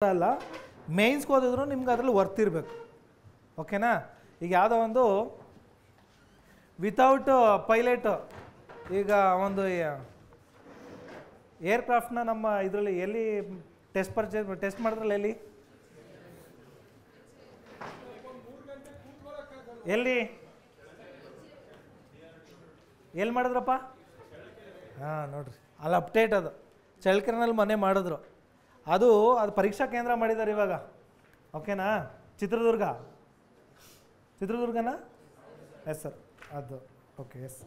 ಅಲ್ಲ, ಮೇನ್ಸ್ಗೆ ಓದಿದ್ರು ನಿಮ್ಗೆ ಅದರಲ್ಲಿ ವರ್ತ್ ಇರಬೇಕು. ಓಕೆನಾ? ಈಗ ಯಾವುದೋ ಒಂದು ವಿತೌಟ್ ಪೈಲಟ್, ಈಗ ಒಂದು ಏರ್ಕ್ರಾಫ್ಟ್ನ ನಮ್ಮ ಇದರಲ್ಲಿ ಎಲ್ಲಿ ಟೆಸ್ಟ್ ಮಾಡಿದ್ರಲ್ಲ, ಎಲ್ಲಿ ಮಾಡಿದ್ರಪ್ಪ? ಹಾಂ ನೋಡ್ರಿ, ಅಲ್ಲಿ ಅಪ್ಡೇಟ್ ಅದು ಚಳ್ಳಕೆರೆನಲ್ಲಿ ಮನೆ ಮಾಡಿದ್ರು. ಅದು ಪರೀಕ್ಷಾ ಕೇಂದ್ರ ಮಾಡಿದ್ದಾರೆ ಇವಾಗ. ಓಕೆನಾ? ಚಿತ್ರದುರ್ಗನಾ? ಎಸ್ ಸರ್, ಅದು ಓಕೆ. ಎಸ್,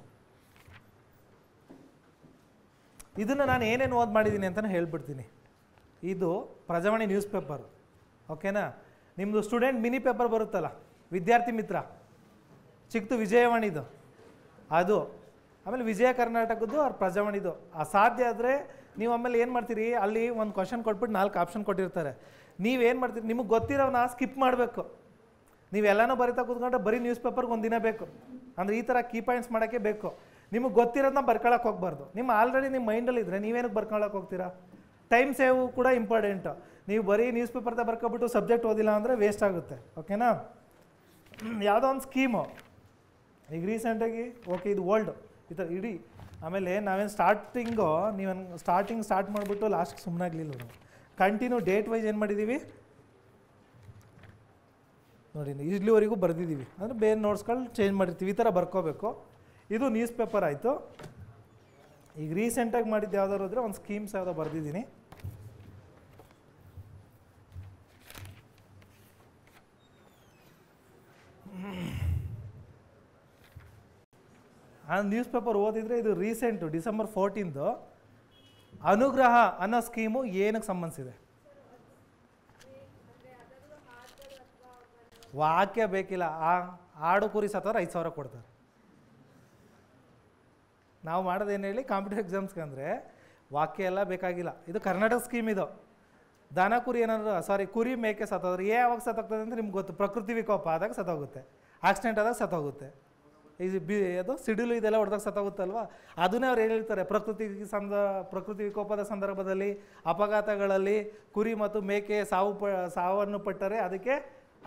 ಇದನ್ನು ನಾನು ಏನೇನು ಓದ್ ಮಾಡಿದ್ದೀನಿ ಅಂತಲೇ ಹೇಳ್ಬಿಡ್ತೀನಿ. ಇದು ಪ್ರಜಾವಾಣಿ ನ್ಯೂಸ್ ಪೇಪರ್. ಓಕೆನಾ? ನಿಮ್ಮದು ಸ್ಟೂಡೆಂಟ್ ಮಿನಿ ಪೇಪರ್ ಬರುತ್ತಲ್ಲ, ವಿದ್ಯಾರ್ಥಿ ಮಿತ್ರ, ಚಿಕ್ಕದು ವಿಜಯವಾಣಿದು ಅದು, ಆಮೇಲೆ ವಿಜಯ ಕರ್ನಾಟಕದ್ದು ಅವ್ರ ಪ್ರಜಾವಾಣಿದು. ಅಸಾಧ್ಯ ಆದರೆ ನೀವು ಆಮೇಲೆ ಏನು ಮಾಡ್ತೀರಿ, ಅಲ್ಲಿ ಒಂದು ಕ್ವಶನ್ ಕೊಟ್ಬಿಟ್ಟು 4 ಆಪ್ಷನ್ ಕೊಟ್ಟಿರ್ತಾರೆ. ನೀವೇನು ಮಾಡ್ತೀರಿ, ನಿಮಗೆ ಗೊತ್ತಿರೋನ ಸ್ಕಿಪ್ ಮಾಡಬೇಕು. ನೀವೆಲ್ಲನೂ ಬರಿತಾ ಕೂತ್ಕೊಂಡ್ರೆ ಬರೀ ನ್ಯೂಸ್ ಪೇಪರ್ಗೆ ಒಂದು ದಿನ ಬೇಕು. ಅಂದರೆ ಈ ಥರ ಕೀ ಪಾಯಿಂಟ್ಸ್ ಮಾಡೋಕ್ಕೆ ಬೇಕು. ನಿಮಗೆ ಗೊತ್ತಿರೋದನ್ನ ಬರ್ಕೊಳಕ್ಕೆ ಹೋಗ್ಬಾರ್ದು. ನಿಮ್ಮ ಆಲ್ರೆಡಿ ನಿಮ್ಮ ಮೈಂಡಲ್ಲಿ ಇದ್ದರೆ ನೀವೇನಕ್ಕೆ ಬರ್ಕೊಳಕ್ಕೆ ಹೋಗ್ತೀರಾ? ಟೈಮ್ ಸೇವ್ ಕೂಡ ಇಂಪಾರ್ಟೆಂಟು. ನೀವು ಬರೀ ನ್ಯೂಸ್ ಪೇಪರ್ದ ಬರ್ಕೊಬಿಟ್ಟು ಸಬ್ಜೆಕ್ಟ್ ಓದಿಲ್ಲ ಅಂದರೆ ವೇಸ್ಟ್ ಆಗುತ್ತೆ. ಓಕೆನಾ? ಯಾವುದೋ ಒಂದು ಸ್ಕೀಮು ಈಗ ರೀಸೆಂಟಾಗಿ, ಓಕೆ ಇದು ಓಲ್ಡ್ ಈ ಥರ ಇಡೀ. ಆಮೇಲೆ ನಾವೇನು ನೀವೇನು ಸ್ಟಾರ್ಟ್ ಮಾಡಿಬಿಟ್ಟು ಲಾಸ್ಟ್ಗೆ ಸುಮ್ಮನಾಗಲಿಲ್ಲ. ನಾವು ಕಂಟಿನ್ಯೂ ಡೇಟ್ ವೈಸ್ ಏನು ಮಾಡಿದ್ದೀವಿ ನೋಡಿ, ಇಲ್ಲಿವರೆಗೂ ಬರೆದಿದ್ದೀವಿ. ಅಂದರೆ ಬೇರೆ ನೋಟ್ಸ್ಗಳು ಚೇಂಜ್ ಮಾಡಿರ್ತೀವಿ, ಈ ಥರ ಬರ್ಕೋಬೇಕು. ಇದು ನ್ಯೂಸ್ ಪೇಪರ್ ಆಯಿತು. ಈಗ ರೀಸೆಂಟಾಗಿ ಮಾಡಿದ್ದು ಯಾವ್ದಾದ್ರು ಅಂದರೆ ಒಂದು ಸ್ಕೀಮ್ಸ್ ಯಾವುದೋ ಬರೆದಿದ್ದೀನಿ. ಆ ನ್ಯೂಸ್ ಪೇಪರ್ ಓದಿದರೆ ಇದು ರೀಸೆಂಟು ಡಿಸೆಂಬರ್ 14 ಅನುಗ್ರಹ ಅನ್ನೋ ಸ್ಕೀಮು ಏನಕ್ಕೆ ಸಂಬಂಧಿಸಿದೆ? ವಾಕ್ಯ ಬೇಕಿಲ್ಲ. ಆಡು ಕುರಿ ಸತ್ತವ್ರು 5,000 ಕೊಡ್ತಾರೆ. ನಾವು ಮಾಡೋದೇನು ಹೇಳಿ, ಕಾಂಪಿಟೇಟಿವ್ ಎಕ್ಸಾಮ್ಸ್ಗೆ ಅಂದರೆ ವಾಕ್ಯ ಎಲ್ಲ ಬೇಕಾಗಿಲ್ಲ. ಇದು ಕರ್ನಾಟಕ ಸ್ಕೀಮ್. ಇದು ದನ ಕುರಿ ಏನಾದ್ರು ಕುರಿ ಮೇಕೆ ಸತ್ತೋದ್ರೆ ಯಾವಾಗ ಸತ್ತೋಗ್ತದೆ ಅಂತ ನಿಮ್ಗೆ ಗೊತ್ತು. ಪ್ರಕೃತಿ ವಿಕೋಪ ಆದಾಗ ಸತ್ತೋಗುತ್ತೆ, ಆಕ್ಸಿಡೆಂಟ್ ಆದಾಗ ಸತ್ತೋಗುತ್ತೆ. ಅದು ಸಿಡಿಲು ಇದೆಲ್ಲ ಹೊಡೆದಾಗ ಸತ್ತೋಗುತ್ತಲ್ವ, ಅದನ್ನೇ ಅವ್ರು ಹೇಳಿರ್ತಾರೆ. ಪ್ರಕೃತಿ ವಿಕೋಪದ ಸಂದರ್ಭದಲ್ಲಿ ಅಪಘಾತಗಳಲ್ಲಿ ಕುರಿ ಮತ್ತು ಮೇಕೆ ಸಾವನ್ನು ಪಟ್ಟರೆ ಅದಕ್ಕೆ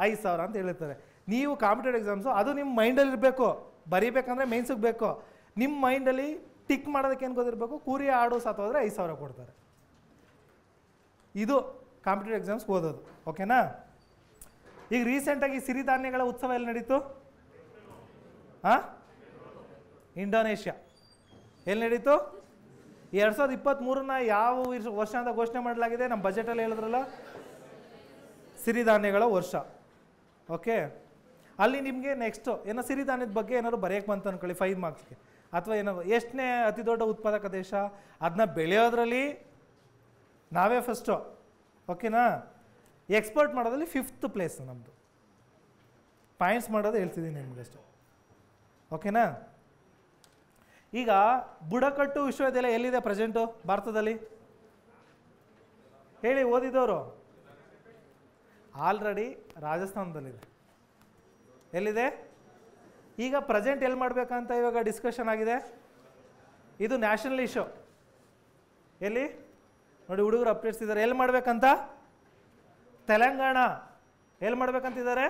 5,000 ಅಂತ ಹೇಳಿರ್ತಾರೆ. ನೀವು ಕಾಂಪಿಟೇಟಿವ್ ಎಕ್ಸಾಮ್ಸು ಅದು ನಿಮ್ಮ ಮೈಂಡಲ್ಲಿ ಇರಬೇಕು. ಬರೀಬೇಕಂದ್ರೆ ಮೇನ್ಸಿಗೆ ಬೇಕು. ನಿಮ್ಮ ಮೈಂಡಲ್ಲಿ ಟಿಕ್ ಮಾಡೋದಕ್ಕೆ ಏನು ಗೊತ್ತಿರಬೇಕು, ಕುರಿ ಆಡು ಸತ್ತೋದ್ರೆ 5,000 ಕೊಡ್ತಾರೆ. ಇದು ಕಾಂಪಿಟೇಟಿವ್ ಎಕ್ಸಾಮ್ಸ್ಗೆ ಓದೋದು. ಓಕೆನಾ? ಈಗ ರೀಸೆಂಟಾಗಿ ಸಿರಿಧಾನ್ಯಗಳ ಉತ್ಸವ ಎಲ್ಲಿ ನಡೀತು? ಇಂಡೋನೇಷ್ಯಾ. ಎಲ್ಲಿ ನಡೀತು? 2023 ಯಾವ ವರ್ಷ ಅಂತ ಘೋಷಣೆ ಮಾಡಲಾಗಿದೆ? ನಮ್ಮ ಬಜೆಟಲ್ಲಿ ಹೇಳಿದ್ರಲ್ಲ, ಸಿರಿಧಾನ್ಯಗಳ ವರ್ಷ. ಓಕೆ, ಅಲ್ಲಿ ನಿಮಗೆ ನೆಕ್ಸ್ಟು ಏನೋ ಸಿರಿಧಾನ್ಯದ ಬಗ್ಗೆ ಏನಾದ್ರು ಬರೆಯೋಕ್ಕೆ ಬಂತು ಅಂದ್ಕೊಳ್ಳಿ 5 ಮಾರ್ಕ್ಸ್ಗೆ, ಅಥವಾ ಏನೋ ಎಷ್ಟನೇ ಅತಿ ದೊಡ್ಡ ಉತ್ಪಾದಕ ದೇಶ, ಅದನ್ನ ಬೆಳೆಯೋದ್ರಲ್ಲಿ ನಾವೇ ಫಸ್ಟು. ಓಕೆನಾ? ಎಕ್ಸ್ಪೋರ್ಟ್ ಮಾಡೋದ್ರಲ್ಲಿ 5th ಪ್ಲೇಸ್ ನಮ್ಮದು. ಪಾಯಿಂಟ್ಸ್ ಮಾಡೋದು ಹೇಳ್ತಿದ್ದೀನಿ ನಿಮಗಷ್ಟು. ಓಕೆನಾ? ಈಗ ಬುಡಕಟ್ಟು ವಿಶ್ವವಿದ್ಯಾಲಯ ಎಲ್ಲಿದೆ ಪ್ರೆಸೆಂಟು ಭಾರತದಲ್ಲಿ? ಹೇಳಿ ಓದಿದವರು. ಆಲ್ರೆಡಿ ರಾಜಸ್ಥಾನದಲ್ಲಿದೆ. ಎಲ್ಲಿದೆ? ಈಗ ಪ್ರೆಸೆಂಟ್ ಎಲ್ಲಿ ಮಾಡಬೇಕಂತ ಇವಾಗ ಡಿಸ್ಕಷನ್ ಆಗಿದೆ. ಇದು ನ್ಯಾಷನಲ್ ಇಶ್ಯೂ. ಎಲ್ಲಿ ನೋಡಿ, ಹುಡುಗರು ಅಪ್ಡೇಟ್ಸ್ ಇದ್ದಾರೆ. ಎಲ್ಲಿ ಮಾಡಬೇಕಂತ? ತೆಲಂಗಾಣ. ಎಲ್ಲಿ ಮಾಡ್ಬೇಕಂತಿದ್ದಾರೆ?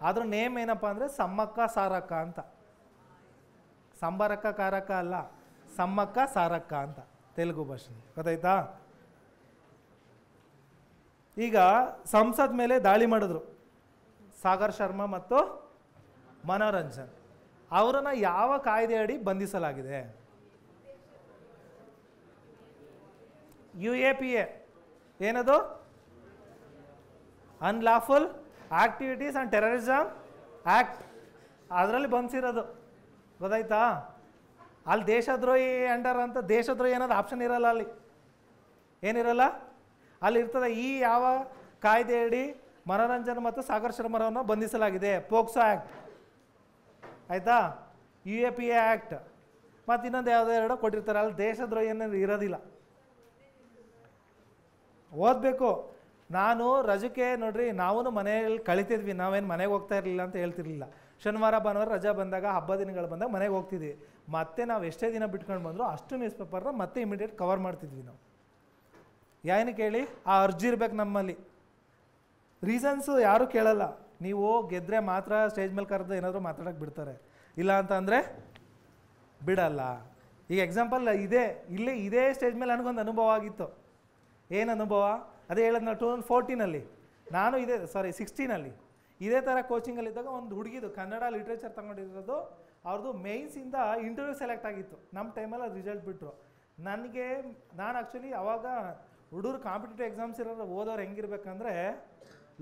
ಆದ್ರೂ ನೇಮ್ ಏನಪ್ಪ ಅಂದರೆ ಸಮ್ಮಕ್ಕ ಸಾರಕ್ಕ ಅಂತ. ಸಂಬರಕ್ಕ ಕಾರಕ್ಕ ಅಲ್ಲ, ಸಮ್ಮಕ್ಕ ಸಾರಕ್ಕ ಅಂತ ತೆಲುಗು ಭಾಷೆ. ಗೊತ್ತಾಯ್ತಾ? ಈಗ ಸಂಸತ್ ಮೇಲೆ ದಾಳಿ ಮಾಡಿದ್ರು ಸಾಗರ್ ಶರ್ಮಾ ಮತ್ತು ಮನೋರಂಜನ್. ಅವರನ್ನು ಯಾವ ಕಾಯ್ದೆ ಅಡಿ ಬಂಧಿಸಲಾಗಿದೆ? UAPA. ಏನದು? Unlawful activities and terrorism act. ಅದರಲ್ಲಿ ಬಂಧಿಸಿರೋದು. ಗೊತ್ತಾಯ್ತಾ? ಅಲ್ಲಿ ದೇಶದ್ರೋಹಿ ಅಂಡರ್ ಅಂತ ದೇಶದ್ರೋಹಿ ಅನ್ನೋದು ಆಪ್ಷನ್ ಇರಲ್ಲ. ಅಲ್ಲಿ ಏನಿರಲ್ಲ, ಅಲ್ಲಿ ಇರ್ತದೆ. ಈ ಯಾವ ಕಾಯ್ದೆ ಅಡಿ ಮನೋರಂಜನ್ ಮತ್ತು ಸಾಗರ್ ಶರ್ಮರನ್ನು ಬಂಧಿಸಲಾಗಿದೆ? POCSO act. ಆಯಿತಾ? UAPA act. ಮತ್ತು ಇನ್ನೊಂದು ಯಾವುದೋ ಎರಡೋ ಕೊಟ್ಟಿರ್ತಾರೆ. ಅಲ್ಲಿ ದೇಶದ್ರೋಹಿ ಅನ್ನೋದು ಇರೋದಿಲ್ಲ. ಓದಬೇಕು. ನಾನು ರಜಕ್ಕೆ ನೋಡ್ರಿ, ನಾವು ಮನೆಯಲ್ಲಿ ಕಳಿತಿದ್ವಿ. ನಾವೇನು ಮನೆಗೆ ಹೋಗ್ತಾ ಇರಲಿಲ್ಲ ಅಂತ ಹೇಳ್ತಿರ್ಲಿಲ್ಲ. ಶನಿವಾರ ಭಾನುವಾರ ರಜಾ ಬಂದಾಗ, ಹಬ್ಬ ದಿನಗಳು ಬಂದಾಗ ಮನೆಗೆ ಹೋಗ್ತಿದ್ವಿ. ಮತ್ತೆ ನಾವು ಎಷ್ಟೇ ದಿನ ಬಿಟ್ಕೊಂಡು ಬಂದರೂ ಅಷ್ಟು ನ್ಯೂಸ್ ಪೇಪರ್ನ ಮತ್ತೆ ಇಮಿಡಿಯೇಟ್ ಕವರ್ ಮಾಡ್ತಿದ್ವಿ ನಾವು. ಏನಕ್ಕೆ ಹೇಳಿ? ಆ ಅರ್ಜಿ ಇರ್ಬೇಕು ನಮ್ಮಲ್ಲಿ. ರೀಸನ್ಸು ಯಾರೂ ಕೇಳಲ್ಲ. ನೀವು ಗೆದ್ದರೆ ಮಾತ್ರ ಸ್ಟೇಜ್ ಮೇಲೆ ಕರೆದು ಏನಾದರೂ ಮಾತಾಡೋಕ್ಕೆ ಬಿಡ್ತಾರೆ, ಇಲ್ಲ ಅಂತ ಅಂದರೆ ಬಿಡಲ್ಲ. ಈಗ ಎಕ್ಸಾಂಪಲ್ ಇದೇ ಸ್ಟೇಜ್ ಮೇಲೆ ನನಗೊಂದು ಅನುಭವ ಆಗಿತ್ತು. ಏನು ಅನುಭವ? ಅದೇ ಹೇಳೋದು ನಾವು 2014 ನಾನು 16 ಇದೇ ಥರ ಕೋಚಿಂಗಲ್ಲಿದ್ದಾಗ ಒಂದು ಹುಡುಗಿದು ಕನ್ನಡ ಲಿಟ್ರೇಚರ್ ತಗೊಂಡಿರೋದು, ಅವ್ರದ್ದು ಮೇನ್ಸಿಂದ ಇಂಟರ್ವ್ಯೂ ಸೆಲೆಕ್ಟ್ ಆಗಿತ್ತು. ನಮ್ಮ ಟೈಮಲ್ಲಿ ಅದು ರಿಸಲ್ಟ್ ಬಿಟ್ಟರು. ನಾನು ಆ್ಯಕ್ಚುಲಿ ಅವಾಗ ಹುಡುಗರು ಕಾಂಪಿಟೇಟಿವ್ ಎಕ್ಸಾಮ್ಸ್ ಇರೋರು ಓದೋರು ಹೆಂಗಿರ್ಬೇಕಂದ್ರೆ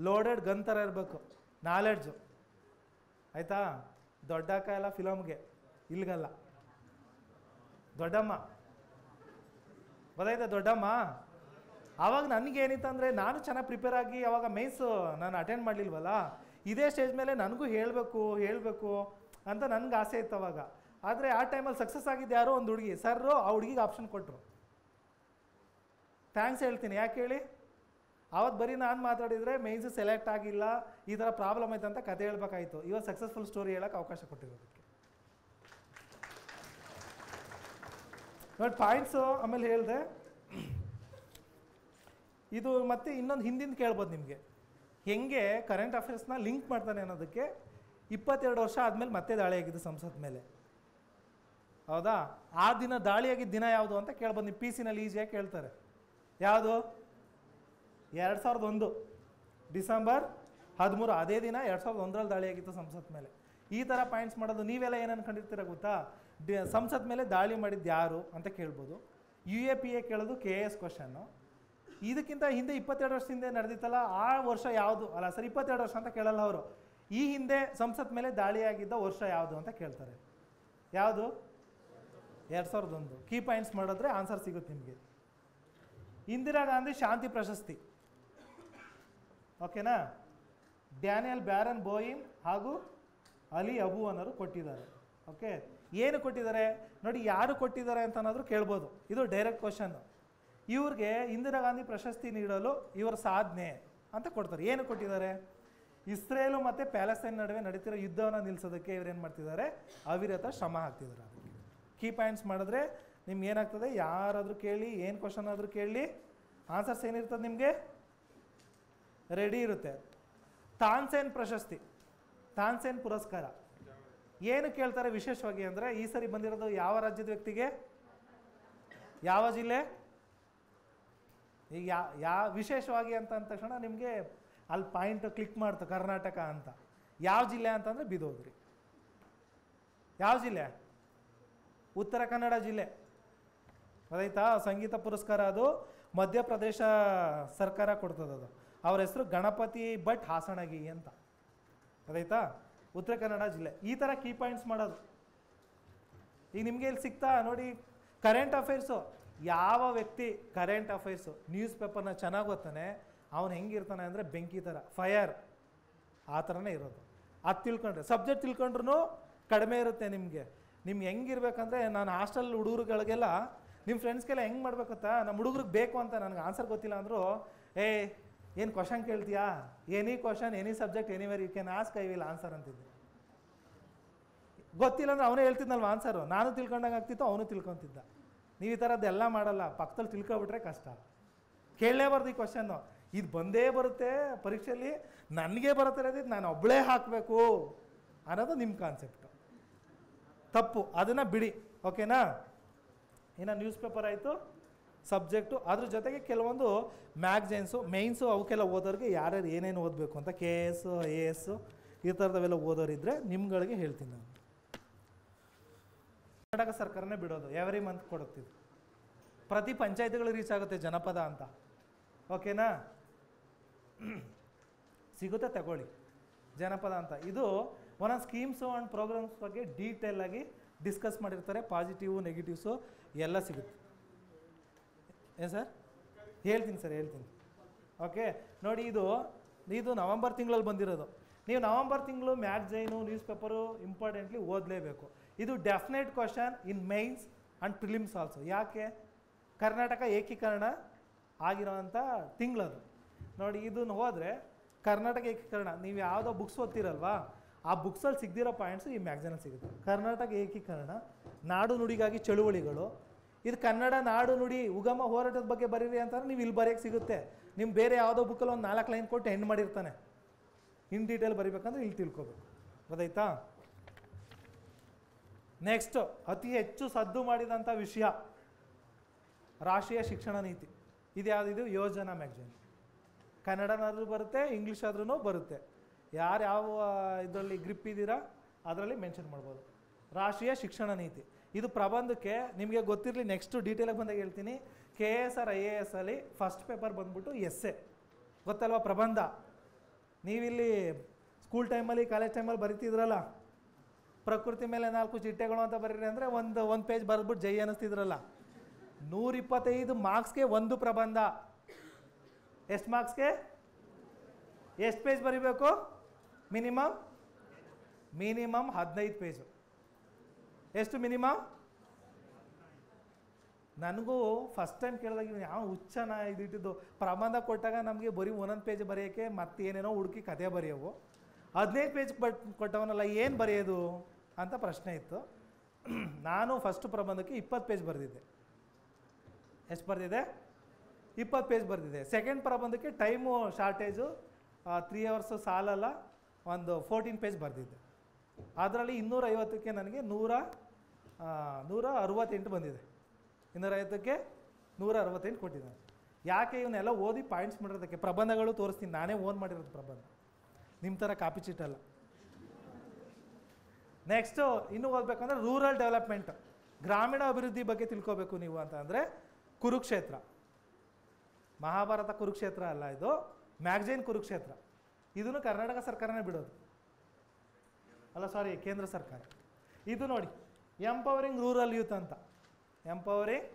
ಲೋಡೆಡ್ ಗನ್ ಥರ ಇರಬೇಕು, ನಾಲೆಡ್ಜು. ಆಯಿತಾ? ದೊಡ್ಡಕ್ಕ ಎಲ್ಲ ಫಿಲಮ್ಗೆ, ಇಲ್ಗಲ್ಲ. ದೊಡ್ಡಮ್ಮ ಗೊತ್ತಾಯ್ತಾ? ದೊಡ್ಡಮ್ಮ. ಆವಾಗ ನನಗೇನಿತ್ತಂದರೆ ನಾನು ಚೆನ್ನಾಗಿ ಪ್ರಿಪೇರ್ ಆಗಿ ಅವಾಗ ಮೇನ್ಸು ನಾನು ಅಟೆಂಡ್ ಮಾಡಲಿಲ್ವಲ್ಲ, ಇದೇ ಸ್ಟೇಜ್ ಮೇಲೆ ನನಗೂ ಹೇಳಬೇಕು ಅಂತ ನನಗೆ ಆಸೆ ಇತ್ತು ಅವಾಗ. ಆದರೆ ಆ ಟೈಮಲ್ಲಿ ಸಕ್ಸಸ್ ಆಗಿದ್ದು ಯಾರೋ ಒಂದು ಹುಡುಗಿ, ಸರ್ರು ಆ ಹುಡುಗಿಗೆ ಆಪ್ಷನ್ ಕೊಟ್ಟರು. ಥ್ಯಾಂಕ್ಸ್ ಹೇಳ್ತೀನಿ. ಯಾಕೆ ಹೇಳಿ? ಅವತ್ತು ಬರೀ ನಾನು ಮಾತಾಡಿದರೆ ಮೇನ್ಸ್ ಸೆಲೆಕ್ಟ್ ಆಗಿಲ್ಲ, ಈ ಥರ ಪ್ರಾಬ್ಲಮ್ ಆಯ್ತು ಅಂತ ಕತೆ ಹೇಳ್ಬೇಕಾಯ್ತು. ಇವತ್ತು ಸಕ್ಸಸ್ಫುಲ್ ಸ್ಟೋರಿ ಹೇಳೋಕ್ಕೆ ಅವಕಾಶ ಕೊಟ್ಟಿರೋದಕ್ಕೆ ನೋಡಿ ಪಾಯಿಂಟ್ಸು. ಆಮೇಲೆ ಹೇಳಿದೆ ಇದು ಮತ್ತೆ ಇನ್ನೊಂದು ಹಿಂದಿಂದ ಕೇಳ್ಬೋದು ನಿಮಗೆ, ಹೆಂಗೆ ಕರೆಂಟ್ ಅಫೇರ್ಸ್ನ ಲಿಂಕ್ ಮಾಡ್ತಾನೆ ಅನ್ನೋದಕ್ಕೆ. 22 ವರ್ಷ ಆದಮೇಲೆ ಮತ್ತೆ ದಾಳಿ ಆಗಿದ್ದು ಸಂಸತ್ ಮೇಲೆ, ಹೌದಾ? ಆ ದಿನ ದಾಳಿಯಾಗಿದ್ದ ದಿನ ಯಾವುದು ಅಂತ ಕೇಳ್ಬೋದು. ನೀವು ಪಿ ಸಿನಲ್ಲಿ ಈಸಿಯಾಗಿ ಕೇಳ್ತಾರೆ. ಯಾವುದು? 2001 ಡಿಸೆಂಬರ್ 13. ಅದೇ ದಿನ 2001ರಲ್ಲಿ ದಾಳಿಯಾಗಿತ್ತು ಸಂಸತ್ ಮೇಲೆ. ಈ ಥರ ಪಾಯಿಂಟ್ಸ್ ಮಾಡೋದು. ನೀವೆಲ್ಲ ಏನು ಅನ್ಕೊಂಡಿರ್ತೀರ ಗೊತ್ತಾ? ಸಂಸತ್ ಮೇಲೆ ದಾಳಿ ಮಾಡಿದ್ದು ಯಾರು ಅಂತ ಕೇಳ್ಬೋದು. UAPA ಕೇಳೋದು KS ಕ್ವಶನ್ನು. ಇದಕ್ಕಿಂತ ಹಿಂದೆ 22 ವರ್ಷ ಹಿಂದೆ ನಡೆದಿತ್ತಲ್ಲ, ಆ ವರ್ಷ ಯಾವುದು? ಅಲ್ಲ ಸರ್, 22 ವರ್ಷ ಅಂತ ಕೇಳಲ್ಲ ಅವರು. ಈ ಹಿಂದೆ ಸಂಸತ್ ಮೇಲೆ ದಾಳಿಯಾಗಿದ್ದ ವರ್ಷ ಯಾವುದು ಅಂತ ಕೇಳ್ತಾರೆ. ಯಾವುದು? 2001. ಕೀ ಪಾಯಿಂಟ್ಸ್ ಮಾಡಿದ್ರೆ ಆನ್ಸರ್ ಸಿಗುತ್ತೆ ನಿಮಗೆ. ಇಂದಿರಾ ಗಾಂಧಿ ಶಾಂತಿ ಪ್ರಶಸ್ತಿ, ಓಕೆನಾ? ಡ್ಯಾನಿಯಲ್ ಬ್ಯಾರನ್ ಬೋಯಿಮ್ ಹಾಗೂ ಅಲಿ ಅಬು ಅನ್ನೋರು ಕೊಟ್ಟಿದ್ದಾರೆ. ಓಕೆ, ಏನು ಕೊಟ್ಟಿದ್ದಾರೆ ನೋಡಿ, ಯಾರು ಕೊಟ್ಟಿದ್ದಾರೆ ಅಂತ ಅನ್ನೋದ್ರು ಕೇಳ್ಬೋದು. ಇದು ಡೈರೆಕ್ಟ್ ಕ್ವಶನ್ನು. ಇವ್ರಿಗೆ ಇಂದಿರಾ ಗಾಂಧಿ ಪ್ರಶಸ್ತಿ ನೀಡಲು ಇವರ ಸಾಧನೆ ಅಂತ ಕೊಡ್ತಾರೆ. ಏನು ಕೊಟ್ಟಿದ್ದಾರೆ? ಇಸ್ರೇಲು ಮತ್ತು ಪ್ಯಾಲೆಸ್ತೈನ್ ನಡುವೆ ನಡೀತಿರೋ ಯುದ್ಧವನ್ನು ನಿಲ್ಲಿಸೋದಕ್ಕೆ ಇವ್ರೇನು ಮಾಡ್ತಿದ್ದಾರೆ? ಅವಿರತ ಶ್ರಮ ಹಾಕ್ತಿದ್ದಾರೆ. ಅದಕ್ಕೆ ಕೀ ಪಾಯಿಂಟ್ಸ್ ಮಾಡಿದ್ರೆ ನಿಮ್ಗೆ ಏನಾಗ್ತದೆ? ಯಾರಾದರೂ ಕೇಳಿ, ಏನು ಕ್ವಶನ್ ಆದರೂ ಕೇಳಿ, ಆನ್ಸರ್ಸ್ ಏನಿರ್ತದೆ ನಿಮಗೆ ರೆಡಿ ಇರುತ್ತೆ. ತಾನ್ಸೇನ್ ಪ್ರಶಸ್ತಿ, ತಾನ್ಸೇನ್ ಪುರಸ್ಕಾರ ಏನು ಕೇಳ್ತಾರೆ ವಿಶೇಷವಾಗಿ ಅಂದರೆ, ಈ ಸರಿ ಬಂದಿರೋದು ಯಾವ ರಾಜ್ಯದ ವ್ಯಕ್ತಿಗೆ, ಯಾವ ಜಿಲ್ಲೆ? ಈಗ ವಿಶೇಷವಾಗಿ ಅಂತ ಅಂದ ತಕ್ಷಣ ನಿಮಗೆ ಅಲ್ಲಿ ಪಾಯಿಂಟ್ ಕ್ಲಿಕ್ ಮಾಡ್ತು ಕರ್ನಾಟಕ ಅಂತ. ಯಾವ ಜಿಲ್ಲೆ ಅಂತಂದರೆ ಬಿದೋದ್ರಿ. ಯಾವ ಜಿಲ್ಲೆ? ಉತ್ತರ ಕನ್ನಡ ಜಿಲ್ಲೆ. ಗೊತ್ತಾಯ್ತಾ? ಸಂಗೀತ ಪುರಸ್ಕಾರ ಅದು ಮಧ್ಯಪ್ರದೇಶ ಸರ್ಕಾರ ಕೊಡ್ತದೆ. ಅದು ಅವ್ರ ಹೆಸರು ಗಣಪತಿ ಭಟ್ ಹಾಸಣಗಿ ಅಂತ. ಗೊತ್ತಾಯ್ತಾ? ಉತ್ತರ ಕನ್ನಡ ಜಿಲ್ಲೆ. ಈ ಥರ ಕೀ ಪಾಯಿಂಟ್ಸ್ ಮಾಡೋದು. ಈಗ ನಿಮಗೆ ಇಲ್ಲಿ ಸಿಗ್ತಾ ನೋಡಿ ಕರೆಂಟ್ ಅಫೇರ್ಸು. ಯಾವ ವ್ಯಕ್ತಿ ಕರೆಂಟ್ ಅಫೇರ್ಸು ನ್ಯೂಸ್ ಪೇಪರ್ನ ಚೆನ್ನಾಗಿ ಓದ್ತಾನೆ ಅವನು ಹೆಂಗಿರ್ತಾನೆ ಅಂದರೆ ಬೆಂಕಿ ಥರ, ಫೈರ್ ಆ ಥರನೇ ಇರೋದು. ಅದು ತಿಳ್ಕೊಂಡ್ರೆ ಸಬ್ಜೆಕ್ಟ್ ತಿಳ್ಕೊಂಡ್ರೂ ಕಡಿಮೆ ಇರುತ್ತೆ ನಿಮಗೆ. ನಿಮ್ಗೆ ಹೆಂಗಿರ್ಬೇಕಂದ್ರೆ, ನಾನು ಹಾಸ್ಟೆಲ್ ಹುಡುಗರುಗಳಿಗೆಲ್ಲ ನಿಮ್ಮ ಫ್ರೆಂಡ್ಸ್ಗೆಲ್ಲ ಹೆಂಗೆ ಮಾಡ್ಬೇಕತ್ತಾ, ನಮ್ಮ ಹುಡುಗ್ರಿಗೆ ಬೇಕು ಅಂತ ನನಗೆ ಆನ್ಸರ್ ಗೊತ್ತಿಲ್ಲ ಅಂದರೂ, ಏನು ಕ್ವಶನ್ ಕೇಳ್ತೀಯಾ, any question any subject anywhere you can ask, I will answer ಅಂತಿದ್ದೆ. ಗೊತ್ತಿಲ್ಲ ಅಂದ್ರೆ ಅವನೇ ಹೇಳ್ತಿದ್ನಲ್ವ ಆನ್ಸರು. ನಾನು ತಿಳ್ಕೊಂಡಂಗೆ ಆಗ್ತಿತ್ತು, ಅವನು ತಿಳ್ಕೊತಿದ್ದ. ನೀವು ಈ ಥರದ್ದೆಲ್ಲ ಮಾಡಲ್ಲ, ಪಕ್ಕದಲ್ಲಿ ತಿಳ್ಕೊಬಿಟ್ರೆ ಕಷ್ಟ. ಕೇಳಲೇಬಾರ್ದು ಈ ಕ್ವಶನ್ನು. ಇದು ಬಂದೇ ಬರುತ್ತೆ ಪರೀಕ್ಷೆಯಲ್ಲಿ, ನನಗೆ ಬರುತ್ತೆ ಅನ್ನೋದು ನಾನು ಒಬ್ಬಳೇ ಹಾಕಬೇಕು ಅನ್ನೋದು ನಿಮ್ಮ ಕಾನ್ಸೆಪ್ಟು. ತಪ್ಪು, ಅದನ್ನು ಬಿಡಿ. ಓಕೆನಾ? ಇನ್ನು ನ್ಯೂಸ್ ಪೇಪರ್ ಆಯಿತು, ಸಬ್ಜೆಕ್ಟು. ಅದ್ರ ಜೊತೆಗೆ ಕೆಲವೊಂದು ಮ್ಯಾಗ್ಝೈನ್ಸು, ಮೇನ್ಸು, ಅವಕ್ಕೆಲ್ಲ ಓದೋರಿಗೆ ಯಾರ್ಯಾರು ಏನೇನು ಓದಬೇಕು ಅಂತ KS AS ಈ ಥರದವೆಲ್ಲ ಓದೋರಿದ್ದರೆ ನಿಮ್ಗಳಿಗೆ ಹೇಳ್ತೀನಿ ನಾನು. ಕರ್ನಾಟಕ ಸರ್ಕಾರನೇ ಬಿಡೋದು, ಎವ್ರಿ ಮಂತ್ ಕೊಡುತ್ತಿದ್ದು. ಪ್ರತಿ ಪಂಚಾಯತ್ಗಳು ರೀಚ್ ಆಗುತ್ತೆ ಜನಪದ ಅಂತ. ಓಕೆನಾ? ಸಿಗುತ್ತೆ, ತಗೊಳ್ಳಿ ಜನಪದ ಅಂತ. ಇದು ಒಂದೊಂದು ಸ್ಕೀಮ್ಸು ಆ್ಯಂಡ್ ಪ್ರೋಗ್ರಾಮ್ಸ್ ಬಗ್ಗೆ ಡೀಟೇಲ್ ಆಗಿ ಡಿಸ್ಕಸ್ ಮಾಡಿರ್ತಾರೆ. ಪಾಸಿಟಿವು ನೆಗೆಟಿವ್ಸು ಎಲ್ಲ ಸಿಗುತ್ತೆ. ಏನು ಸರ್? ಹೇಳ್ತೀನಿ ಸರ್, ಹೇಳ್ತೀನಿ. ಓಕೆ ನೋಡಿ, ಇದು ನವಂಬರ್ ತಿಂಗಳಲ್ಲಿ ಬಂದಿರೋದು. ನೀವು ನವಂಬರ್ ತಿಂಗಳು ಮ್ಯಾಗ್ಝೈನು ನ್ಯೂಸ್ ಪೇಪರು ಇಂಪಾರ್ಟೆಂಟ್ಲಿ ಓದಲೇಬೇಕು. ಇದು definite question in mains and prelims also. ಯಾಕೆ? ಕರ್ನಾಟಕ ಏಕೀಕರಣ ಆಗಿರೋವಂಥ ತಿಂಗಳದು. ನೋಡಿ, ಇದನ್ನು ಹೋದರೆ ಕರ್ನಾಟಕ ಏಕೀಕರಣ, ನೀವು ಯಾವುದೋ ಬುಕ್ಸ್ ಓದ್ತಿರಲ್ವಾ, ಆ ಬುಕ್ಸಲ್ಲಿ ಸಿಗದಿರೋ ಪಾಯಿಂಟ್ಸು ಈ ಮ್ಯಾಗ್ಝೈನಲ್ಲಿ ಸಿಗುತ್ತೆ. ಕರ್ನಾಟಕ ಏಕೀಕರಣ, ನಾಡು ನುಡಿಗಾಗಿ ಚಳುವಳಿಗಳು, ಇದು ಕನ್ನಡ ನಾಡು ನುಡಿ ಉಗಮ ಹೋರಾಟದ ಬಗ್ಗೆ ಬರೀರಿ ಅಂತಂದ್ರೆ ನೀವು ಇಲ್ಲಿ ಬರೆಯೋಕ್ಕೆ ಸಿಗುತ್ತೆ. ನಿಮ್ಮ ಬೇರೆ ಯಾವುದೋ ಬುಕ್ಕಲ್ಲಿ ಒಂದು 4 ಲೈನ್ ಕೊಟ್ಟು ಎಂಡ್ ಮಾಡಿರ್ತಾನೆ. ಇನ್ ಡೀಟೇಲ್ ಬರಿಬೇಕಂದ್ರೆ ಇಲ್ಲಿ ತಿಳ್ಕೊಬೇಕು. ಗೊತ್ತಾಯ್ತಾ? ನೆಕ್ಸ್ಟ್ ಅತಿ ಹೆಚ್ಚು ಸದ್ದು ಮಾಡಿದಂಥ ವಿಷಯ ರಾಷ್ಟ್ರೀಯ ಶಿಕ್ಷಣ ನೀತಿ. ಇದು ಯಾವುದಿದು? ಯೋಜನಾ ಮ್ಯಾಗಝೀನ್. ಕನ್ನಡನಾದ್ರೂ ಬರುತ್ತೆ, ಇಂಗ್ಲೀಷ್ ಆದ್ರೂ ಬರುತ್ತೆ. ಯಾರು ಯಾವ ಇದರಲ್ಲಿ ಗ್ರಿಪ್ ಇದ್ದೀರಾ ಅದರಲ್ಲಿ ಮೆನ್ಷನ್ ಮಾಡ್ಬೋದು. ರಾಷ್ಟ್ರೀಯ ಶಿಕ್ಷಣ ನೀತಿ ಇದು ಪ್ರಬಂಧಕ್ಕೆ ನಿಮಗೆ ಗೊತ್ತಿರಲಿ. ನೆಕ್ಸ್ಟು ಡೀಟೇಲಾಗಿ ಬಂದಾಗ ಹೇಳ್ತೀನಿ. KS or IAS ಅಲ್ಲಿ ಫಸ್ಟ್ ಪೇಪರ್ ಬಂದ್ಬಿಟ್ಟು ಎಸ್ಸೆ. ಗೊತ್ತಲ್ವಾ? ಪ್ರಬಂಧ. ನೀವಿಲ್ಲಿ ಸ್ಕೂಲ್ ಟೈಮಲ್ಲಿ ಕಾಲೇಜ್ ಟೈಮಲ್ಲಿ ಬರಿತಿದ್ರಲ್ಲ, ಪ್ರಕೃತಿ ಮೇಲೆ 4 ಚಿಟ್ಟೆಗಳು ಅಂತ ಬರೀರಿ ಅಂದರೆ ಒಂದು ಪೇಜ್ ಬರೆದ್ಬಿಟ್ಟು ಜೈ ಅನ್ನಿಸ್ತಿದ್ರಲ್ಲ. 125 ಮಾರ್ಕ್ಸ್ಗೆ ಒಂದು ಪ್ರಬಂಧ. ಎಷ್ಟು ಮಾರ್ಕ್ಸ್ಗೆ? ಎಷ್ಟು ಪೇಜ್ ಬರೀಬೇಕು? Minimum 15 page. ಎಷ್ಟು ಮಿನಿಮಮ್? ನನಗೂ ಫಸ್ಟ್ ಟೈಮ್ ಕೇಳಿದಾಗ ಯಾವ ಹುಚ್ಚನ ಇದಿಟ್ಟಿದ್ದು. ಪ್ರಬಂಧ ಕೊಟ್ಟಾಗ ನಮಗೆ ಬರೀ 1 ಪೇಜ್ ಬರೆಯೋಕ್ಕೆ ಮತ್ತೆ ಏನೇನೋ ಹುಡುಕಿ ಕತೆ ಬರೆಯೋವು. 15 ಪೇಜ್ ಕೊಟ್ಟವನಲ್ಲ, ಏನು ಬರೆಯೋದು ಅಂತ ಪ್ರಶ್ನೆ ಇತ್ತು. ನಾನು ಫಸ್ಟ್ ಪ್ರಬಂಧಕ್ಕೆ 20 ಪೇಜ್ ಬರೆದಿದ್ದೆ. ಎಷ್ಟು ಬರೆದಿದೆ? 20 ಪೇಜ್ ಬರೆದಿದೆ. ಸೆಕೆಂಡ್ ಪ್ರಬಂಧಕ್ಕೆ ಟೈಮು ಶಾರ್ಟೇಜು 3 hours ಸಾಲಲ್ಲ, ಒಂದು 14 ಪೇಜ್ ಬರೆದಿದ್ದೆ. ಅದರಲ್ಲಿ 250ಕ್ಕೆ ನನಗೆ 168 ಬಂದಿದೆ. 250ಕ್ಕೆ 168 ಕೊಟ್ಟಿದ್ದಾನೆ. ಯಾಕೆ ಇವನ್ನೆಲ್ಲ ಓದಿ ಪಾಯಿಂಟ್ಸ್ ಮಾಡಿರೋದಕ್ಕೆ. ಪ್ರಬಂಧಗಳು ತೋರಿಸ್ತೀನಿ, ನಾನೇ ಓನ್ ಮಾಡಿರೋದು ಪ್ರಬಂಧ, ನಿಮ್ಮ ಥರ ಕಾಪಿ ಚೀಟಲ್ಲ. ನೆಕ್ಸ್ಟು ಇನ್ನೂ ಓದಬೇಕಂದ್ರೆ ರೂರಲ್ ಡೆವಲಪ್ಮೆಂಟ್, ಗ್ರಾಮೀಣ ಅಭಿವೃದ್ಧಿ ಬಗ್ಗೆ ತಿಳ್ಕೊಬೇಕು ನೀವು ಅಂತ ಅಂದರೆ ಕುರುಕ್ಷೇತ್ರ. ಮಹಾಭಾರತ ಕುರುಕ್ಷೇತ್ರ ಅಲ್ಲ, ಇದು ಮ್ಯಾಗಝೈನ್ ಕುರುಕ್ಷೇತ್ರ. ಇದನ್ನು ಕರ್ನಾಟಕ ಸರ್ಕಾರನೇ ಬಿಡೋದು ಅಲ್ಲ, ಸಾರಿ ಕೇಂದ್ರ ಸರ್ಕಾರ. ಇದು ನೋಡಿ, ಎಂಪವರಿಂಗ್ ರೂರಲ್ ಯೂತ್ ಅಂತ. ಎಂಪವರಿಂಗ್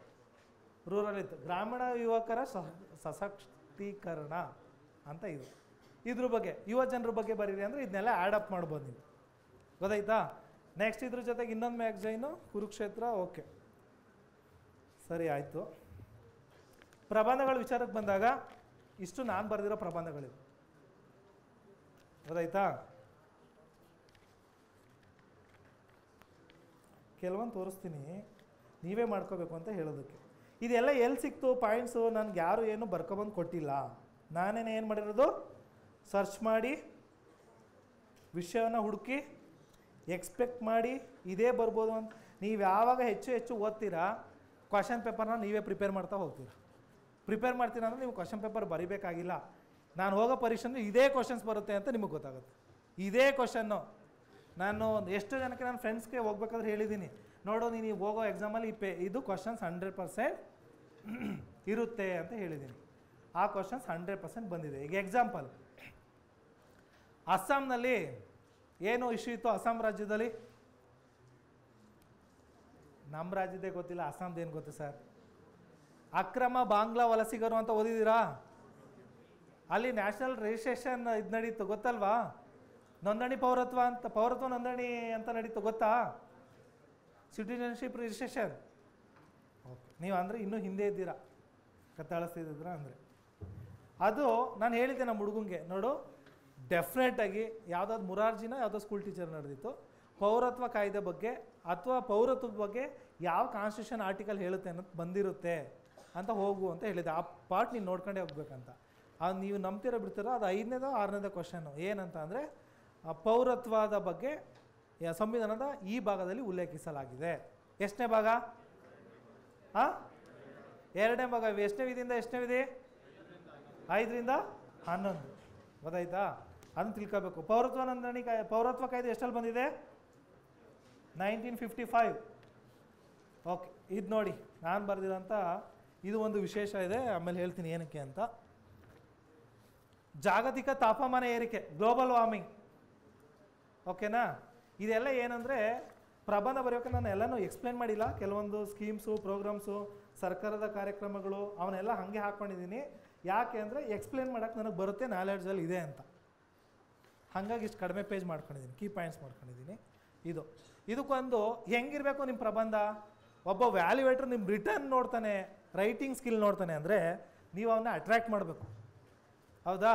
ರೂರಲ್ ಯೂತ್, ಗ್ರಾಮೀಣ ಯುವಕರ ಸಶಕ್ತೀಕರಣ ಅಂತ ಇದು. ಇದ್ರ ಬಗ್ಗೆ ಯುವ ಜನರ ಬಗ್ಗೆ ಬರೀರಿ ಅಂದರೆ ಇದನ್ನೆಲ್ಲ ಆ್ಯಡ್ ಅಪ್ ಮಾಡ್ಬೋದು ನೀವು. ಗೊತ್ತಾಯ್ತಾ? ನೆಕ್ಸ್ಟ್ ಇದ್ರ ಜೊತೆಗೆ ಇನ್ನೊಂದು ಮ್ಯಾಗಝೈನು ಕುರುಕ್ಷೇತ್ರ. ಓಕೆ, ಸರಿ ಆಯಿತು. ಪ್ರಬಂಧಗಳ ವಿಚಾರಕ್ಕೆ ಬಂದಾಗ ಇಷ್ಟು ನಾನು ಬರೆದಿರೋ ಪ್ರಬಂಧಗಳಿವೆ. ಗೊತ್ತಾಯ್ತಾ? ಕೆಲವೊಂದು ತೋರಿಸ್ತೀನಿ, ನೀವೇ ಮಾಡ್ಕೋಬೇಕು ಅಂತ ಹೇಳೋದಕ್ಕೆ. ಇದೆಲ್ಲ ಎಲ್ಲಿ ಸಿಕ್ತು ಪಾಯಿಂಟ್ಸು? ನನಗೆ ಯಾರು ಏನು ಬರ್ಕೊಬಂದು ಕೊಟ್ಟಿಲ್ಲ. ನಾನೇನು ಏನು ಮಾಡಿರೋದು, ಸರ್ಚ್ ಮಾಡಿ ವಿಷಯವನ್ನು ಹುಡುಕಿ ಎಕ್ಸ್ಪೆಕ್ಟ್ ಮಾಡಿ ಇದೇ ಬರ್ಬೋದು ಅಂತ. ನೀವು ಯಾವಾಗ ಹೆಚ್ಚು ಓದ್ತೀರಾ ಕ್ವಶನ್ ಪೇಪರ್ನ ನೀವೇ ಪ್ರಿಪೇರ್ ಮಾಡ್ತಾ ಹೋಗ್ತೀರಾ. ಪ್ರಿಪೇರ್ ಮಾಡ್ತೀರಾ ಅಂದರೆ ನೀವು ಕ್ವಶನ್ ಪೇಪರ್ ಬರಿಬೇಕಾಗಿಲ್ಲ. ನಾನು ಹೋಗೋ ಪರೀಕ್ಷೆಯಲ್ಲಿ ಇದೇ ಕ್ವಶನ್ಸ್ ಬರುತ್ತೆ ಅಂತ ನಿಮಗೆ ಗೊತ್ತಾಗುತ್ತೆ. ಇದೇ ಕ್ವಶನ್ನು ನಾನು ಎಷ್ಟು ಜನಕ್ಕೆ ನನ್ನ ಫ್ರೆಂಡ್ಸ್ಗೆ ಹೋಗ್ಬೇಕಾದ್ರೆ ಹೇಳಿದ್ದೀನಿ, ನೋಡು ನೀನು ಹೋಗೋ ಎಕ್ಸಾಮಲ್ಲಿ ಇದು ಕ್ವಶನ್ಸ್ 100% ಇರುತ್ತೆ ಅಂತ ಹೇಳಿದ್ದೀನಿ. ಆ ಕ್ವಶನ್ಸ್ 100% ಬಂದಿದೆ. ಈಗ ಎಕ್ಸಾಂಪಲ್, ಅಸ್ಸಾಂನಲ್ಲಿ ಏನು ಇಶ್ಯೂ ಇತ್ತು? ಅಸ್ಸಾಂ ರಾಜ್ಯದಲ್ಲಿ, ನಮ್ಮ ರಾಜ್ಯದೇ ಗೊತ್ತಿಲ್ಲ, ಅಸ್ಸಾಂದೇನು ಗೊತ್ತು ಸರ್? ಅಕ್ರಮ ಬಾಂಗ್ಲಾ ವಲಸಿಗರು ಅಂತ ಓದಿದ್ದೀರಾ? ಅಲ್ಲಿ ನ್ಯಾಷನಲ್ ರಿಜಿಸ್ಟ್ರೇಷನ್ ಇದು ನಡೀತು, ಗೊತ್ತಲ್ವಾ? ನೋಂದಣಿ ಪೌರತ್ವ ನೋಂದಣಿ ಅಂತ ನಡೀತು, ಗೊತ್ತಾ? Citizenship registration. ಓಕೆ, ನೀವು ಅಂದರೆ ಇನ್ನೂ ಹಿಂದೆ ಇದ್ದೀರಾ, ಕತ್ತಾಳಿಸ್ತಿದ್ದೀರಾ ಅಂದರೆ. ಅದು ನಾನು ಹೇಳಿದ್ದೆ ನಮ್ಮ ಹುಡುಗಂಗೆ, ನೋಡು ಡೆಫಿನೆಟಾಗಿ ಯಾವುದಾದ್ರು ಮುರಾರ್ಜಿನ ಯಾವುದೋ ಸ್ಕೂಲ್ ಟೀಚರ್ ನಡೆದಿತ್ತು, ಪೌರತ್ವ ಕಾಯ್ದೆ ಬಗ್ಗೆ ಅಥವಾ ಪೌರತ್ವದ ಬಗ್ಗೆ ಯಾವ ಕಾನ್ಸ್ಟಿಟ್ಯೂಷನ್ ಆರ್ಟಿಕಲ್ ಹೇಳುತ್ತೆ ಅನ್ನೋದು ಬಂದಿರುತ್ತೆ ಅಂತ ಹೋಗು ಅಂತ ಹೇಳಿದೆ. ಆ ಪಾರ್ಟ್ ನೀನು ನೋಡ್ಕೊಂಡೇ ಹೋಗ್ಬೇಕಂತ. ಅದು ನೀವು ನಂಬ್ತಿರೋ ಬಿಡ್ತೀರೋ, ಅದು 5ನೇದೋ 6ನೇದೋ ಕ್ವಶನ್ನು. ಏನಂತ ಅಂದರೆ ಪೌರತ್ವದ ಬಗ್ಗೆ ಸಂವಿಧಾನದ ಈ ಭಾಗದಲ್ಲಿ ಉಲ್ಲೇಖಿಸಲಾಗಿದೆ. ಎಷ್ಟನೇ ಭಾಗ? 2ನೇ ಭಾಗ. ಎಷ್ಟನೇ ವಿಧಿಯಿಂದ ಎಷ್ಟನೇ ವಿಧಿ? 5ರಿಂದ 11. ಗೊತ್ತಾಯ್ತಾ? ಅದನ್ನು ತಿಳ್ಕೋಬೇಕು. ಪೌರತ್ವ ಕಾಯ್ದೆ ಎಷ್ಟಲ್ಲಿ ಬಂದಿದೆ? 1955. ಓಕೆ, ಇದು ನೋಡಿ ನಾನು ಬರೆದಿರೋಂಥ ಇದು ಒಂದು ವಿಶೇಷ ಇದೆ, ಆಮೇಲೆ ಹೇಳ್ತೀನಿ ಏನಕ್ಕೆ ಅಂತ. ಜಾಗತಿಕ ತಾಪಮಾನ ಏರಿಕೆ, ಗ್ಲೋಬಲ್ ವಾರ್ಮಿಂಗ್. ಓಕೆನಾ? ಇದೆಲ್ಲ ಏನಂದರೆ ಪ್ರಬಂಧ ಬರೆಯೋಕೆ ನಾನು ಎಲ್ಲನೂ ಎಕ್ಸ್ಪ್ಲೇನ್ ಮಾಡಿಲ್ಲ. ಕೆಲವೊಂದು ಸ್ಕೀಮ್ಸು, ಪ್ರೋಗ್ರಾಮ್ಸು, ಸರ್ಕಾರದ ಕಾರ್ಯಕ್ರಮಗಳು ಅವನ್ನೆಲ್ಲ ಹಾಗೆ ಹಾಕ್ಕೊಂಡಿದ್ದೀನಿ. ಯಾಕೆ ಅಂದರೆ ಎಕ್ಸ್ಪ್ಲೇನ್ ಮಾಡೋಕ್ಕೆ ನನಗೆ ಬರುತ್ತೆ, ನಾಲೆಡ್ಜಲ್ಲಿ ಇದೆ ಅಂತ. ಹಾಗಾಗಿ ಇಷ್ಟು ಕಡಿಮೆ ಪೇಜ್ ಮಾಡ್ಕೊಂಡಿದ್ದೀನಿ, ಕೀ ಪಾಯಿಂಟ್ಸ್ ಮಾಡ್ಕೊಂಡಿದ್ದೀನಿ. ಇದಕ್ಕೊಂದು ಹೆಂಗಿರಬೇಕು ನಿಮ್ಮ ಪ್ರಬಂಧ? ಒಬ್ಬ ವ್ಯಾಲ್ಯುವೇಟ್ರ್ ನಿಮ್ಮ ರಿಟರ್ನ್ ನೋಡ್ತಾನೆ, ರೈಟಿಂಗ್ ಸ್ಕಿಲ್ ನೋಡ್ತಾನೆ ಅಂದರೆ ನೀವು ಅವನ್ನ ಅಟ್ರ್ಯಾಕ್ಟ್ ಮಾಡಬೇಕು. ಹೌದಾ?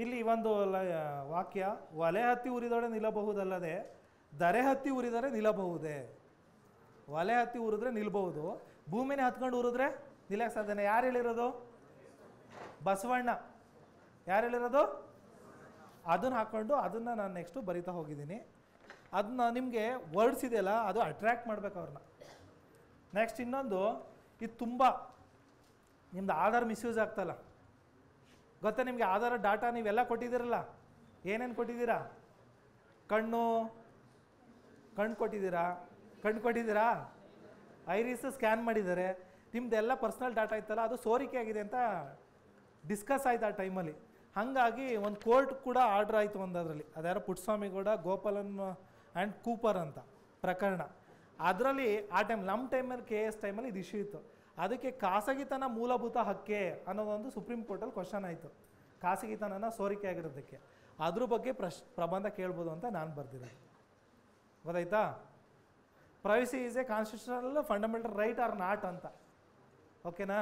ಇಲ್ಲಿ ಒಂದು ವಾಕ್ಯ, ಒಲೆ ಹತ್ತಿ ಉರಿದೊಡೆ ನಿಲ್ಲಬಹುದಲ್ಲದೆ ದರೆ ಹತ್ತಿ ಉರಿದರೆ ನಿಲ್ಲಬಹುದೇ? ಒಲೆ ಹತ್ತಿ ಉರಿದ್ರೆ ನಿಲ್ಬಹುದು, ಭೂಮಿನೇ ಹತ್ಕೊಂಡು ಉರಿದ್ರೆ ನಿಲ್ಲಕ್ಕೆ ಸಾಧ್ಯನೇ? ಯಾರು ಹೇಳಿರೋದು? ಬಸವಣ್ಣ. ಯಾರು ಹೇಳಿರೋದು? ಅದನ್ನು ಹಾಕ್ಕೊಂಡು ಅದನ್ನು ನಾನು ನೆಕ್ಸ್ಟು ಬರಿತಾ ಹೋಗಿದ್ದೀನಿ. ಅದನ್ನ ನಿಮಗೆ ವರ್ಡ್ಸ್ ಇದೆಯಲ್ಲ ಅದು ಅಟ್ರ್ಯಾಕ್ಟ್ ಮಾಡ್ಬೇಕು ಅವ್ರನ್ನ. ನೆಕ್ಸ್ಟ್ ಇನ್ನೊಂದು, ಇದು ತುಂಬ ನಿಮ್ದು ಆಧಾರ್ ಮಿಸ್ಯೂಸ್ ಆಗ್ತಲ್ಲ ಗೊತ್ತಾ ನಿಮಗೆ? ಆಧಾರ್ ಡಾಟಾ ನೀವೆಲ್ಲ ಕೊಟ್ಟಿದ್ದೀರಲ್ಲ, ಏನೇನು ಕೊಟ್ಟಿದ್ದೀರಾ? ಕಣ್ಣು ಕೊಟ್ಟಿದ್ದೀರಾ, ಐರಿಸ್ ಸ್ಕ್ಯಾನ್ ಮಾಡಿದ್ದಾರೆ, ನಿಮ್ದೆಲ್ಲ ಪರ್ಸ್ನಲ್ ಡಾಟಾ ಇತ್ತಲ್ಲ ಅದು ಸೋರಿಕೆ ಆಗಿದೆ ಅಂತ ಡಿಸ್ಕಸ್ ಆಯ್ತು ಆ ಟೈಮಲ್ಲಿ. ಹಾಗಾಗಿ ಒಂದು ಕೋರ್ಟ್ ಕೂಡ ಆರ್ಡ್ರ್ ಆಯಿತು ಒಂದು ಅದರಲ್ಲಿ, ಅದ್ಯಾರೋ ಪುಟ್ಟಸ್ವಾಮಿಗೌಡ, ಗೋಪಾಲನ್ ಆ್ಯಂಡ್ ಕೂಪರ್ ಅಂತ ಪ್ರಕರಣ. ಅದರಲ್ಲಿ ಆ ಟೈಮ್ ನಮ್ಮ ಟೈಮಲ್ಲಿ KS ಟೈಮಲ್ಲಿ ಇದು ಇಶ್ಯೂ ಇತ್ತು. ಅದಕ್ಕೆ ಖಾಸಗಿತನ ಮೂಲಭೂತ ಹಕ್ಕೆ ಅನ್ನೋದೊಂದು ಸುಪ್ರೀಂ ಕೋರ್ಟಲ್ಲಿ ಕ್ವಶನ್ ಆಯಿತು, ಖಾಸಗಿತನ ಸೋರಿಕೆ ಆಗಿರೋದಕ್ಕೆ. ಅದ್ರ ಬಗ್ಗೆ ಪ್ರಬಂಧ ಕೇಳ್ಬೋದು ಅಂತ ನಾನು ಬರ್ದಿರೋದು. ಗೊತ್ತಾಯ್ತಾ? Privacy is a constitutional fundamental right or not ಅಂತ. ಓಕೆನಾ?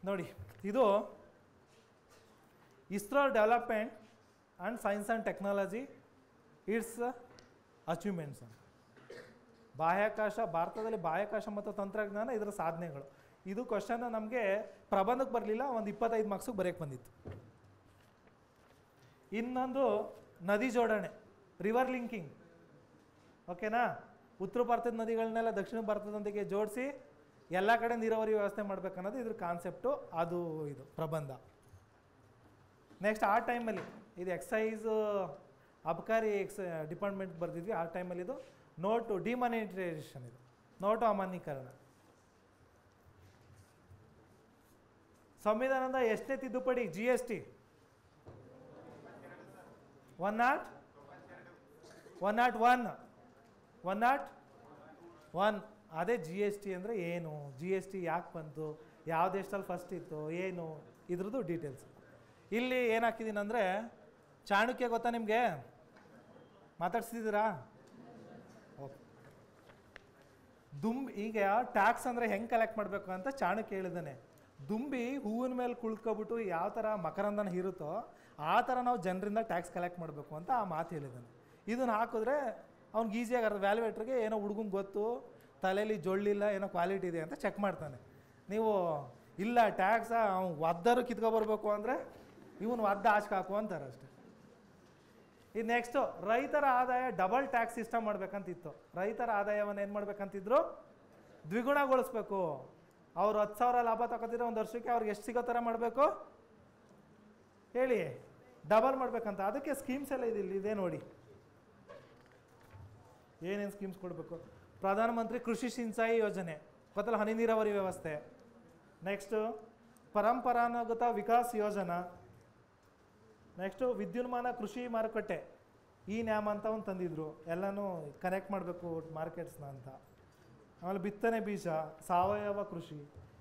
ನೋಡಿ, ಇದು ISRO development and science and technology its achievements ಅಂತ. ಬಾಹ್ಯಾಕಾಶ, ಭಾರತದಲ್ಲಿ ಬಾಹ್ಯಾಕಾಶ ಮತ್ತು ತಂತ್ರಜ್ಞಾನ ಇದರ ಸಾಧನೆಗಳು. ಇದು ಕ್ವಶನ್ ನಮಗೆ ಪ್ರಬಂಧಕ್ಕೆ ಬರಲಿಲ್ಲ, ಒಂದು 25 ಮಾರ್ಕ್ಸಿಗೆ ಬರೆಯಕ್ಕೆ ಬಂದಿತ್ತು. ಇನ್ನೊಂದು ನದಿ ಜೋಡಣೆ, ರಿವರ್ ಲಿಂಕಿಂಗ್. ಓಕೆನಾ? ಉತ್ತರ ಭಾರತದ ನದಿಗಳನ್ನೆಲ್ಲ ದಕ್ಷಿಣ ಭಾರತದೊಂದಿಗೆ ಜೋಡಿಸಿ ಎಲ್ಲ ಕಡೆ ನೀರಾವರಿ ವ್ಯವಸ್ಥೆ ಮಾಡಬೇಕನ್ನೋದು ಇದ್ರ ಕಾನ್ಸೆಪ್ಟು. ಅದು ಇದು ಪ್ರಬಂಧ. ನೆಕ್ಸ್ಟ್ ಆ ಟೈಮಲ್ಲಿ ಇದು ಎಕ್ಸೈಸ್ ಅಬಕಾರಿ ಡಿಪಾರ್ಟ್ಮೆಂಟ್ ಬರೆದಿದ್ವಿ. ಆ ಟೈಮಲ್ಲಿ ಇದು ನೋಟು ಡಿಮಾನಿಟೈಸೇಷನ್, ಇದು ನೋಟು ಅಮಾನ್ಯೀಕರಣ. ಸಂವಿಧಾನದ ಎಷ್ಟನೇ ತಿದ್ದುಪಡಿ? GST 101. ಅದೇ GST ಅಂದರೆ ಏನು, GST ಯಾಕೆ ಬಂತು, ಯಾವ ದೇಶದಲ್ಲಿ ಫಸ್ಟ್ ಇತ್ತು, ಏನು ಇದ್ರದ್ದು ಡೀಟೇಲ್ಸ್. ಇಲ್ಲಿ ಏನು ಹಾಕಿದ್ದೀನಿ ಅಂದರೆ, ಚಾಣಕ್ಯ ಗೊತ್ತಾ ನಿಮಗೆ? ಮಾತಾಡ್ಸಿದ್ದೀರಾ? ಓಕೆ. ಈಗ ಟ್ಯಾಕ್ಸ್ ಅಂದರೆ ಹೆಂಗೆ ಕಲೆಕ್ಟ್ ಮಾಡಬೇಕು ಅಂತ ಚಾಣಕ್ಯ ಹೇಳಿದ್ದಾನೆ. ದುಂಬಿ ಹೂವಿನ ಮೇಲೆ ಕುಳ್ಕೊಬಿಟ್ಟು ಯಾವ ಥರ ಮಕರಂದನ ಹೀರುತ್ತೋ ಆ ಥರ ನಾವು ಜನರಿಂದ ಟ್ಯಾಕ್ಸ್ ಕಲೆಕ್ಟ್ ಮಾಡಬೇಕು ಅಂತ ಆ ಮಾತು ಹೇಳಿದ್ದಾನೆ. ಇದನ್ನು ಹಾಕಿದ್ರೆ ಅವ್ನಿಗೆ ಈಸಿಯಾಗಿ ಅರ್ಥ. ವ್ಯಾಲ್ಯೂಯೇಟ್ರಿಗೆ ಏನೋ ಹುಡುಗಂಗೆ ಗೊತ್ತು, ತಲೆಯಲ್ಲಿ ಜೊಳ್ಳಿಲ್ಲ, ಏನೋ ಕ್ವಾಲಿಟಿ ಇದೆ ಅಂತ ಚೆಕ್ ಮಾಡ್ತಾನೆ. ನೀವು ಇಲ್ಲ ಟ್ಯಾಕ್ಸ ಅವ್ನು ಒದ್ದರು ಕಿತ್ಕೊಬರ್ಬೇಕು ಅಂದರೆ ಇವನು ಒದ್ದ ಆಚೆ ಹಾಕು ಅಂತಾರೆ ಅಷ್ಟೆ. ಇದು ನೆಕ್ಸ್ಟು, ರೈತರ ಆದಾಯ ಡಬಲ್ ಟ್ಯಾಕ್ಸ್ ಸಿಸ್ಟಮ್ ಮಾಡಬೇಕಂತಿತ್ತು. ರೈತರ ಆದಾಯವನ್ನು ಏನು ಮಾಡ್ಬೇಕಂತಿದ್ರು? ದ್ವಿಗುಣಗೊಳಿಸ್ಬೇಕು. ಅವ್ರು 10,000 ಲಾಭ ತಗೋತಿದ್ರೆ ಒಂದು ವರ್ಷಕ್ಕೆ ಅವ್ರಿಗೆ ಎಷ್ಟು ಸಿಗೋ ಥರ ಮಾಡಬೇಕು ಹೇಳಿ? ಡಬಲ್ ಮಾಡಬೇಕಂತ. ಅದಕ್ಕೆ ಸ್ಕೀಮ್ಸ್ ಎಲ್ಲ ಇದೆ ನೋಡಿ, ಏನೇನು ಸ್ಕೀಮ್ಸ್ ಕೊಡಬೇಕು. ಪ್ರಧಾನಮಂತ್ರಿ ಕೃಷಿ ಸಿಂಚಾಯಿ ಯೋಜನೆ ಗೊತ್ತಲ್ಲ, ಹನಿ ನೀರಾವರಿ ವ್ಯವಸ್ಥೆ. ನೆಕ್ಸ್ಟು ಪರಂಪರಾಗತ ವಿಕಾಸ್ ಯೋಜನಾ. ನೆಕ್ಸ್ಟು ವಿದ್ಯುನ್ಮಾನ ಕೃಷಿ ಮಾರುಕಟ್ಟೆ, ಈ ನ್ಯಾಮ ಅಂತ ಒಂದು ತಂದಿದ್ರು, ಎಲ್ಲನೂ ಕನೆಕ್ಟ್ ಮಾಡಬೇಕು ಮಾರ್ಕೆಟ್ಸ್ನ ಅಂತ. ಆಮೇಲೆ ಬಿತ್ತನೆ ಬೀಜ, ಸಾವಯವ ಕೃಷಿ,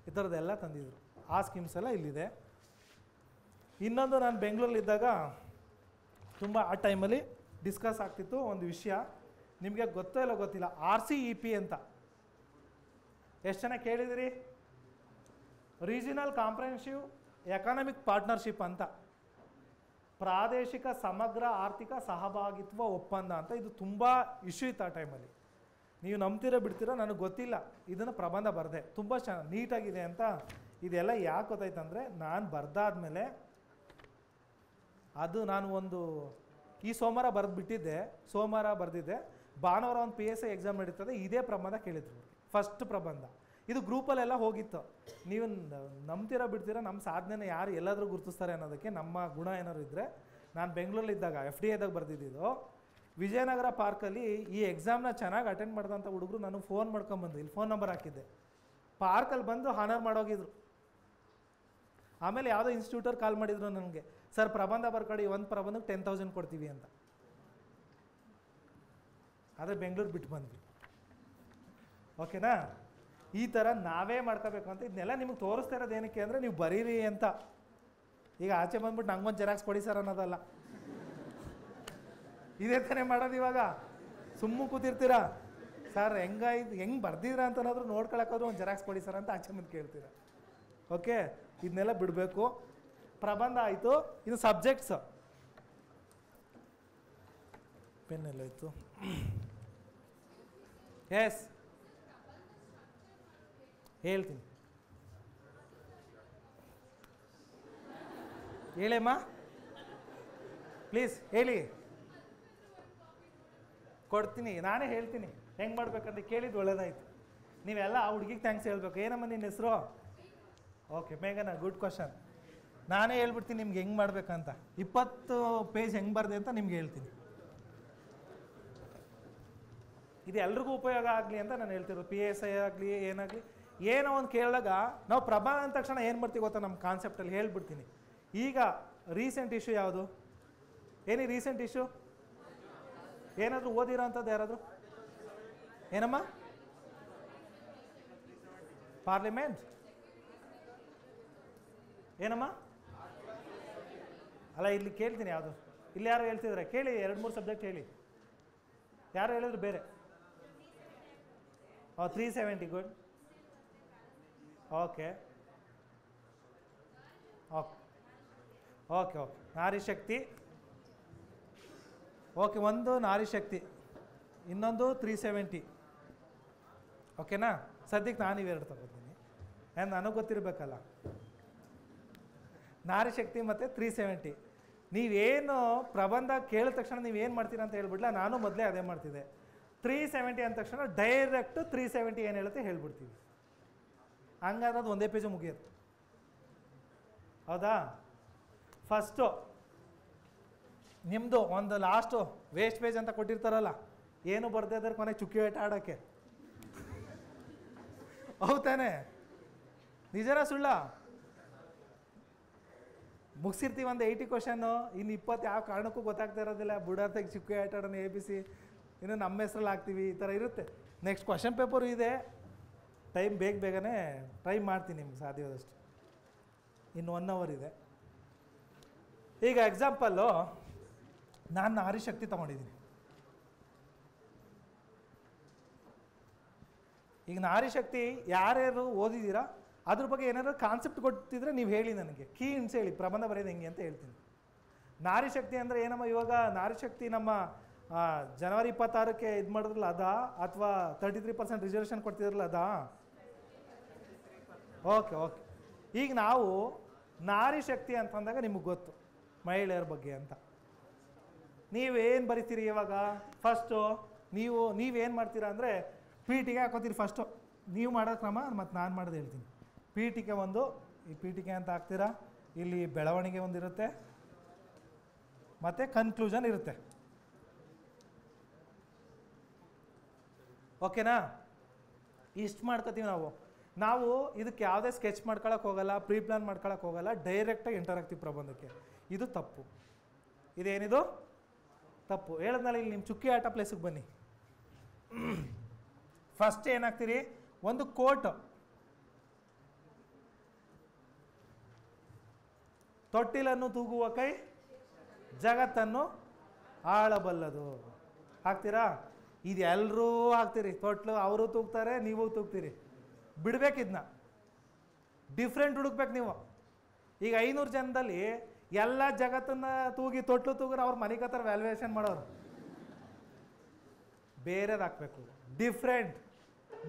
ಈ ಥರದ್ದೆಲ್ಲ ತಂದಿದ್ರು. ಆ ಸ್ಕೀಮ್ಸ್ ಎಲ್ಲ ಇಲ್ಲಿದೆ. ಇನ್ನೊಂದು, ನಾನು ಬೆಂಗಳೂರಲ್ಲಿದ್ದಾಗ ತುಂಬ ಆ ಟೈಮಲ್ಲಿ ಡಿಸ್ಕಸ್ ಆಗ್ತಿತ್ತು ಒಂದು ವಿಷಯ, ನಿಮಗೆ ಗೊತ್ತೋ ಇಲ್ಲ ಗೊತ್ತಿಲ್ಲ, RCEP ಅಂತ. ಎಷ್ಟು ಜನ ಕೇಳಿದಿರಿ? ರೀಜನಲ್ ಕಾಂಪ್ರಹೆನ್ಸಿವ್ ಎಕನಾಮಿಕ್ ಪಾರ್ಟ್ನರ್ಶಿಪ್ ಅಂತ, ಪ್ರಾದೇಶಿಕ ಸಮಗ್ರ ಆರ್ಥಿಕ ಸಹಭಾಗಿತ್ವ ಒಪ್ಪಂದ ಅಂತ. ಇದು ತುಂಬ ಇಶ್ಯೂ ಇತ್ತು ಆ ಟೈಮಲ್ಲಿ. ನೀವು ನಂಬ್ತೀರೋ ಬಿಡ್ತೀರೋ ನನಗೆ ಗೊತ್ತಿಲ್ಲ, ಇದನ್ನು ಪ್ರಬಂಧ ಬರೆದೆ, ತುಂಬ ಚೆನ್ನಾಗಿ ನೀಟಾಗಿದೆ ಅಂತ. ಇದೆಲ್ಲ ಯಾಕೆ ಗೊತ್ತಾಯ್ತಂದರೆ, ನಾನು ಬರೆದಾದ್ಮೇಲೆ ಅದು ನಾನು ಈ ಸೋಮವಾರ ಬರೆದಿದ್ದೆ, ಭಾನುವಾರ ಒಂದು PSI ಎಕ್ಸಾಮ್ ನಡೀತದೆ, ಇದೇ ಪ್ರಬಂಧ ಕೇಳಿದ್ರು ಫಸ್ಟ್ ಪ್ರಬಂಧ. ಇದು ಗ್ರೂಪಲ್ಲೆಲ್ಲ ಹೋಗಿತ್ತು. ನೀವು ನಂಬ್ತೀರೋ ಬಿಡ್ತೀರೋ ನಮ್ಮ ಸಾಧನೆನ ಯಾರು ಎಲ್ಲಾದರೂ ಗುರುತಿಸ್ತಾರೆ ಅನ್ನೋದಕ್ಕೆ ನಮ್ಮ ಗುಣ ಏನಾದ್ರು ಇದ್ದರೆ. ನಾನು ಬೆಂಗಳೂರಲ್ಲಿದ್ದಾಗ FDAದಾಗ ಬರೆದಿದ್ದು, ವಿಜಯನಗರ ಪಾರ್ಕಲ್ಲಿ ಈ ಎಕ್ಸಾಮ್ನ ಚೆನ್ನಾಗಿ ಅಟೆಂಡ್ ಮಾಡಿದಂಥ ಹುಡುಗರು ನನಗೆ ಫೋನ್ ಮಾಡ್ಕೊಂಬಂದು, ಇಲ್ಲಿ ಫೋನ್ ನಂಬರ್ ಹಾಕಿದ್ದೆ, ಪಾರ್ಕಲ್ಲಿ ಬಂದು ಹಾನರ್ ಮಾಡೋಗಿದ್ರು. ಆಮೇಲೆ ಯಾವುದೋ ಇನ್ಸ್ಟಿಟ್ಯೂಟವ್ರು ಕಾಲ್ ಮಾಡಿದ್ರು ನನಗೆ, ಸರ್ ಪ್ರಬಂಧ ಬರ್ಕೊಡಿ, ಒಂದು ಪ್ರಬಂಧಕ್ಕೆ 10,000 ಕೊಡ್ತೀವಿ ಅಂತ. ಆದರೆ ಬೆಂಗಳೂರು ಬಿಟ್ಟು ಬಂದ್ವಿ. ಓಕೆನಾ? ಈ ಥರ ನಾವೇ ಮಾಡ್ಕೋಬೇಕು ಅಂತ. ಇದನ್ನೆಲ್ಲ ನಿಮಗೆ ತೋರಿಸ್ತಾ ಇರೋದು ಏನಕ್ಕೆ ಅಂದರೆ, ನೀವು ಬರೀರಿ ಅಂತ. ಈಗ ಆಚೆ ಬಂದ್ಬಿಟ್ಟು ನಂಗೊಂದು ಜೆರಾಕ್ಸ್ ಕೊಡಿ ಸರ್ ಅನ್ನೋದಲ್ಲ, ಇದೇ ತಾನೇ ಮಾಡೋದು. ಇವಾಗ ಸುಮ್ಮನೆ ಕೂತಿರ್ತೀರಾ, ಸರ್ ಹೆಂಗೆ ಬರ್ದಿದ್ದೀರಾ ಅಂತನಾದರೂ ನೋಡ್ಕೊಳಕ್ಕಾದ್ರೂ ಒಂದು ಜೆರಾಕ್ಸ್ ಕೊಡಿ ಸರ್ ಅಂತ ಆಚೆ ಬಂದು ಕೇಳ್ತೀರಾ. ಓಕೆ, ಇದನ್ನೆಲ್ಲ ಬಿಡಬೇಕು. ಪ್ರಬಂಧ ಆಯಿತು. ಇದು ಸಬ್ಜೆಕ್ಟ್ಸ್. ಪೆನ್ ಎಲ್ಲೋಯ್ತು? ಎಸ್, ಹೇಳ್ತೀನಿ. ಹೇಳಮ್ಮ ಪ್ಲೀಸ್, ಹೇಳಿ. ಕೊಡ್ತೀನಿ, ನಾನೇ ಹೇಳ್ತೀನಿ ಹೆಂಗೆ ಮಾಡ್ಬೇಕಂತ. ಕೇಳಿದ್ದು ಒಳ್ಳೇದಾಯ್ತು. ನೀವೆಲ್ಲ ಆ ಹುಡುಗಿಗೆ ಥ್ಯಾಂಕ್ಸ್ ಹೇಳ್ಬೇಕು. ಏನಮ್ಮ ನಿನ್ನ ಹೆಸರು? ಓಕೆ, ಮೇಘನ, ಗುಡ್ ಕ್ವಶನ್. ನಾನೇ ಹೇಳ್ಬಿಡ್ತೀನಿ ನಿಮ್ಗೆ ಹೆಂಗೆ ಮಾಡ್ಬೇಕಂತ. 20 ಪೇಜ್ ಹೆಂಗೆ ಬರ್ದೆ ಅಂತ ನಿಮ್ಗೆ ಹೇಳ್ತೀನಿ. ಇದು ಎಲ್ರಿಗೂ ಉಪಯೋಗ ಆಗಲಿ ಅಂತ ನಾನು ಹೇಳ್ತಿರೋದು. PSI ಆಗಲಿ ಏನಾಗಲಿ, ಏನೋ ಒಂದು ಕೇಳಿದಾಗ ನಾವು ಪ್ರಭಾ ಅಂದ ತಕ್ಷಣ ಏನು ಮಾಡ್ತೀವಿ ಗೊತ್ತಾ, ನಮ್ಮ ಕಾನ್ಸೆಪ್ಟಲ್ಲಿ ಹೇಳ್ಬಿಡ್ತೀನಿ. ಈಗ ರೀಸೆಂಟ್ ಇಶ್ಯೂ ಯಾವುದು? ಏನಿ ರೀಸೆಂಟ್ ಇಶ್ಯೂ? ಏನಾದರೂ ಓದಿರೋ ಅಂಥದ್ದು ಯಾರಾದರೂ? ಏನಮ್ಮ? ಪಾರ್ಲಿಮೆಂಟ್? ಏನಮ್ಮ? ಅಲ್ಲ, ಇಲ್ಲಿ ಕೇಳ್ತೀನಿ ಯಾವುದು. ಇಲ್ಲಿ ಯಾರು ಹೇಳ್ತಿದ್ರೆ ಕೇಳಿ, 2-3 ಸಬ್ಜೆಕ್ಟ್ ಹೇಳಿ. ಯಾರು ಹೇಳಿದ್ರು ಬೇರೆ? 370, good. Okay okay okay okay Nari Shakti. Okay, ಒಂದು ನಾರಿ ಶಕ್ತಿ, ಇನ್ನೊಂದು 370. ಓಕೆನಾ? ಸದ್ಯಕ್ಕೆ ನಾನು ಇವೆರಡು ತಗೋತೀನಿ. ನನಗೆ ಗೊತ್ತಿರಬೇಕಲ್ಲ. ನಾರಿ ಶಕ್ತಿ ಮತ್ತು 370. ನೀವೇನು ಪ್ರಬಂಧ ಕೇಳಿದ ತಕ್ಷಣ ನೀವೇನು ಮಾಡ್ತೀರಾ ಅಂತ ಹೇಳ್ಬಿಡ್ಲ, ನಾನು ಮೊದಲೇ ಅದೇ ಮಾಡ್ತಿದ್ದೆ. 370 ಅಂದ ತಕ್ಷಣ ಡೈರೆಕ್ಟು 370 ಏನು ಹೇಳುತ್ತೆ ಹೇಳ್ಬಿಡ್ತೀವಿ. ಹಂಗಾದ್ರೆ ಅದು ಒಂದೇ ಪೇಜು ಮುಗಿಯೋದು. ಹೌದಾ? ಫಸ್ಟು ನಿಮ್ಮದು ಒಂದು ಲಾಸ್ಟು ವೇಸ್ಟ್ ಪೇಜ್ ಅಂತ ಕೊಟ್ಟಿರ್ತಾರಲ್ಲ, ಏನು ಬರ್ದೇ ಇದ್ರೆ ಕೊನೆಗೆ ಚುಕ್ಕಿ ಆಟ ಆಡೋಕ್ಕೆ. ಹೌದಾನೆ? ನಿಜನಾ ಸುಳ್ಳ? ಮುಗಿಸಿರ್ತೀವಿ ಒಂದು 80 ಕ್ವಶನ್ನು, ಇನ್ನು 20 ಯಾವ ಕಾರಣಕ್ಕೂ ಗೊತ್ತಾಗ್ತಾ ಇರೋದಿಲ್ಲ. ಬುಡಾರ್ತೆಗೆ ಚುಕ್ಕಿ ಆಟ ಆಡೋಣ, ABC, ಇನ್ನು ನಮ್ಮ ಹೆಸ್ರಲ್ಲಿ ಹಾಕ್ತೀವಿ, ಈ ಥರ ಇರುತ್ತೆ. ನೆಕ್ಸ್ಟ್ ಕ್ವಶನ್ ಪೇಪರು ಇದೆ. ಟೈಮ್ ಬೇಗನೆ ಟ್ರೈ ಮಾಡ್ತೀನಿ ನಿಮ್ಗೆ ಸಾಧ್ಯವಾದಷ್ಟು. ಇನ್ನು 1 hour ಇದೆ. ಈಗ ಎಕ್ಸಾಂಪಲ್ಲು, ನಾನು ನಾರಿ ಶಕ್ತಿ ತೊಗೊಂಡಿದ್ದೀನಿ. ಈಗ ನಾರಿ ಶಕ್ತಿ ಯಾರ್ಯಾರು ಓದಿದ್ದೀರಾ, ಅದ್ರ ಬಗ್ಗೆ ಏನಾದ್ರು ಕಾನ್ಸೆಪ್ಟ್ ಕೊಡ್ತಿದ್ರೆ ನೀವು ಹೇಳಿ ನನಗೆ. ಕೀ ಹಿಂಟ್ಸ್ ಹೇಳಿ, ಪ್ರಬಂಧ ಬರೆಯೋದು ಹೆಂಗೆ ಅಂತ ಹೇಳ್ತೀನಿ. ನಾರಿ ಶಕ್ತಿ ಅಂದರೆ ಏನಮ್ಮ? ಇವಾಗ ನಾರಿ ಶಕ್ತಿ ನಮ್ಮ ಜನವರಿ 26ಕ್ಕೆ ಇದು ಮಾಡಿದ್ರಲ್ಲ ಅದಾ, ಅಥವಾ 33% ರಿಸರ್ವೇಷನ್ ಕೊಡ್ತಿದ್ರಲ್ಲ ಅದಾ? Okay okay. ಈಗ ನಾವು ನಾರಿ ಶಕ್ತಿ ಅಂತಂದಾಗ ನಿಮಗೆ ಗೊತ್ತು ಮಹಿಳೆಯರ ಬಗ್ಗೆ ಅಂತ. ನೀವೇನು ಬರಿತೀರಿ ಇವಾಗ? ಫಸ್ಟು ನೀವೇನು ಮಾಡ್ತೀರಾ ಅಂದರೆ ಪೀಠಿಗೆ ಹಾಕೋತೀರಿ. ಫಸ್ಟು ನೀವು ಮಾಡೋ ಕ್ರಮ ಮತ್ತು ನಾನು ಮಾಡೋದು ಹೇಳ್ತೀನಿ. ಪೀಠಿಕೆ ಒಂದು, ಈ ಪೀಠಿಕೆ ಅಂತ ಹಾಕ್ತೀರಾ. ಇಲ್ಲಿ ಬೆಳವಣಿಗೆ ಒಂದಿರುತ್ತೆ ಮತ್ತು ಕನ್ಕ್ಲೂಷನ್ ಇರುತ್ತೆ. ಓಕೆನಾ? ಇಷ್ಟು ಮಾಡ್ಕೋತೀವಿ ನಾವು ಇದಕ್ಕೆ ಯಾವುದೇ ಸ್ಕೆಚ್ ಮಾಡ್ಕೊಳಕ್ಕೆ ಹೋಗಲ್ಲ, ಪ್ರೀ ಪ್ಲಾನ್ ಮಾಡ್ಕೊಳಕ್ಕೆ ಹೋಗಲ್ಲ, ಡೈರೆಕ್ಟಾಗಿ ಎಂಟರ್ ಆಗ್ತೀವಿ ಪ್ರಬಂಧಕ್ಕೆ. ಇದು ತಪ್ಪು. ಇದೇನಿದು ತಪ್ಪು. ಹೇಳಿದ್ನಲ್ಲ, ಇಲ್ಲಿ ನಿಮ್ಮ ಚುಕ್ಕಿ ಆಟ ಪ್ಲೇಸಿಗೆ ಬನ್ನಿ. ಫಸ್ಟ್ ಏನಾಗ್ತೀರಿ? ಒಂದು ಕೋಟ್, ತೊಟ್ಟಿಲನ್ನು ತೂಗುವ ಕೈ ಜಗತ್ತನ್ನು ಆಳಬಲ್ಲದು ಹಾಕ್ತೀರಾ? ಇದು ಎಲ್ಲರೂ ಹಾಕ್ತೀರಿ. ತೊಟ್ಲು ಅವರು ತೂಗ್ತಾರೆ, ನೀವು ತೂಗ್ತೀರಿ. ಬಿಡ್ಬೇಕಿದ್ನ, ಡಿಫ್ರೆಂಟ್ ಹುಡುಕ್ಬೇಕು ನೀವು. ಈಗ 500 ಜನದಲ್ಲಿ ಎಲ್ಲ ಜಗತ್ತನ್ನು ತೂಗಿ ತೊಟ್ಲು ತೂಗ್ರೆ ಅವ್ರ ಮನೆಗೆ ಹತ್ರ ವ್ಯಾಲ್ಯೂಯೇಷನ್ ಮಾಡೋರು. ಬೇರೆದು ಹಾಕ್ಬೇಕು.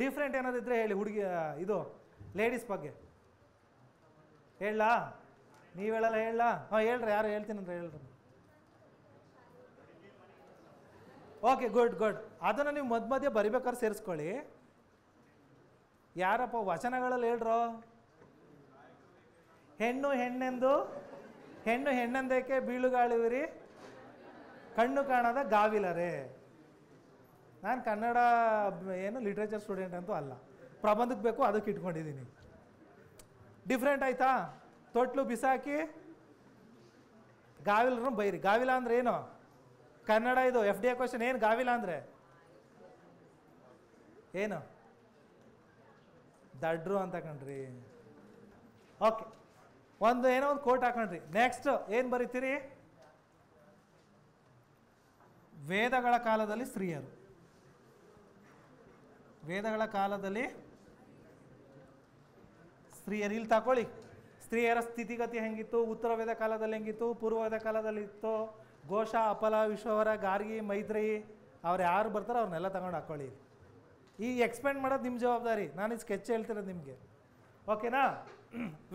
ಡಿಫ್ರೆಂಟ್ ಏನಾದಿದ್ರೆ ಹೇಳಿ. ಹುಡುಗಿ ಇದು ಲೇಡೀಸ್ ಬಗ್ಗೆ ಹೇಳ? ನೀವು ಹೇಳಲ್ಲ? ಹೇಳ್ರಿ. ಯಾರು ಹೇಳ್ತೀನಿ ಅಂದ್ರೆ ಹೇಳ್ರಿ. Okay, good. ಅದನ್ನು ನೀವು ಮಧ್ಯೆ ಬರಿಬೇಕಾದ್ರೆ ಸೇರಿಸ್ಕೊಳ್ಳಿ. ಯಾರಪ್ಪ ವಚನಗಳಲ್ಲಿ ಹೇಳ್ರೋ? ಹೆಣ್ಣು ಹೆಣ್ಣೆಂದೇಕೆ ಬೀಳುಗಾಳುವಿರಿ, ಕಣ್ಣು ಕಾಣದ ಗಾವಿಲರೇ. ನಾನು ಕನ್ನಡ ಲಿಟ್ರೇಚರ್ ಸ್ಟೂಡೆಂಟ್ ಅಂತೂ ಅಲ್ಲ, ಪ್ರಬಂಧಕ್ಕೆ ಬೇಕು ಅದಕ್ಕೆ ಇಟ್ಕೊಂಡಿದ್ದೀನಿ. ಡಿಫ್ರೆಂಟ್ ಆಯ್ತಾ? ತೊಟ್ಲು ಬಿಸಾಕಿ ಗಾವಿಲರು ಬೈರಿ. ಗಾವಿಲ ಅಂದ್ರೆ ಏನು? ಕನ್ನಡ ಇದು FDA ಕ್ವಶನ್. ಏನು ಗಾವಿಲ ಅಂದರೆ ಏನು? ದಡ್ರು ಅಂತ ಕಣ್ರಿ. ಓಕೆ, ಏನೋ ಒಂದು ಕೋಟ್ ಹಾಕೊಂಡ್ರಿ. ನೆಕ್ಸ್ಟ್ ಏನು ಬರೀತೀರಿ? ವೇದಗಳ ಕಾಲದಲ್ಲಿ ಸ್ತ್ರೀಯರು. ಇಲ್ಲಿ ತಗೊಳ್ಳಿ. ಸ್ತ್ರೀಯರ ಸ್ಥಿತಿಗತಿ ಹೆಂಗಿತ್ತು? ಉತ್ತರ ವೇದ ಕಾಲದಲ್ಲಿ ಹೆಂಗಿತ್ತು? ಪೂರ್ವ ವೇದ ಕಾಲದಲ್ಲಿ ಇತ್ತು? ಘೋಷ, ಅಪಲ, ವಿಶ್ವವರ, ಗಾರ್ಗಿ, ಮೈತ್ರೇಯಿ ಅವ್ರು ಯಾರು ಬರ್ತಾರೋ ಅವ್ರನ್ನೆಲ್ಲ ತಗೊಂಡು ಹಾಕ್ಕೊಳ್ಳಿ. ಈ ಎಕ್ಸ್ಪೆಂಡ್ ಮಾಡೋದು ನಿಮ್ಮ ಜವಾಬ್ದಾರಿ, ನಾನು ಈ ಸ್ಕೆಚ್ ಹೇಳ್ತಿರೋದು ನಿಮಗೆ. ಓಕೆನಾ?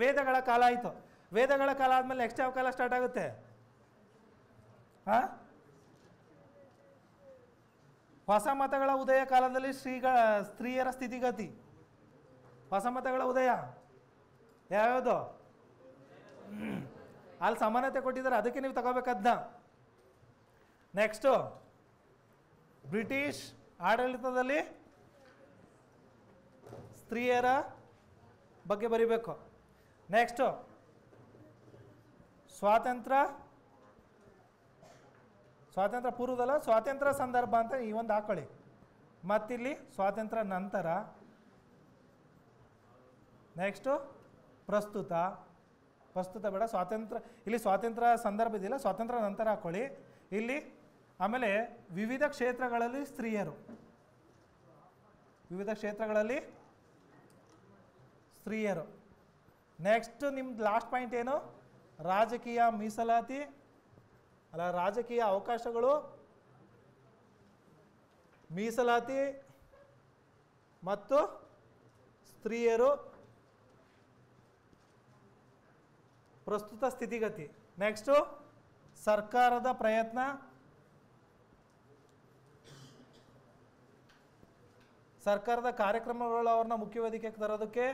ವೇದಗಳ ಕಾಲ ಆಯಿತು. ವೇದಗಳ ಕಾಲ ಆದಮೇಲೆ ನೆಕ್ಸ್ಟ್ ಯಾವ ಕಾಲ ಸ್ಟಾರ್ಟ್ ಆಗುತ್ತೆ? ಹಾಂ, ಹೊಸ ಮತಗಳ ಉದಯ ಕಾಲದಲ್ಲಿ ಸ್ತ್ರೀಯರ ಸ್ಥಿತಿಗತಿ. ಹೊಸ ಮತಗಳ ಉದಯ ಯಾವ್ಯಾವುದು? ಅಲ್ಲಿ ಸಮಾನತೆ ಕೊಟ್ಟಿದ್ದಾರೆ, ಅದಕ್ಕೆ ನೀವು ತಗೋಬೇಕದ್ನ. ನೆಕ್ಸ್ಟು ಬ್ರಿಟಿಷ್ ಆಡಳಿತದಲ್ಲಿ ಸ್ತ್ರೀಯರ ಬಗ್ಗೆ ಬರಿಬೇಕು. ನೆಕ್ಸ್ಟು ಸ್ವಾತಂತ್ರ್ಯ ಪೂರ್ವದಲ್ಲ, ಸ್ವಾತಂತ್ರ್ಯ ಸಂದರ್ಭ ಅಂತ ಈ ಒಂದು ಹಾಕೊಳ್ಳಿ. ಮತ್ತಿಲ್ಲಿ ಸ್ವಾತಂತ್ರ್ಯ ನಂತರ. ನೆಕ್ಸ್ಟು ಪ್ರಸ್ತುತ ಬೇಡ, ಸ್ವಾತಂತ್ರ್ಯ ಇಲ್ಲಿ ಸ್ವಾತಂತ್ರ್ಯ ಸಂದರ್ಭ ಇದೆಯಲ್ಲ, ಸ್ವಾತಂತ್ರ್ಯ ನಂತರ ಹಾಕೊಳ್ಳಿ ಇಲ್ಲಿ. ಆಮೇಲೆ ವಿವಿಧ ಕ್ಷೇತ್ರಗಳಲ್ಲಿ ಸ್ತ್ರೀಯರು, ವಿವಿಧ ಕ್ಷೇತ್ರಗಳಲ್ಲಿ ಸ್ತ್ರೀಯರು. ನೆಕ್ಸ್ಟ್ ನಿಮ್ದು ಲಾಸ್ಟ್ ಪಾಯಿಂಟ್ ಏನು? ರಾಜಕೀಯ ಮೀಸಲಾತಿ ಅಲ್ಲ, ರಾಜಕೀಯ ಅವಕಾಶಗಳು, ಮೀಸಲಾತಿ ಮತ್ತು ಸ್ತ್ರೀಯರು ಪ್ರಸ್ತುತ ಸ್ಥಿತಿಗತಿ. ನೆಕ್ಸ್ಟು ಸರ್ಕಾರದ ಪ್ರಯತ್ನ, ಸರ್ಕಾರದ ಕಾರ್ಯಕ್ರಮಗಳು ಅವ್ರನ್ನ ಮುಖ್ಯ ವೇದಿಕೆಗೆ ತರೋದಕ್ಕೆ.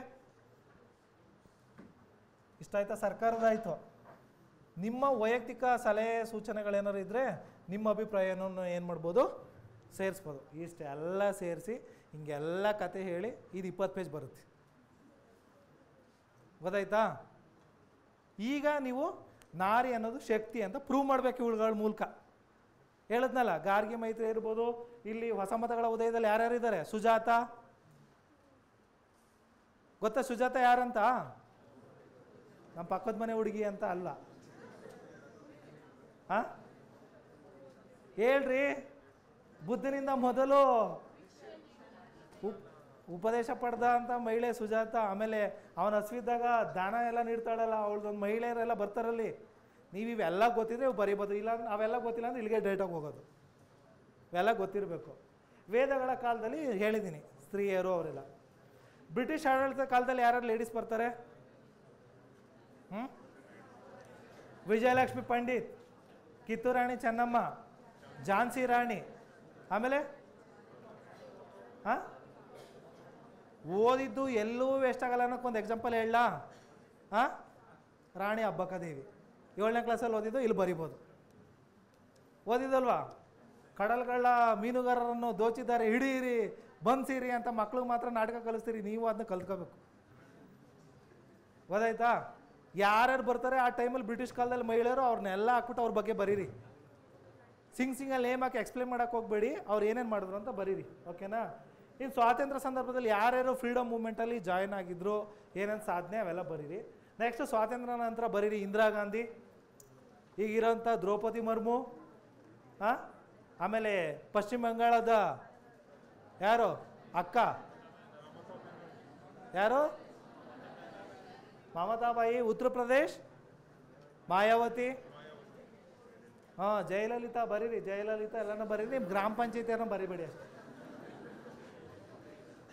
ಇಷ್ಟ ಆಯ್ತಾ? ಸರ್ಕಾರದಾಯಿತು. ನಿಮ್ಮ ವೈಯಕ್ತಿಕ ಸಲಹೆ ಸೂಚನೆಗಳೇನಾದ್ರು ಇದ್ದರೆ ನಿಮ್ಮ ಅಭಿಪ್ರಾಯವನ್ನು ಏನು ಮಾಡ್ಬೋದು? ಸೇರಿಸ್ಬೋದು. ಇಷ್ಟೆಲ್ಲ ಸೇರಿಸಿ ಹಿಂಗೆಲ್ಲ ಕತೆ ಹೇಳಿ ಇದು 20 ಪೇಜ್ ಬರುತ್ತೆ. ಗೊತ್ತಾಯ್ತಾ? ಈಗ ನೀವು ನಾರಿ ಅನ್ನೋದು ಶಕ್ತಿ ಅಂತ ಪ್ರೂವ್ ಮಾಡಬೇಕು ಇವುಗಳ ಮೂಲಕ. ಹೇಳಿದ್ನಲ್ಲ, ಗಾರ್ಗಿ, ಮೈತ್ರಿ ಇರ್ಬೋದು. ಇಲ್ಲಿ ಹೊಸ ಮತಗಳ ಉದಯದಲ್ಲಿ ಯಾರ್ಯಾರಿದ್ದಾರೆ? ಸುಜಾತ. ಗೊತ್ತಾ ಸುಜಾತ ಯಾರಂತ? ನಮ್ಮ ಪಕ್ಕದ ಮನೆ ಹುಡುಗಿ ಅಂತ ಅಲ್ಲ. ಹಾಂ, ಹೇಳ್ರಿ. ಬುದ್ಧನಿಂದ ಮೊದಲು ಉಪದೇಶ ಪಡೆದ ಅಂತ ಮಹಿಳೆ ಸುಜಾತ. ಆಮೇಲೆ ಅವನ ಹಸಿವಿದ್ದಾಗ ದಾನ ಎಲ್ಲ ನೀಡ್ತಾಳಲ್ಲ, ಅವಳದೊಂದು ಮಹಿಳೆಯರೆಲ್ಲ ಬರ್ತಾರಲ್ಲಿ. ನೀವು ಇವೆಲ್ಲ ಗೊತ್ತಿದ್ರೆ ಇವು ಬರೀಬೋದು, ಇಲ್ಲ ಅವೆಲ್ಲ ಗೊತ್ತಿಲ್ಲ ಅಂದರೆ ಇಲ್ಲಿಗೆ ಡೈರೆಕ್ಟಾಗಿ ಹೋಗೋದು. ಇವೆಲ್ಲ ಗೊತ್ತಿರಬೇಕು. ವೇದಗಳ ಕಾಲದಲ್ಲಿ ಹೇಳಿದ್ದೀನಿ ಸ್ತ್ರೀಯರು ಅವರೆಲ್ಲ. ಬ್ರಿಟಿಷ್ ಆಡಳಿತ ಕಾಲದಲ್ಲಿ ಯಾರ್ಯಾರು ಲೇಡೀಸ್ ಬರ್ತಾರೆ? ವಿಜಯಲಕ್ಷ್ಮಿ ಪಂಡಿತ್, ಕಿತ್ತೂರು ರಾಣಿ ಚೆನ್ನಮ್ಮ, ಝಾನ್ಸಿ ರಾಣಿ. ಆಮೇಲೆ ಹಾಂ, ಓದಿದ್ದು ಎಲ್ಲೂ ವೇಸ್ಟ್ ಆಗಲ್ಲ ಅನ್ನೋಕ್ಕೊಂದು ಎಕ್ಸಾಂಪಲ್ ಹೇಳಲ್ಲ. ಹಾಂ, ರಾಣಿ ಅಬ್ಬಕ್ಕದೇವಿ 7ನೇ ಕ್ಲಾಸಲ್ಲಿ ಓದಿದ್ದು, ಇಲ್ಲಿ ಬರಿಬೋದು. ಓದಿದಲ್ವಾ? ಕಡಲ್ಗಳ ಮೀನುಗಾರರನ್ನು ದೋಚಿದ್ದಾರೆ, ಹಿಡೀರಿ, ಬಂದ್ಸಿರಿ ಅಂತ ಮಕ್ಳಿಗೆ ಮಾತ್ರ ನಾಟಕ ಕಲಿಸ್ತೀರಿ. ನೀವು ಅದನ್ನ ಕಲ್ತ್ಕೋಬೇಕು. ಗೊತ್ತಾಯ್ತಾ? ಯಾರ್ಯಾರು ಬರ್ತಾರೆ ಆ ಟೈಮಲ್ಲಿ ಬ್ರಿಟಿಷ್ ಕಾಲದಲ್ಲಿ ಮಹಿಳೆಯರು, ಅವ್ರನ್ನೆಲ್ಲ ಹಾಕ್ಬಿಟ್ಟು ಅವ್ರ ಬಗ್ಗೆ ಬರೀರಿ. ಸಿಂಗಲ್ಲಿ ನೇಮ್ ಹಾಕಿ ಎಕ್ಸ್ಪ್ಲೇನ್ ಮಾಡೋಕೆ ಹೋಗ್ಬೇಡಿ, ಅವ್ರು ಏನೇನು ಮಾಡಿದ್ರು ಅಂತ ಬರೀರಿ. ಓಕೆನಾ? ಇನ್ನು ಸ್ವಾತಂತ್ರ್ಯ ಸಂದರ್ಭದಲ್ಲಿ ಯಾರ್ಯಾರು ಫ್ರೀಡಮ್ ಮೂವ್ಮೆಂಟಲ್ಲಿ ಜಾಯ್ನ್ ಆಗಿದ್ರು, ಏನೇನು ಸಾಧನೆ, ಅವೆಲ್ಲ ಬರೀರಿ. ನೆಕ್ಸ್ಟ್ ಸ್ವಾತಂತ್ರ್ಯ ನಂತರ ಬರೀರಿ ಇಂದಿರಾ ಗಾಂಧಿ, ಈಗಿರೋಂಥ ದ್ರೌಪದಿ ಮುರ್ಮು. ಹಾಂ, ಆಮೇಲೆ ಪಶ್ಚಿಮ ಬಂಗಾಳದ ಯಾರು ಅಕ್ಕ, ಯಾರು? ಮಮತಾಬಾಯಿ. ಉತ್ತರ ಪ್ರದೇಶ್ ಮಾಯಾವತಿ. ಹಾಂ, ಜಯಲಲಿತಾ ಬರೀರಿ. ಜಯಲಲಿತಾ ಎಲ್ಲನೂ ಬರೀರಿ. ನಿಮ್ಮ ಗ್ರಾಮ ಪಂಚಾಯತಿಯನ್ನು ಬರಿಬೇಡಿ ಅಷ್ಟೇ.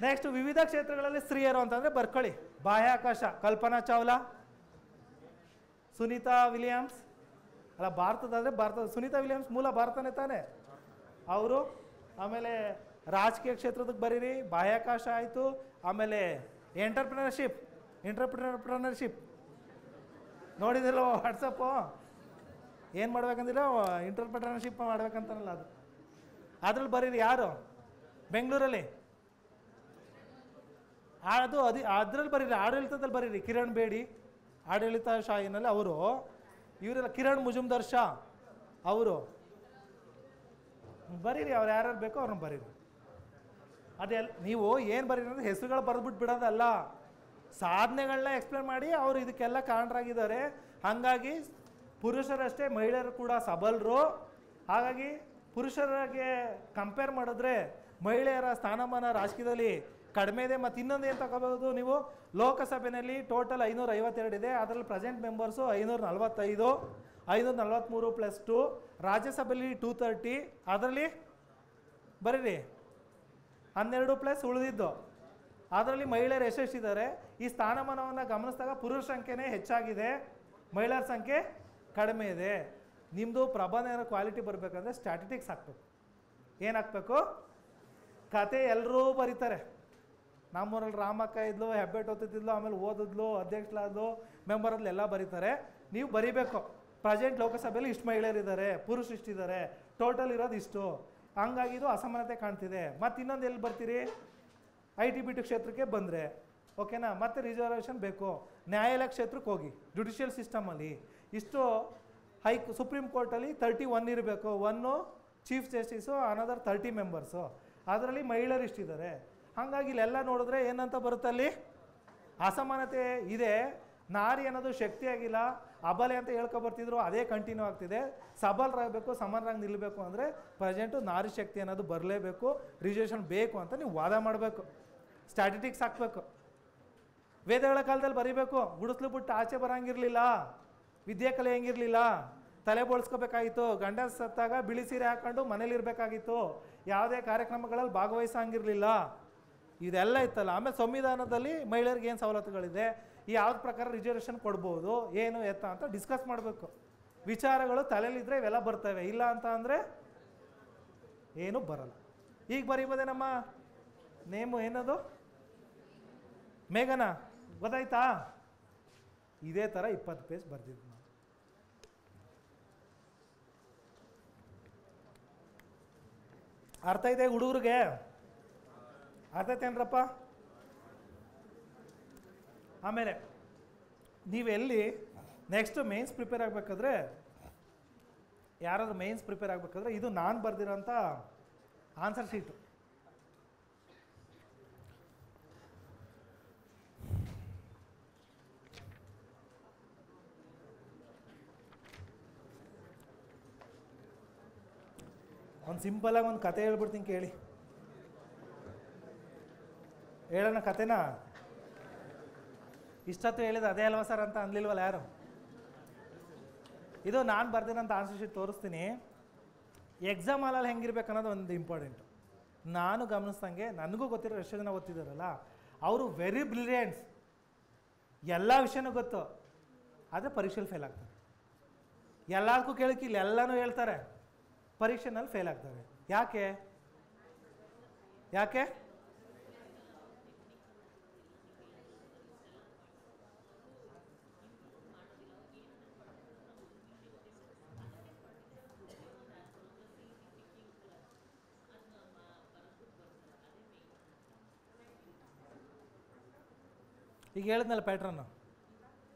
ನೆಕ್ಸ್ಟ್ ವಿವಿಧ ಕ್ಷೇತ್ರಗಳಲ್ಲಿ ಸ್ತ್ರೀಯರು ಅಂತಂದರೆ ಬರ್ಕೊಳ್ಳಿ. ಬಾಹ್ಯಾಕಾಶ ಕಲ್ಪನಾ ಚಾವ್ಲಾ, ಸುನೀತಾ ವಿಲಿಯಮ್ಸ್. ಅಲ್ಲ, ಭಾರತದಾದರೆ ಸುನೀತಾ ವಿಲಿಯಮ್ಸ್ ಮೂಲ ಭಾರತನೇ ತಾನೆ ಅವರು. ಆಮೇಲೆ ರಾಜಕೀಯ ಕ್ಷೇತ್ರದಕ್ಕೆ ಬರೀರಿ. ಬಾಹ್ಯಾಕಾಶ ಆಯಿತು. ಆಮೇಲೆ ಎಂಟರ್ಪ್ರಿನರ್ಶಿಪ್ ನೋಡಿದಿಲ್ಲ ವಾಟ್ಸಪ್ಪು? ಏನು ಮಾಡ್ಬೇಕಂದಿಲ್ಲ, ಎಂಟರ್ಪ್ರಿನರ್ಶಿಪ್ ಮಾಡ್ಬೇಕಂತಾನಲ್ಲ, ಅದು ಅದ್ರಲ್ಲಿ ಬರೀರಿ. ಯಾರು? ಬೆಂಗಳೂರಲ್ಲಿ ಅದ್ರಲ್ಲಿ ಬರೀರಿ. ಆಡಳಿತದಲ್ಲಿ ಬರೀರಿ. ಕಿರಣ್ ಬೇಡಿ ಆಡಳಿತ ಶಾಹಿನಲ್ಲಿ ಅವರು. ಇವರೆಲ್ಲ ಕಿರಣ್ ಮುಜುಮ್ದಾರ್ ಶಾ ಅವರು. ಬರೀರಿ. ಅವ್ರು ಯಾರ್ಯಾರು ಬೇಕೋ ಅವ್ರನ್ನ ಬರೀರಿ. ಅದೆಲ್ಲ ನೀವು ಏನು ಬರೀರಿ ಅಂದರೆ ಹೆಸರುಗಳು ಬರೆದ್ಬಿಟ್ಟು ಬಿಡೋದಲ್ಲ, ಸಾಧನೆಗಳನ್ನ ಎಕ್ಸ್ಪ್ಲೇನ್ ಮಾಡಿ ಅವರು ಇದಕ್ಕೆಲ್ಲ ಕಾರಣರಾಗಿದ್ದಾರೆ. ಹಾಗಾಗಿ ಪುರುಷರಷ್ಟೇ ಮಹಿಳೆಯರು ಕೂಡ ಸಬಲರು. ಹಾಗಾಗಿ ಪುರುಷರಿಗೆ ಕಂಪೇರ್ ಮಾಡಿದ್ರೆ ಮಹಿಳೆಯರ ಸ್ಥಾನಮಾನ ರಾಜಕೀಯದಲ್ಲಿ ಕಡಿಮೆ ಇದೆ. ಮತ್ತು ಇನ್ನೊಂದು ಏನು ತಗೋಬೋದು ನೀವು, ಲೋಕಸಭೆಯಲ್ಲಿ ಟೋಟಲ್ 552 ಇದೆ, ಅದರಲ್ಲಿ ಪ್ರೆಸೆಂಟ್ ಮೆಂಬರ್ಸು 545, 543 + 2, ರಾಜ್ಯಸಭೆಯಲ್ಲಿ 230, ಅದರಲ್ಲಿ ಬರೀರಿ 12 ಪ್ಲಸ್ ಉಳಿದಿದ್ದು, ಅದರಲ್ಲಿ ಮಹಿಳೆಯರು ಎಷ್ಟೆಷ್ಟಿದ್ದಾರೆ. ಈ ಸ್ಥಾನಮಾನವನ್ನು ಗಮನಿಸಿದಾಗ ಪುರುಷ ಸಂಖ್ಯೆನೇ ಹೆಚ್ಚಾಗಿದೆ, ಮಹಿಳೆಯರ ಸಂಖ್ಯೆ ಕಡಿಮೆ ಇದೆ. ನಿಮ್ಮದು ಪ್ರಬಂಧನ ಕ್ವಾಲಿಟಿ ಬರಬೇಕಂದ್ರೆ ಸ್ಟ್ಯಾಟಿಸ್ಟಿಕ್ಸ್ ಹಾಕ್ಬೇಕು. ಏನು ಹಾಕ್ಬೇಕು? ಕತೆ ಎಲ್ಲರೂ ಬರೀತಾರೆ. ನಮ್ಮೂರಲ್ಲಿ ರಾಮಕ್ಕ ಇದ್ಲು, ಹೆಬ್ಬೆಟ್ ಓದ್ತಿದ್ಲು, ಆಮೇಲೆ ಓದಿದ್ಲು, ಅಧ್ಯಕ್ಷರಾದ್ಲು, ಮೆಂಬರ್ ಎಲ್ಲ ಬರೀತಾರೆ. ನೀವು ಬರೀಬೇಕು, ಪ್ರೆಸೆಂಟ್ ಲೋಕಸಭೆಯಲ್ಲಿ ಇಷ್ಟು ಮಹಿಳೆಯರಿದ್ದಾರೆ, ಪುರುಷ ಇಷ್ಟಿದ್ದಾರೆ, ಟೋಟಲ್ ಇರೋದು ಇಷ್ಟು, ಹಂಗಾಗಿ ಇದು ಅಸಮಾನತೆ ಕಾಣ್ತಿದೆ. ಮತ್ತು ಇನ್ನೊಂದು ಎಲ್ಲಿ ಬರ್ತೀರಿ, IT-BT ಕ್ಷೇತ್ರಕ್ಕೆ ಬಂದರೆ ಓಕೆನಾ, ಮತ್ತೆ ರಿಸರ್ವೇಷನ್ ಬೇಕು. ನ್ಯಾಯಾಲಯ ಕ್ಷೇತ್ರಕ್ಕೆ ಹೋಗಿ, ಜುಡಿಷಿಯಲ್ ಸಿಸ್ಟಮಲ್ಲಿ ಇಷ್ಟು ಸುಪ್ರೀಂ ಕೋರ್ಟಲ್ಲಿ 31 ಇರಬೇಕು, 1 ಚೀಫ್ ಜಸ್ಟಿಸು, ಅನದರ್ 30 ಮೆಂಬರ್ಸು, ಅದರಲ್ಲಿ ಮಹಿಳೆಯರು ಇಷ್ಟಿದ್ದಾರೆ. ಹಾಗಾಗಿ ಇಲ್ಲೆಲ್ಲ ನೋಡಿದ್ರೆ ಏನಂತ ಬರುತ್ತೆ, ಅಲ್ಲಿ ಅಸಮಾನತೆ ಇದೆ. ನಾರಿ ಅನ್ನೋದು ಶಕ್ತಿಯಾಗಿಲ್ಲ, ಅಬಲೆ ಅಂತ ಹೇಳ್ಕೊಬರ್ತಿದ್ರು, ಅದೇ ಕಂಟಿನ್ಯೂ ಆಗ್ತಿದೆ. ಸಬಲರಾಗಬೇಕು, ಸಮಾನರಾಗಿ ನಿಲ್ಲಬೇಕು ಅಂದರೆ ಪ್ರೆಸೆಂಟು ನಾರಿ ಶಕ್ತಿ ಅನ್ನೋದು ಬರಲೇಬೇಕು, ರಿಸರ್ವೇಷನ್ ಬೇಕು ಅಂತ ನೀವು ವಾದ ಮಾಡಬೇಕು, ಸ್ಟ್ಯಾಟಿಸ್ಟಿಕ್ಸ್ ಹಾಕಬೇಕು. ವೇದಗಳ ಕಾಲದಲ್ಲಿ ಬರೀಬೇಕು, ಗುಡಿಸ್ಲು ಬಿಟ್ಟು ಆಚೆ ಬರೋಂಗಿರಲಿಲ್ಲ, ವಿದ್ಯಾಕಲೆ ಹೆಂಗಿರಲಿಲ್ಲ, ತಲೆ ಬೋಳ್ಸ್ಕೋಬೇಕಾಗಿತ್ತು, ಗಂಡ ಸತ್ತಾಗ ಬಿಳಿ ಸೀರೆ ಹಾಕ್ಕೊಂಡು ಮನೇಲಿರಬೇಕಾಗಿತ್ತು, ಯಾವುದೇ ಕಾರ್ಯಕ್ರಮಗಳಲ್ಲಿ ಭಾಗವಹಿಸೋಂಗಿರಲಿಲ್ಲ, ಇದೆಲ್ಲ ಇತ್ತಲ್ಲ. ಆಮೇಲೆ ಸಂವಿಧಾನದಲ್ಲಿ ಮಹಿಳೆಯರಿಗೆ ಏನು ಸವಲತ್ತುಗಳಿದೆ, ಯಾವ್ದು ಪ್ರಕಾರ ರಿಸರ್ವೇಷನ್ ಕೊಡ್ಬೋದು, ಏನು ಎತ್ತ ಅಂತ ಡಿಸ್ಕಸ್ ಮಾಡಬೇಕು. ವಿಚಾರಗಳು ತಲೆಯಲ್ಲಿದ್ದರೆ ಇವೆಲ್ಲ ಬರ್ತವೆ, ಇಲ್ಲ ಅಂತ ಅಂದರೆ ಏನೂ ಬರಲ್ಲ. ಈಗ ಬರೀಬೋದೆ ನಮ್ಮ ನೇಮು ಏನದು, ಮೇಘನಾ, ಗೊತ್ತಾಯ್ತಾ? ಇದೇ ಥರ 20 ಪೇಜ್ ಬರ್ದಿದ್ದು ನಾವು. ಅರ್ಥ ಇದೆ ಹುಡುಗರಿಗೆ? ಅರ್ಥ ಐತೇನ್ರಪ್ಪ? ಆಮೇಲೆ ನೀವೆಲ್ಲಿ ನೆಕ್ಸ್ಟ್ ಮೇನ್ಸ್ ಪ್ರಿಪೇರ್ ಆಗಬೇಕಾದ್ರೆ, ಯಾರಾದರೂ ಮೇನ್ಸ್ ಪ್ರಿಪೇರ್ ಆಗಬೇಕಾದ್ರೆ ಇದು ನಾನು ಬರೆದಿರೋಂಥ ಆನ್ಸರ್ ಶೀಟು. ಒಂದು ಸಿಂಪಲಾಗಿ ಒಂದು ಕತೆ ಹೇಳ್ಬಿಡ್ತೀನಿ ಕೇಳಿ. ಹೇಳೋಣ ಕತೆನಾ? ಇಷ್ಟೊತ್ತು ಹೇಳಿದ ಅದೇ ಅಲ್ವಾ ಸರ್ ಅಂತ ಅನ್ಲಿಲ್ವಲ್ಲ ಯಾರು? ಇದು ನಾನು ಬರ್ದಿರೋಂಥ ಆನ್ಸರ್ ಶೀಟ್ ತೋರಿಸ್ತೀನಿ. ಎಕ್ಸಾಮ್ ಹಾಲಲ್ಲಿ ಹೆಂಗಿರ್ಬೇಕು ಅನ್ನೋದು ಒಂದು ಇಂಪಾರ್ಟೆಂಟು. ನಾನು ಗಮನಿಸ್ದಂಗೆ, ನನಗೂ ಗೊತ್ತಿರೋ ಎಷ್ಟು ಜನ ಓದ್ತಿದ್ದಾರಲ್ಲ, ಅವರು ವೆರಿ ಬ್ರಿಲಿಯಂಟ್ಸ್, ಎಲ್ಲ ವಿಷಯನೂ ಗೊತ್ತು, ಆದರೆ ಪರೀಕ್ಷೆಯಲ್ಲಿ ಫೇಲ್ ಆಗ್ತಾರೆ. ಎಲ್ಲದಕ್ಕೂ ಕೇಳಕ್ಕೆ ಇಲ್ಲಿ ಎಲ್ಲನೂ ಹೇಳ್ತಾರೆ, ಪರೀಕ್ಷೆನಲ್ಲಿ ಫೇಲ್ ಆಗ್ತಾರೆ. ಯಾಕೆ? ಯಾಕೆ? ಈಗ ಹೇಳಿದ್ನಲ್ಲ ಪ್ಯಾಟ್ರನ್ನು,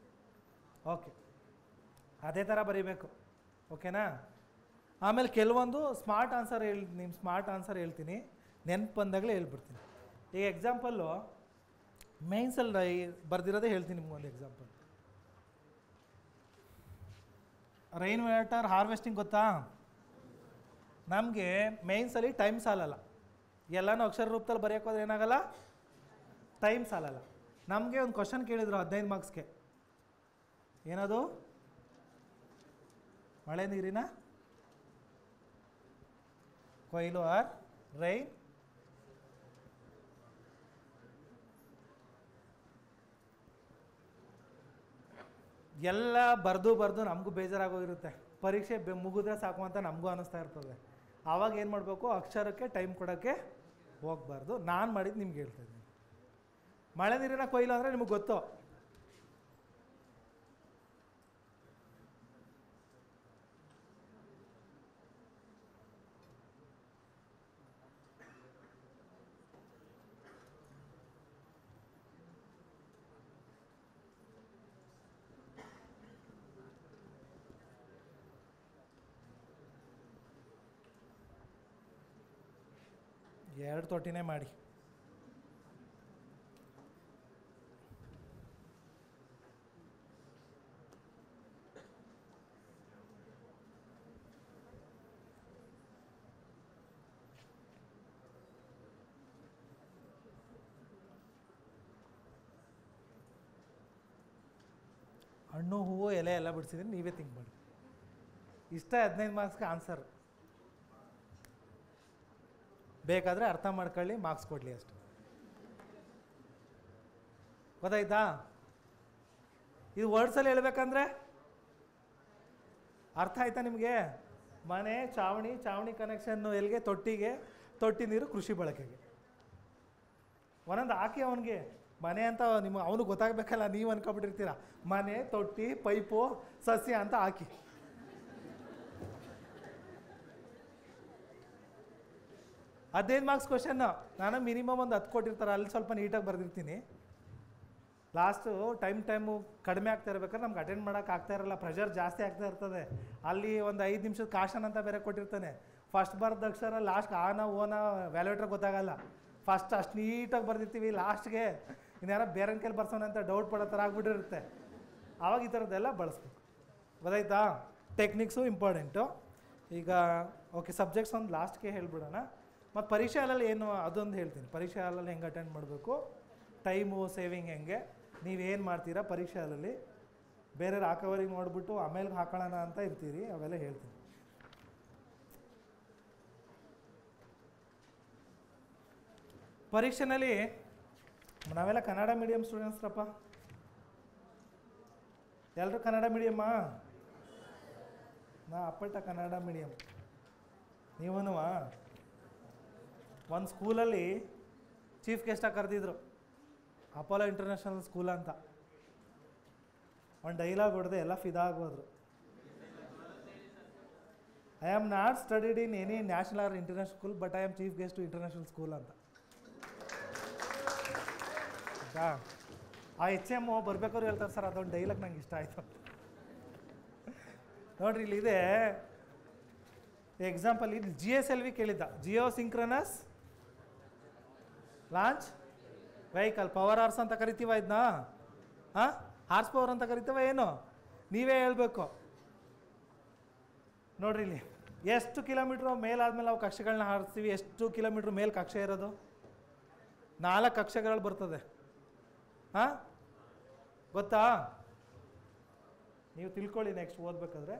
ಓಕೆ ಅದೇ ಥರ ಬರೀಬೇಕು, ಓಕೆನಾ? ಆಮೇಲೆ ಕೆಲವೊಂದು ಸ್ಮಾರ್ಟ್ ಆನ್ಸರ್ ನಿಮ್ಮ ಸ್ಮಾರ್ಟ್ ಆನ್ಸರ್ ಹೇಳ್ತೀನಿ, ನೆನಪು ಬಂದಾಗಲೇ ಹೇಳ್ಬಿಡ್ತೀನಿ. ಈಗ ಎಕ್ಸಾಂಪಲ್ಲು ಮೇನ್ಸಲ್ಲಿ ಬರ್ದಿರೋದೇ ಹೇಳ್ತೀನಿ ನಿಮ್ಗೊಂದು ಎಕ್ಸಾಂಪಲ್. ರೈನ್ ವಾಟರ್ ಹಾರ್ವೆಸ್ಟಿಂಗ್ ಗೊತ್ತಾ? ನಮಗೆ ಮೇನ್ಸಲ್ಲಿ ಟೈಮ್ ಸಾಲಲ್ಲ, ಎಲ್ಲನೂ ಅಕ್ಷರ ರೂಪದಲ್ಲಿ ಬರೆಯೋಕ್ಕೋದ್ರೆ ಏನಾಗಲ್ಲ, ಟೈಮ್ ಸಾಲಲ್ಲ. ನಮಗೆ ಒಂದು ಕ್ವಶನ್ ಕೇಳಿದ್ರು 15 ಮಾರ್ಕ್ಸ್ಗೆ, ಏನದು? ಮಳೆ ನೀರಿನ ಕೊಯ್ಲು ಆರ್ ರೈನ್ ಎಲ್ಲ ಬರೆದು ನಮಗೂ ಬೇಜಾರಾಗೋಗಿರುತ್ತೆ. ಪರೀಕ್ಷೆ ಮುಗಿದ್ರೆ ಸಾಕು ಅಂತ ನಮಗೂ ಅನ್ನಿಸ್ತಾ ಇರ್ತದೆ. ಆವಾಗ ಏನು ಮಾಡಬೇಕು, ಅಕ್ಷರಕ್ಕೆ ಟೈಮ್ ಕೊಡೋಕ್ಕೆ ಹೋಗಬಾರ್ದು. ನಾನು ಮಾಡಿದ್ದು ನಿಮ್ಗೆ ಹೇಳ್ತಾ ಇದ್ದೀನಿ. ಮಳೆ ನೀರಿನ ಕೊಯ್ಲು ಅಂದರೆ ನಿಮಗೆ ಗೊತ್ತು, ಎರಡು ತೊಟ್ಟಿನೇ ಮಾಡಿ. ಹಣ್ಣು ಹೂವು ಎಲೆ ಎಲ್ಲ ಬಿಡಿಸಿದ್ರೆ ನೀವೇ ಥಿಂಕ್ ಮಾಡಿ. ಇಷ್ಟ 15 ಮಾರ್ಕ್ಸ್ಗೆ ಆನ್ಸರ್. ಬೇಕಾದರೆ ಅರ್ಥ ಮಾಡ್ಕೊಳ್ಳಿ, ಮಾರ್ಕ್ಸ್ ಕೊಡಲಿ ಅಷ್ಟು. ಗೊತ್ತಾಯ್ತಾ? ಇದು ವರ್ಡ್ಸಲ್ಲಿ ಹೇಳ್ಬೇಕಂದ್ರೆ ಅರ್ಥ ಆಯ್ತಾ ನಿಮಗೆ? ಮನೆ, ಚಾವಣಿ, ಚಾವಣಿ ಕನೆಕ್ಷನ್ನು ಎಲ್ಲಿಗೆ? ತೊಟ್ಟಿಗೆ, ತೊಟ್ಟಿ ನೀರು ಕೃಷಿ ಬಳಕೆಗೆ. ಒಂದೊಂದು ಹಾಕಿ ಅವನಿಗೆ ಮನೆ ಅಂತ ಅವನು ಗೊತ್ತಾಗಬೇಕಲ್ಲ, ನೀವು ಅನ್ಕೊಬಿಟ್ಟಿರ್ತೀರ. ಮನೆ, ತೊಟ್ಟಿ, ಪೈಪು, ಸಸ್ಯ ಅಂತ ಹಾಕಿ. ಹದಿನೈದು ಮಾರ್ಕ್ಸ್ ಕ್ವಶನ್ನು. ನಾನು ಮಿನಿಮಮ್ ಒಂದು 10 ಕೊಟ್ಟಿರ್ತಾರೆ, ಅಲ್ಲಿ ಸ್ವಲ್ಪ ನೀಟಾಗಿ ಬರೆದಿರ್ತೀನಿ. ಲಾಸ್ಟು ಟೈಮು ಕಡಿಮೆ ಆಗ್ತಾ ಇರ್ಬೇಕಾದ್ರೆ ನಮ್ಗೆ ಅಟೆಂಡ್ ಮಾಡೋಕೆ ಆಗ್ತಾ ಇರಲ್ಲ, ಪ್ರೆಷರ್ ಜಾಸ್ತಿ ಆಗ್ತಾ ಇರ್ತದೆ. ಅಲ್ಲಿ ಒಂದು 5 ನಿಮಿಷದ ಕಾಶನ್ ಅಂತ ಬೇರೆ ಕೊಟ್ಟಿರ್ತಾನೆ. ಫಸ್ಟ್ ಬರೆದ ಅಕ್ಷರ ಲಾಸ್ಟ್ ಆನ ಓನ ವ್ಯಾಲ್ಯೂಟ್ರ್ ಗೊತ್ತಾಗಲ್ಲ. ಫಸ್ಟ್ ಅಷ್ಟು ನೀಟಾಗಿ ಬರೆದಿರ್ತೀವಿ, ಲಾಸ್ಟ್ಗೆ ಇನ್ಯಾರ ಬೇರೆ ಕೈಲಿ ಬರ್ಸೋಣ ಅಂತ ಡೌಟ್ ಪಡೋ ಥರ ಆಗ್ಬಿಟ್ಟಿರುತ್ತೆ. ಆವಾಗ ಈ ಥರದ್ದೆಲ್ಲ ಬಳಸ್ಬೇಕು. ಗೊತ್ತಾಯ್ತಾ? Techniques important. ಈಗ ಓಕೆ, ಸಬ್ಜೆಕ್ಟ್ಸ್ ಒಂದು ಲಾಸ್ಟ್ಗೆ ಹೇಳ್ಬಿಡೋಣ. ಮತ್ತು ಪರೀಕ್ಷೆ ಹಾಲಲ್ಲಿ ಏನು ಅದೊಂದು ಹೇಳ್ತೀನಿ. ಪರೀಕ್ಷೆ ಹಾಲಲ್ಲಿ ಹೆಂಗೆ ಅಟೆಂಡ್ ಮಾಡಬೇಕು, ಟೈಮು ಸೇವಿಂಗ್ ಹೆಂಗೆ, ನೀವೇನು ಮಾಡ್ತೀರಾ ಪರೀಕ್ಷೆ ಹಾಲಲ್ಲಿ, ಬೇರೆಯವ್ರು ಹಾಕೋವರಿಗೆ ನೋಡಿಬಿಟ್ಟು ಆಮೇಲೆ ಹಾಕೊಳ್ಳೋಣ ಅಂತ ಇರ್ತೀರಿ, ಅವೆಲ್ಲ ಹೇಳ್ತೀನಿ. ಪರೀಕ್ಷೆನಲ್ಲಿ ನಾವೆಲ್ಲ ಕನ್ನಡ ಮೀಡಿಯಮ್ ಸ್ಟೂಡೆಂಟ್ಸ್ರಪ್ಪ. ಎಲ್ಲರೂ ಕನ್ನಡ ಮೀಡಿಯಮ್ಮಾ? ನಾ ಅಪ್ಪಟ್ಟ ಕನ್ನಡ ಮೀಡಿಯಮ್. ನೀವೂ ಒಂದು ಸ್ಕೂಲಲ್ಲಿ ಚೀಫ್ ಗೆಸ್ಟಾಗಿ ಕರೆದಿದ್ರು, ಅಪೋಲೋ ಇಂಟರ್ನ್ಯಾಷನಲ್ ಸ್ಕೂಲ್ ಅಂತ. ಒಂದು ಡೈಲಾಗ್ ಹೊಡೆದೆ ಎಲ್ಲ ಫಿದಾ ಆಗೋದ್ರು. I am not studied in any national or international school, but I am chief guest to international school ಅಂತ. ಆ HM ಬರ್ಬೇಕಾದ್ರು ಹೇಳ್ತಾರೆ, ಸರ್ ಅದೊಂದು ಡೈಲಾಗ್ ನಂಗೆ ಇಷ್ಟ ಆಯಿತು. ನೋಡ್ರಿ, ಇಲ್ಲಿದೆ ಎಕ್ಸಾಂಪಲ್. ಇದು GSLV ಕೇಳಿದ್ದ, Jio synchronous launch vehicle. Power horse ಅಂತ ಕರಿತೀವ ಇದನ್ನ? ಹಾರ್ಸ್ ಪವರ್ ಅಂತ ಕರಿತೀವ ಏನು? ನೀವೇ ಹೇಳ್ಬೇಕು. ನೋಡ್ರಿ, ಇಲ್ಲಿ ಎಷ್ಟು ಕಿಲೋಮೀಟ್ರ್ ಮೇಲಾದ್ಮೇಲೆ ನಾವು ಕಕ್ಷೆಗಳನ್ನ ಹಾರಿಸ್ತೀವಿ? ಎಷ್ಟು ಕಿಲೋಮೀಟ್ರ್ ಮೇಲೆ ಕಕ್ಷೆ ಇರೋದು? 4 ಕಕ್ಷೆಗಳು ಬರ್ತದೆ. ಗೊತ್ತಾ? ನೀವು ತಿಳ್ಕೊಳ್ಳಿ ನೆಕ್ಸ್ಟ್ ಓದಬೇಕಾದ್ರೆ.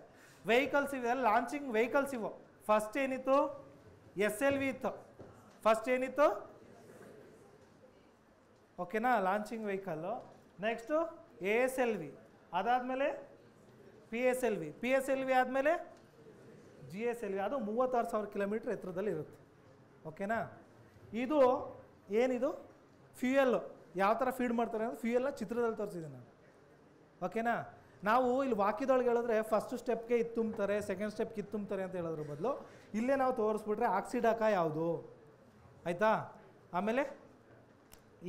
ವೆಹಿಕಲ್ಸ್ ಇವೆ, ಲಾಂಚಿಂಗ್ ವೆಹಿಕಲ್ಸ್ ಇವು. ಫಸ್ಟ್ ಏನಿತ್ತು? SLV ಇತ್ತು. ಫಸ್ಟ್ ಏನಿತ್ತು? ಓಕೆನಾ, ಲಾಂಚಿಂಗ್ ವೆಹಿಕಲ್ಲು. ನೆಕ್ಸ್ಟು ASLV, ಅದಾದಮೇಲೆ PSLV ಆದಮೇಲೆ GSLV. ಅದು 36,000 ಕಿಲೋಮೀಟ್ರ್ ಎತ್ತರದಲ್ಲಿ ಇರುತ್ತೆ. ಓಕೆನಾ? ಇದು ಏನಿದು? ಫ್ಯೂಯಲ್ಲು. ಯಾವ ಥರ ಫೀಡ್ ಮಾಡ್ತಾರೆ ಅಂದರೆ ಫ್ಯೂಯಲ್ನ ಚಿತ್ರದಲ್ಲಿ ತೋರಿಸಿದ್ದೀನಿ ನಾನು. ಓಕೆನಾ? ನಾವು ಇಲ್ಲಿ ವಾಕ್ಯದೊಳಗೆ ಹೇಳಿದ್ರೆ ಫಸ್ಟ್ ಸ್ಟೆಪ್ಗೆ ಇದು ತುಂಬ್ತಾರೆ, ಸೆಕೆಂಡ್ ಸ್ಟೆಪ್ಗೆ ಇದು ತುಂಬ್ತಾರೆ ಅಂತ ಹೇಳೋದ್ರ ಬದಲು ಇಲ್ಲೇ ನಾವು ತೋರಿಸ್ಬಿಟ್ರೆ ಆಕ್ಸಿಡಾಕ ಯಾವುದು, ಆಯಿತಾ? ಆಮೇಲೆ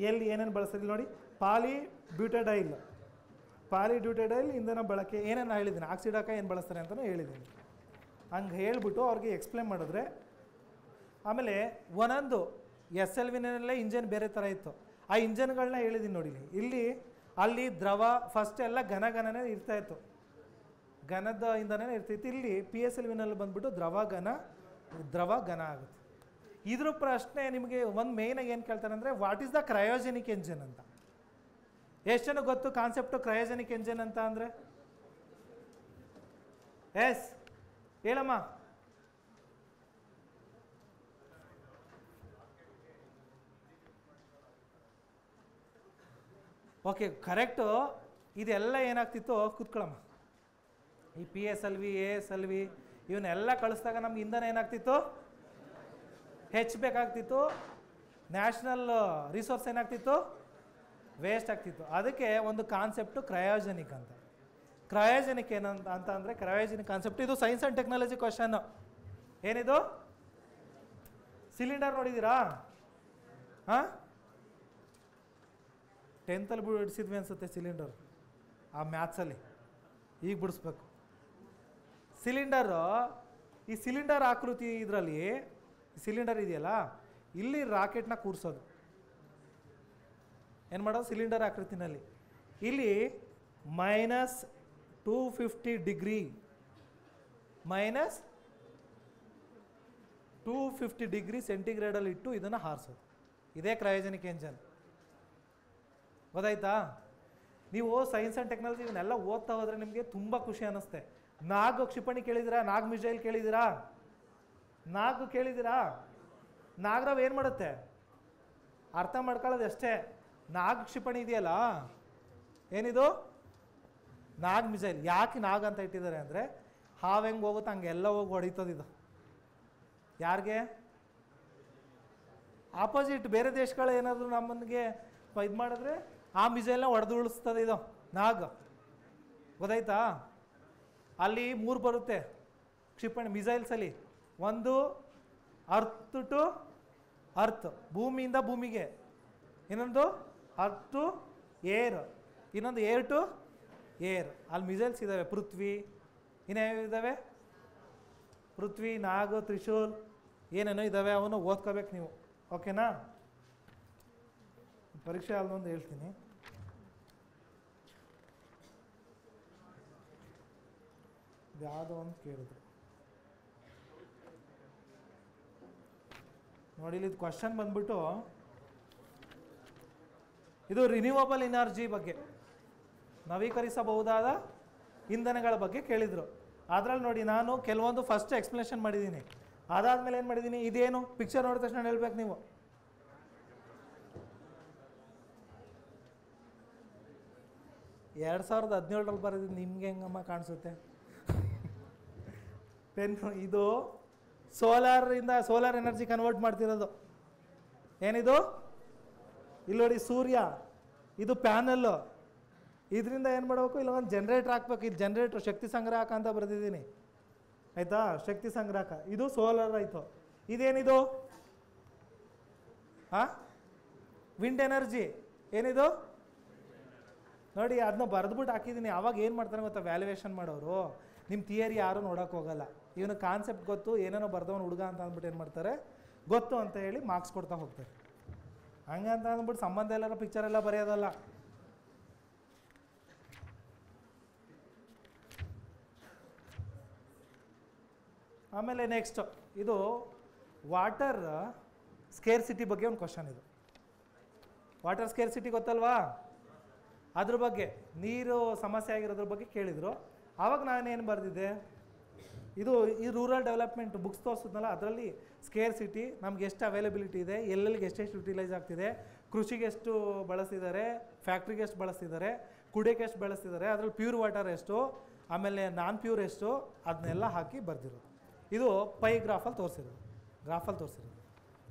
ಎಲ್ಲಿ ಏನೇನು ಬಳಸ್ತಾರೆ ನೋಡಿ, ಪಾಲಿಬ್ಯೂಟಡೈಲ್ ಇಂಧನ ಬಳಕೆ ಏನೇನು ಹೇಳಿದ್ದೀನಿ, ಆಕ್ಸಿಡಾಕ ಏನು ಬಳಸ್ತಾರೆ ಅಂತಲೂ ಹೇಳಿದ್ದೀನಿ. ಹಂಗೆ ಹೇಳ್ಬಿಟ್ಟು ಅವ್ರಿಗೆ ಎಕ್ಸ್ಪ್ಲೇನ್ ಮಾಡಿದ್ರೆ, ಆಮೇಲೆ ಒಂದೊಂದು SLVನಲ್ಲೇ ಇಂಜನ್ ಬೇರೆ ಥರ ಇತ್ತು, ಆ ಇಂಜನ್ಗಳನ್ನ ಹೇಳಿದ್ದೀನಿ ನೋಡಿ. ಇಲ್ಲಿ ಅಲ್ಲಿ ದ್ರವ ಫಸ್ಟ್ ಎಲ್ಲ ಘನನೇ ಇರ್ತಾಯಿತ್ತು, ಘನದ ಇಂಧನೇ ಇರ್ತಿತ್ತು. ಇಲ್ಲಿ PSLVನಲ್ಲಿ ಬಂದ್ಬಿಟ್ಟು ದ್ರವ ಘನ ಆಗುತ್ತೆ. ಇದ್ರ ಪ್ರಶ್ನೆ ನಿಮಗೆ ಒಂದು ಮೇಯ್ನಾಗಿ ಏನು ಕೇಳ್ತಾರೆ ಅಂದರೆ, what is the cryogenic engine ಅಂತ. ಎಷ್ಟು ಜನ ಗೊತ್ತು ಕಾನ್ಸೆಪ್ಟು ಕ್ರಯೋಜೆನಿಕ್ ಎಂಜಿನ್ ಅಂತ ಅಂದರೆ? ಎಸ್ ಹೇಳಮ್ಮ. Okay, correct. ಇದೆಲ್ಲ ಏನಾಗ್ತಿತ್ತು, ಕೂತ್ಕೊಳ್ಳಮ್ಮ. ಈ PSLV, ASLV ಇವನ್ನೆಲ್ಲ ಕಳಿಸ್ದಾಗ ನಮ್ಗೆ ಇಂಧನ ಏನಾಗ್ತಿತ್ತು? ಹೆಚ್ಚಬೇಕಾಗ್ತಿತ್ತು. ನ್ಯಾಷನಲ್ ರಿಸೋರ್ಸ್ ಏನಾಗ್ತಿತ್ತು? ವೇಸ್ಟ್ ಆಗ್ತಿತ್ತು. ಅದಕ್ಕೆ ಒಂದು ಕಾನ್ಸೆಪ್ಟು ಕ್ರಯೋಜೆನಿಕ್ ಅಂತ. ಕ್ರಯೋಜೆನಿಕ್ ಏನಂತ ಅಂದರೆ, ಕ್ರಯೋಜೆನಿಕ್ ಕಾನ್ಸೆಪ್ಟ್ ಇದು ಸೈನ್ಸ್ ಆ್ಯಂಡ್ ಟೆಕ್ನಾಲಜಿ ಕ್ವಶನ್ನು. ಏನಿದು? ಸಿಲಿಂಡರ್ ನೋಡಿದ್ದೀರಾ? 10th ಬಿಡಿಸಿದ್ವಿ ಅನಿಸುತ್ತೆ ಸಿಲಿಂಡರ್, ಆ ಮ್ಯಾಥ್ಸಲ್ಲಿ. ಈಗ ಬಿಡಿಸ್ಬೇಕು ಸಿಲಿಂಡರು. ಈ ಸಿಲಿಂಡರ್ ಆಕೃತಿ ಇದರಲ್ಲಿ ಸಿಲಿಂಡರ್ ಇದೆಯಲ್ಲ, ಇಲ್ಲಿ ರಾಕೆಟ್ನ ಕೂರಿಸೋದು. ಏನು ಮಾಡೋದು? ಸಿಲಿಂಡರ್ ಆಕೃತಿನಲ್ಲಿ ಇಲ್ಲಿ -250 ಡಿಗ್ರಿ, -250 ಡಿಗ್ರಿ ಸೆಂಟಿಗ್ರೇಡಲ್ಲಿ ಇಟ್ಟು ಇದನ್ನು ಹಾರಿಸೋದು. ಇದೇ ಕ್ರಯೋಜೆನಿಕ್ ಎಂಜನ್. ಗೊತ್ತಾಯ್ತಾ? ನೀವು ಸೈನ್ಸ್ ಆ್ಯಂಡ್ ಟೆಕ್ನಾಲಜಿ ಇವನ್ನೆಲ್ಲ ಓದ್ತಾ ಹೋದರೆ ನಿಮಗೆ ತುಂಬ ಖುಷಿ ಅನ್ನಿಸುತ್ತೆ. ನಾಗ್ ಕ್ಷಿಪಣಿ ಕೇಳಿದ್ದೀರಾ? ನಾಗ್ ಮಿಸೈಲ್ ಕೇಳಿದ್ದೀರಾ? ನಾಗ್ ಕೇಳಿದ್ದೀರಾ? ನಾಗರಾವ್ ಏನು ಮಾಡುತ್ತೆ ಅರ್ಥ ಮಾಡ್ಕೊಳ್ಳೋದು ಅಷ್ಟೇ. ನಾಗ್ ಕ್ಷಿಪಣಿ ಇದೆಯಲ್ಲ, ಏನಿದು ನಾಗ್ ಮಿಸೈಲ್. ಯಾಕೆ ನಾಗ್ ಅಂತ ಇಟ್ಟಿದ್ದಾರೆ ಅಂದರೆ ಹಾವು ಹೆಂಗೆ ಹೋಗುತ್ತೆ ಹಂಗೆಲ್ಲ ಹೋಗಿ ಹೊಡಿತದಿದು. ಯಾರಿಗೆ? ಆಪೋಸಿಟ್ ಬೇರೆ ದೇಶಗಳು ಏನಾದರೂ ನಮ್ಮನಿಗೆ ಇದು ಮಾಡಿದ್ರೆ ಆ ಮಿಸೈಲ್ನ ಹೊಡೆದು ಉಳಿಸ್ತದೆ ಇದು ನಾಗ್. ಗೊತ್ತಾಯ್ತಾ? ಅಲ್ಲಿ 3 ಬರುತ್ತೆ ಕ್ಷಿಪಣಿ ಮಿಸೈಲ್ಸಲ್ಲಿ. ಒಂದು ಅರ್ತ್ ಟು ಅರ್ತ್, ಭೂಮಿಯಿಂದ ಭೂಮಿಗೆ. ಇನ್ನೊಂದು ಅರ್ತ್ ಟು ಏರ್, ಇನ್ನೊಂದು ಏರ್ ಟು ಏರ್. ಅಲ್ಲಿ ಮಿಸೈಲ್ಸ್ ಇದ್ದಾವೆ. ಪೃಥ್ವಿ, ಇನ್ನೇನು ಇದ್ದಾವೆ? ಪೃಥ್ವಿ, ನಾಗ್, ತ್ರಿಶೂಲ್, ಏನೇನೋ ಇದ್ದಾವೆ. ಅವನು ಓದ್ಕೋಬೇಕು ನೀವು. ಓಕೆನಾ? ಪರೀಕ್ಷೆ ಅಲ್ಲೊಂದು ಹೇಳ್ತೀನಿ. ಯಾವುದೋ ಒಂದು ಕೇಳಿದ್ರು ನೋಡಿ. ಇಲ್ಲಿ ಕ್ವಶನ್ ಬಂದ್ಬಿಟ್ಟು ಇದು ರಿನ್ಯೂವಬಲ್ ಎನರ್ಜಿ ಬಗ್ಗೆ, ನವೀಕರಿಸಬಹುದಾದ ಇಂಧನಗಳ ಬಗ್ಗೆ ಕೇಳಿದರು. ಅದರಲ್ಲಿ ನೋಡಿ ನಾನು ಕೆಲವೊಂದು ಫಸ್ಟ್ ಎಕ್ಸ್ಪ್ಲನೇಷನ್ ಮಾಡಿದ್ದೀನಿ. ಅದಾದಮೇಲೆ ಏನು ಮಾಡಿದ್ದೀನಿ, ಇದೇನು ಪಿಕ್ಚರ್ ನೋಡಿದ ತಕ್ಷಣ ಹೇಳ್ಬೇಕು ನೀವು. ಎರಡು 2017 ಬರೆದಿದ್ದು ನಿಮ್ಗೆ ಹೆಂಗಮ್ಮ ಕಾಣಿಸುತ್ತೆ? ಪೆನ್ನು ಇದು ಸೋಲಾರ್ ಎನರ್ಜಿ ಕನ್ವರ್ಟ್ ಮಾಡ್ತಿರೋದು. ಏನಿದು? ಇಲ್ಲಿ ನೋಡಿ, ಸೂರ್ಯ, ಇದು ಪ್ಯಾನಲ್ಲು. ಇದರಿಂದ ಏನು ಮಾಡಬೇಕು, ಇಲ್ಲ ಒಂದು ಜನ್ರೇಟ್ರ್ ಹಾಕ್ಬೇಕು. ಇದು ಜನ್ರೇಟ್ರ್, ಶಕ್ತಿ ಸಂಗ್ರಾಹಕ ಅಂತ ಬರೆದಿದ್ದೀನಿ, ಆಯಿತಾ? ಶಕ್ತಿ ಸಂಗ್ರಾಹಕ. ಇದು ಸೋಲಾರ್ ಆಯಿತು. ಇದೇನಿದು? Wind energy. ಏನಿದು ನೋಡಿ, ಅದನ್ನ ಬರೆದ್ಬಿಟ್ಟು ಹಾಕಿದ್ದೀನಿ. ಆವಾಗ ಏನು ಮಾಡ್ತಾರೆ ಗೊತ್ತಾ, ವ್ಯಾಲ್ಯೂಯೇಷನ್ ಮಾಡೋರು ನಿಮ್ಮ ಥಿಯರಿ ಯಾರೂ ನೋಡೋಕೆ ಹೋಗಲ್ಲ. ಇವನು ಕಾನ್ಸೆಪ್ಟ್ ಗೊತ್ತು, ಏನೇನೋ ಬರ್ದವನು ಹುಡುಗ ಅಂತ ಅಂದ್ಬಿಟ್ಟು ಏನು ಮಾಡ್ತಾರೆ, ಗೊತ್ತು ಅಂತ ಹೇಳಿ ಮಾರ್ಕ್ಸ್ ಕೊಡ್ತಾ ಹೋಗ್ತಾರೆ. ಹಂಗಂತ ಅಂದ್ಬಿಟ್ಟು ಸಂಬಂಧ ಎಲ್ಲರ ಪಿಕ್ಚರ್ ಎಲ್ಲ ಬರೆಯೋದಲ್ಲ. ಆಮೇಲೆ ನೆಕ್ಸ್ಟ್ ಇದು ವಾಟರ್ ಸ್ಕೇರ್ಸಿಟಿ ಬಗ್ಗೆ ಒಂದು ಕ್ವಶನ್. ಇದು ವಾಟರ್ ಸ್ಕೇರ್ಸಿಟಿ ಗೊತ್ತಲ್ವಾ? ಅದ್ರ ಬಗ್ಗೆ, ನೀರು ಸಮಸ್ಯೆ ಆಗಿರೋದ್ರ ಬಗ್ಗೆ ಕೇಳಿದರು. ಆವಾಗ ನಾನೇನು ಬರೆದಿದ್ದೆ, ಇದು ಈ ರೂರಲ್ ಡೆವಲಪ್ಮೆಂಟ್ ಬುಕ್ಸ್ ತೋರಿಸಿದ್ನಲ್ಲ, ಅದರಲ್ಲಿ ಸ್ಕೇರ್ಸಿಟಿ ನಮ್ಗೆ ಎಷ್ಟು ಅವೈಲಬಿಲಿಟಿ ಇದೆ, ಎಲ್ಲೆಲ್ಲಿಗೆ ಎಷ್ಟೆಷ್ಟು ಯುಟಿಲೈಸ್ ಆಗ್ತಿದೆ, ಕೃಷಿಗೆ ಎಷ್ಟು ಬಳಸ್ತಿದ್ದಾರೆ, ಫ್ಯಾಕ್ಟ್ರಿಗೆ ಎಷ್ಟು ಬಳಸ್ತಿದ್ದಾರೆ, ಕುಡಿಯೋಕ್ಕೆ ಎಷ್ಟು ಬಳಸ್ತಿದ್ದಾರೆ, ಅದರಲ್ಲಿ ಪ್ಯೂರ್ ವಾಟರ್ ಎಷ್ಟು, ಆಮೇಲೆ ನಾನ್ ಪ್ಯೂರ್ ಎಷ್ಟು, ಅದನ್ನೆಲ್ಲ ಹಾಕಿ ಬರ್ದಿರೋದು. ಇದು ಪೈ ಗ್ರಾಫಲ್ಲಿ ತೋರಿಸಿರೋದು.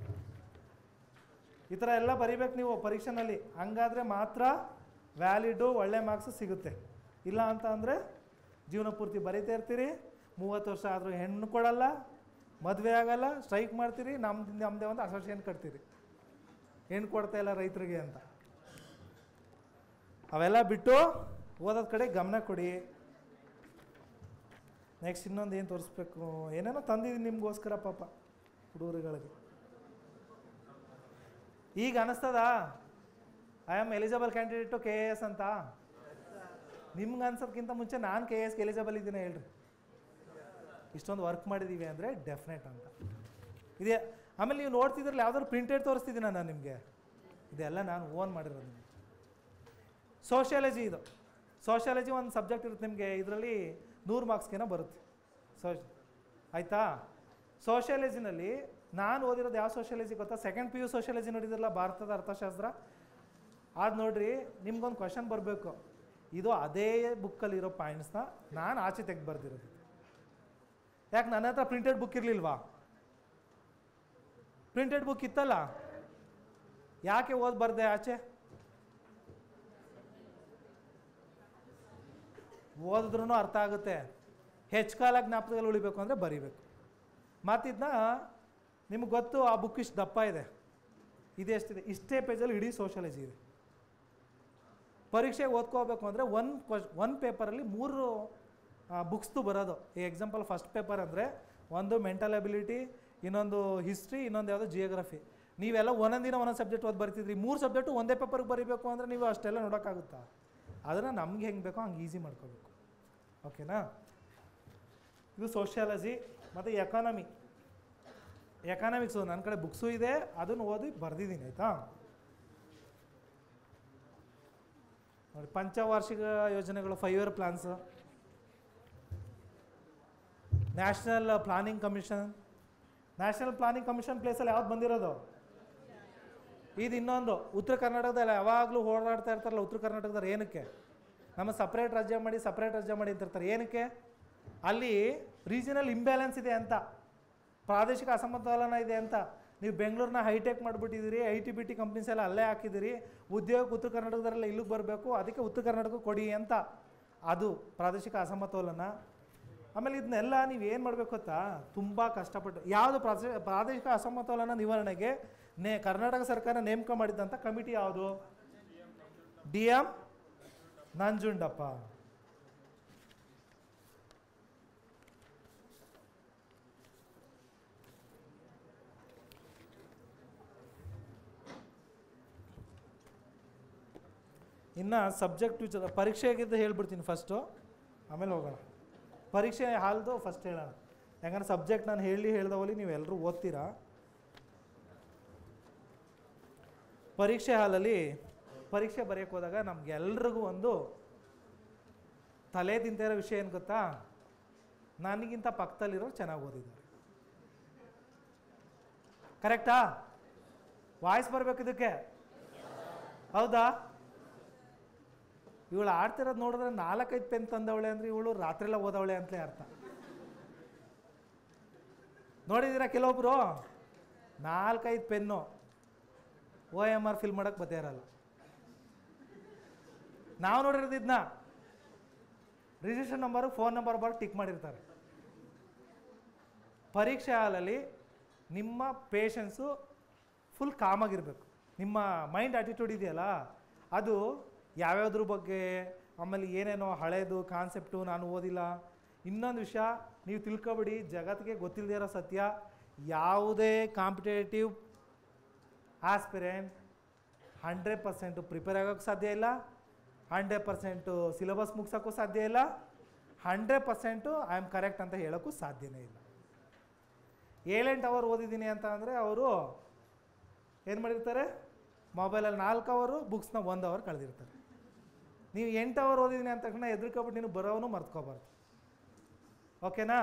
ಈ ಥರ ಎಲ್ಲ ಬರಿಬೇಕು ನೀವು ಪರೀಕ್ಷೆನಲ್ಲಿ. ಹಂಗಾದರೆ ಮಾತ್ರ ವ್ಯಾಲಿಡು, ಒಳ್ಳೆ ಮಾರ್ಕ್ಸು ಸಿಗುತ್ತೆ. ಇಲ್ಲ ಅಂತ ಅಂದರೆ ಜೀವನ ಪೂರ್ತಿ ಬರೀತಾ ಇರ್ತೀರಿ. 30 ವರ್ಷ ಆದರೂ ಹೆಣ್ಣು ಕೊಡಲ್ಲ, ಮದುವೆ ಆಗಲ್ಲ, ಸ್ಟ್ರೈಕ್ ಮಾಡ್ತೀರಿ, ನಮ್ಮದೇ ಒಂದು ಅಸೋಸಿಯೇಷನ್ ಕಟ್ತೀರಿ, ಹೆಣ್ಣು ಕೊಡ್ತಾ ಇಲ್ಲ ರೈತರಿಗೆ ಅಂತ. ಅವೆಲ್ಲ ಬಿಟ್ಟು ಓದೋದ ಕಡೆ ಗಮನ ಕೊಡಿ. ನೆಕ್ಸ್ಟ್ ಇನ್ನೊಂದು ಏನು ತೋರಿಸ್ಬೇಕು, ಏನೇನೋ ತಂದಿದ್ದೀನಿ ನಿಮಗೋಸ್ಕರ ಪಾಪ ಹುಡುಗರುಗಳಿಗೆ. ಈಗ ಅನ್ನಿಸ್ತದ I am eligible candidate KAS ಅಂತ? ನಿಮ್ಗೆ ಅನ್ಸೋದಕ್ಕಿಂತ ಮುಂಚೆ ನಾನು KASಗೆ ಎಲಿಜಿಬಲ್ ಇದ್ದೀನಿ ಹೇಳ್ರಿ. ಇಷ್ಟೊಂದು ವರ್ಕ್ ಮಾಡಿದ್ದೀವಿ ಅಂದರೆ ಡೆಫಿನೆಟ್ ಅಂತ ಇದೆ. ಆಮೇಲೆ ನೀವು ನೋಡ್ತಿದ್ರಲ್ಲ, ಯಾವ್ದಾದ್ರು ಪ್ರಿಂಟೆಡ್ ತೋರಿಸ್ತಿದ್ದೀನಿ ನಾನು ನಿಮಗೆ. ಇದೆಲ್ಲ ನಾನು ಓನ್ ಮಾಡಿರೋದು. ನಿಮಗೆ ಸೋಷಿಯಾಲಜಿ, ಇದು ಸೋಷಿಯಾಲಜಿ ಒಂದು ಸಬ್ಜೆಕ್ಟ್ ಇರುತ್ತೆ ನಿಮಗೆ. ಇದರಲ್ಲಿ 100 ಮಾರ್ಕ್ಸ್ಗೇನೋ ಬರುತ್ತೆ ಆಯಿತಾ? ಸೋಷಿಯಾಲಜಿನಲ್ಲಿ ನಾನು ಓದಿರೋದು ಯಾವ ಸೋಷಿಯಾಲಜಿ ಗೊತ್ತಾ? ಸೆಕೆಂಡ್ PU ಸೋಷಿಯಾಲಜಿ ನೋಡಿದ್ರಲ್ಲ, ಭಾರತದ ಅರ್ಥಶಾಸ್ತ್ರ. ಅದು ನೋಡ್ರಿ, ನಿಮ್ಗೊಂದು ಕ್ವಶನ್ ಬರಬೇಕು. ಇದು ಅದೇ ಬುಕ್ಕಲ್ಲಿರೋ ಪಾಯಿಂಟ್ಸ್ನ ನಾನು ಆಚೆ ತೆಗೆದು ಬರ್ದಿರೋದು. ಯಾಕೆ ನನ್ನ ಹತ್ರ ಪ್ರಿಂಟೆಡ್ ಬುಕ್ ಇರಲಿಲ್ವಾ? ಪ್ರಿಂಟೆಡ್ ಬುಕ್ ಇತ್ತಲ್ಲ, ಯಾಕೆ ಬರ್ದೆ ಆಚೆ? ಓದಿದ್ರೂ ಅರ್ಥ ಆಗುತ್ತೆ. ಹೆಚ್ಚು ಕಾಲ ಜ್ಞಾಪಕದಲ್ಲಿ ಉಳಿಬೇಕು ಅಂದರೆ ಬರೀಬೇಕು. ಮತ್ತಿದನ್ನ ನಿಮ್ಗೆ ಗೊತ್ತು, ಆ ಬುಕ್ ಇಷ್ಟು ದಪ್ಪ ಇದೆ, ಇದೆಷ್ಟಿದೆ, ಇಷ್ಟೇ ಪೇಜಲ್ಲಿ ಇಡೀ ಸೋಷಿಯಾಲಜಿ ಇದೆ. ಪರೀಕ್ಷೆಗೆ ಓದ್ಕೋಬೇಕು ಅಂದರೆ ಒಂದು ಪೇಪರಲ್ಲಿ 3 ಬುಕ್ಸ್ದು ಬರೋದು. ಈ ಎಕ್ಸಾಂಪಲ್ ಫಸ್ಟ್ ಪೇಪರ್ ಅಂದರೆ ಒಂದು ಮೆಂಟಲ್ ಎಬಿಲಿಟಿ, ಇನ್ನೊಂದು ಹಿಸ್ಟ್ರಿ, ಇನ್ನೊಂದು ಯಾವುದೋ ಜಿಯೋಗ್ರಫಿ. ನೀವೆಲ್ಲ ಒಂದೊಂದಿನ ಒಂದೊಂದು ಸಬ್ಜೆಕ್ಟ್ ಓದಿ ಬರಿತಿದ್ರಿ. 3 ಸಬ್ಜೆಕ್ಟು ಒಂದೇ ಪೇಪರ್ಗೆ ಬರೀಬೇಕು ಅಂದರೆ ನೀವು ಅಷ್ಟೆಲ್ಲ ನೋಡೋಕ್ಕಾಗುತ್ತಾ? ಅದನ್ನು ನಮ್ಗೆ ಹೆಂಗೆ ಬೇಕೋ ಹಂಗೆ ಈಸಿ ಮಾಡ್ಕೋಬೇಕು. ಓಕೆನಾ? ಇದು ಸೋಷಿಯಾಲಜಿ. ಮತ್ತು ಎಕಾನಮಿಕ್ಸು ನನ್ನ ಕಡೆ ಬುಕ್ಸು ಇದೆ, ಅದನ್ನು ಓದಿ ಬರೆದಿದ್ದೀನಿ ಆಯಿತಾ? ನೋಡಿ, ಪಂಚವಾರ್ಷಿಕ ಯೋಜನೆಗಳು, 5 year plans, national planning commission. National planning commission ಪ್ಲೇಸಲ್ಲಿ ಯಾವ್ದು ಬಂದಿರೋದು? ಇದು ಇನ್ನೊಂದು. ಉತ್ತರ ಕರ್ನಾಟಕದಲ್ಲಿ ಯಾವಾಗಲೂ ಓಡಾಡ್ತಾ ಇರ್ತಾರಲ್ಲ ಉತ್ತರ ಕರ್ನಾಟಕದಲ್ಲಿ, ಏನಕ್ಕೆ ನಮ್ಮ ಸಪ್ರೇಟ್ ರಾಜ್ಯ ಮಾಡಿ ಅಂತಿರ್ತಾರೆ. ಏನಕ್ಕೆ? ಅಲ್ಲಿ ರೀಜನಲ್ ಇಂಬ್ಯಾಲೆನ್ಸ್ ಇದೆ ಅಂತ, ಪ್ರಾದೇಶಿಕ ಅಸಮತೋಲನ ಇದೆ ಅಂತ. ನೀವು ಬೆಂಗಳೂರನ್ನ ಹೈಟೆಕ್ ಮಾಡಿಬಿಟ್ಟಿದ್ದೀರಿ, IT-BT ಕಂಪ್ನೀಸ್ ಎಲ್ಲ ಅಲ್ಲೇ ಹಾಕಿದ್ದೀರಿ, ಉದ್ಯೋಗ ಉತ್ತರ ಕರ್ನಾಟಕದಲ್ಲ ಇಲ್ಲಿಗೆ ಬರಬೇಕು, ಅದಕ್ಕೆ ಉತ್ತರ ಕರ್ನಾಟಕ ಕೊಡಿ ಅಂತ. ಅದು ಪ್ರಾದೇಶಿಕ ಅಸಮತೋಲನ. ಆಮೇಲೆ ಇದನ್ನೆಲ್ಲ ನೀವು ಏನು ಮಾಡಬೇಕು ಗೊತ್ತಾ, ತುಂಬ ಕಷ್ಟಪಟ್ಟು. ಯಾವುದು ಪ್ರಾದೇಶಿಕ ಅಸಮತೋಲನ ನಿವಾರಣೆಗೆ ಕರ್ನಾಟಕ ಸರ್ಕಾರ ನೇಮಕ ಮಾಡಿದ್ದಂಥ ಕಮಿಟಿ ಯಾವುದು? DM ನಂಜುಂಡಪ್ಪ. ಇನ್ನು ಸಬ್ಜೆಕ್ಟ್ ಪರೀಕ್ಷೆಗಿದ್ದು ಹೇಳ್ಬಿಡ್ತೀನಿ ಫಸ್ಟು, ಆಮೇಲೆ ಹೋಗೋಣ. ಪರೀಕ್ಷೆ ಹಾಲ್ದು ಫಸ್ಟ್ ಹೇಳೋಣ. ಯಾಕಂದ್ರೆ ಸಬ್ಜೆಕ್ಟ್ ನಾನು ಹೇಳ್ದವಲ್ಲಿ ನೀವೆಲ್ಲರೂ ಓದ್ತೀರಾ. ಪರೀಕ್ಷೆ ಹಾಲಲ್ಲಿ ಪರೀಕ್ಷೆ ಬರೆಯೋಕ್ಕೆ ಹೋದಾಗ ನಮಗೆಲ್ರಿಗೂ ಒಂದು ತಲೆ ತಿಂತಿರೋ ವಿಷಯ ಏನು ಗೊತ್ತಾ? ನನಗಿಂತ ಪಕ್ಕದಲ್ಲಿರೋರು ಚೆನ್ನಾಗಿ ಓದಿದ್ದಾರೆ. ಕರೆಕ್ಟಾ? ವಾಯ್ಸ್ ಬರಬೇಕು ಇದಕ್ಕೆ, ಹೌದಾ? ಇವಳು ಆಡ್ತಿರೋದು ನೋಡಿದ್ರೆ 4-5 ಪೆನ್ ತಂದವಳೆ ಅಂದರೆ ಇವಳು ರಾತ್ರಿಯೆಲ್ಲ ಓದವಳೆ ಅಂತಲೇ ಅರ್ಥ. ನೋಡಿದ್ದೀರಾ ಕೆಲವೊಬ್ರು 4-5 ಪೆನ್ನು OMR ಫಿಲ್ ಮಾಡೋಕ್ಕೆ ಬತ್ತೇ ಇರಲ್ಲ. ನಾವು ನೋಡಿರೋದು ಇದನ್ನ registration number, phone number tick ಮಾಡಿರ್ತಾರೆ. ಪರೀಕ್ಷೆ ಹಾಲಲ್ಲಿ ನಿಮ್ಮ ಪೇಷನ್ಸು ಫುಲ್ ಕಾಮಾಗಿರಬೇಕು. ನಿಮ್ಮ ಮೈಂಡ್ ಆ್ಯಟಿಟ್ಯೂಡ್ ಇದೆಯಲ್ಲ, ಅದು ಯಾವ್ಯಾವ್ದ್ರ ಬಗ್ಗೆ, ಆಮೇಲೆ ಏನೇನೋ ಹಳೇದು ಕಾನ್ಸೆಪ್ಟು ನಾನು ಓದಿಲ್ಲ. ಇನ್ನೊಂದು ವಿಷಯ ನೀವು ತಿಳ್ಕೊಬಿಡಿ, ಜಗತ್ತಿಗೆ ಗೊತ್ತಿಲ್ಲದೆ ಇರೋ ಸತ್ಯ, ಯಾವುದೇ ಕಾಂಪಿಟೇಟಿವ್ ಆಸ್ಪಿರೆಂಟ್ 100% ಪ್ರಿಪೇರ್ ಆಗೋಕ್ಕೆ ಸಾಧ್ಯ ಇಲ್ಲ, 100% ಸಿಲೆಬಸ್ ಮುಗ್ಸೋಕ್ಕೂ ಸಾಧ್ಯ ಇಲ್ಲ, 100% ಐ ಆಮ್ ಕರೆಕ್ಟ್ ಅಂತ ಹೇಳೋಕ್ಕೂ ಸಾಧ್ಯನೇ ಇಲ್ಲ. 7-8 ಅವರ್ ಓದಿದ್ದೀನಿ ಅಂತ ಅಂದರೆ ಅವರು ಏನು ಮಾಡಿರ್ತಾರೆ, ಮೊಬೈಲಲ್ಲಿ 4 ಅವರು, ಬುಕ್ಸ್ನ 1 ಅವರ್ ಕಳೆದಿರ್ತಾರೆ. ನೀವು 8 ಅವರ್ ಓದಿದ್ದೀನಿ ಅಂತ ತಕ್ಷಣ ಎದುರ್ಕೊಬಿಟ್ಟು ನೀನು ಬರೋವನು ಮರ್ತ್ಕೋಬಾರ್ದು. ಓಕೆನಾ?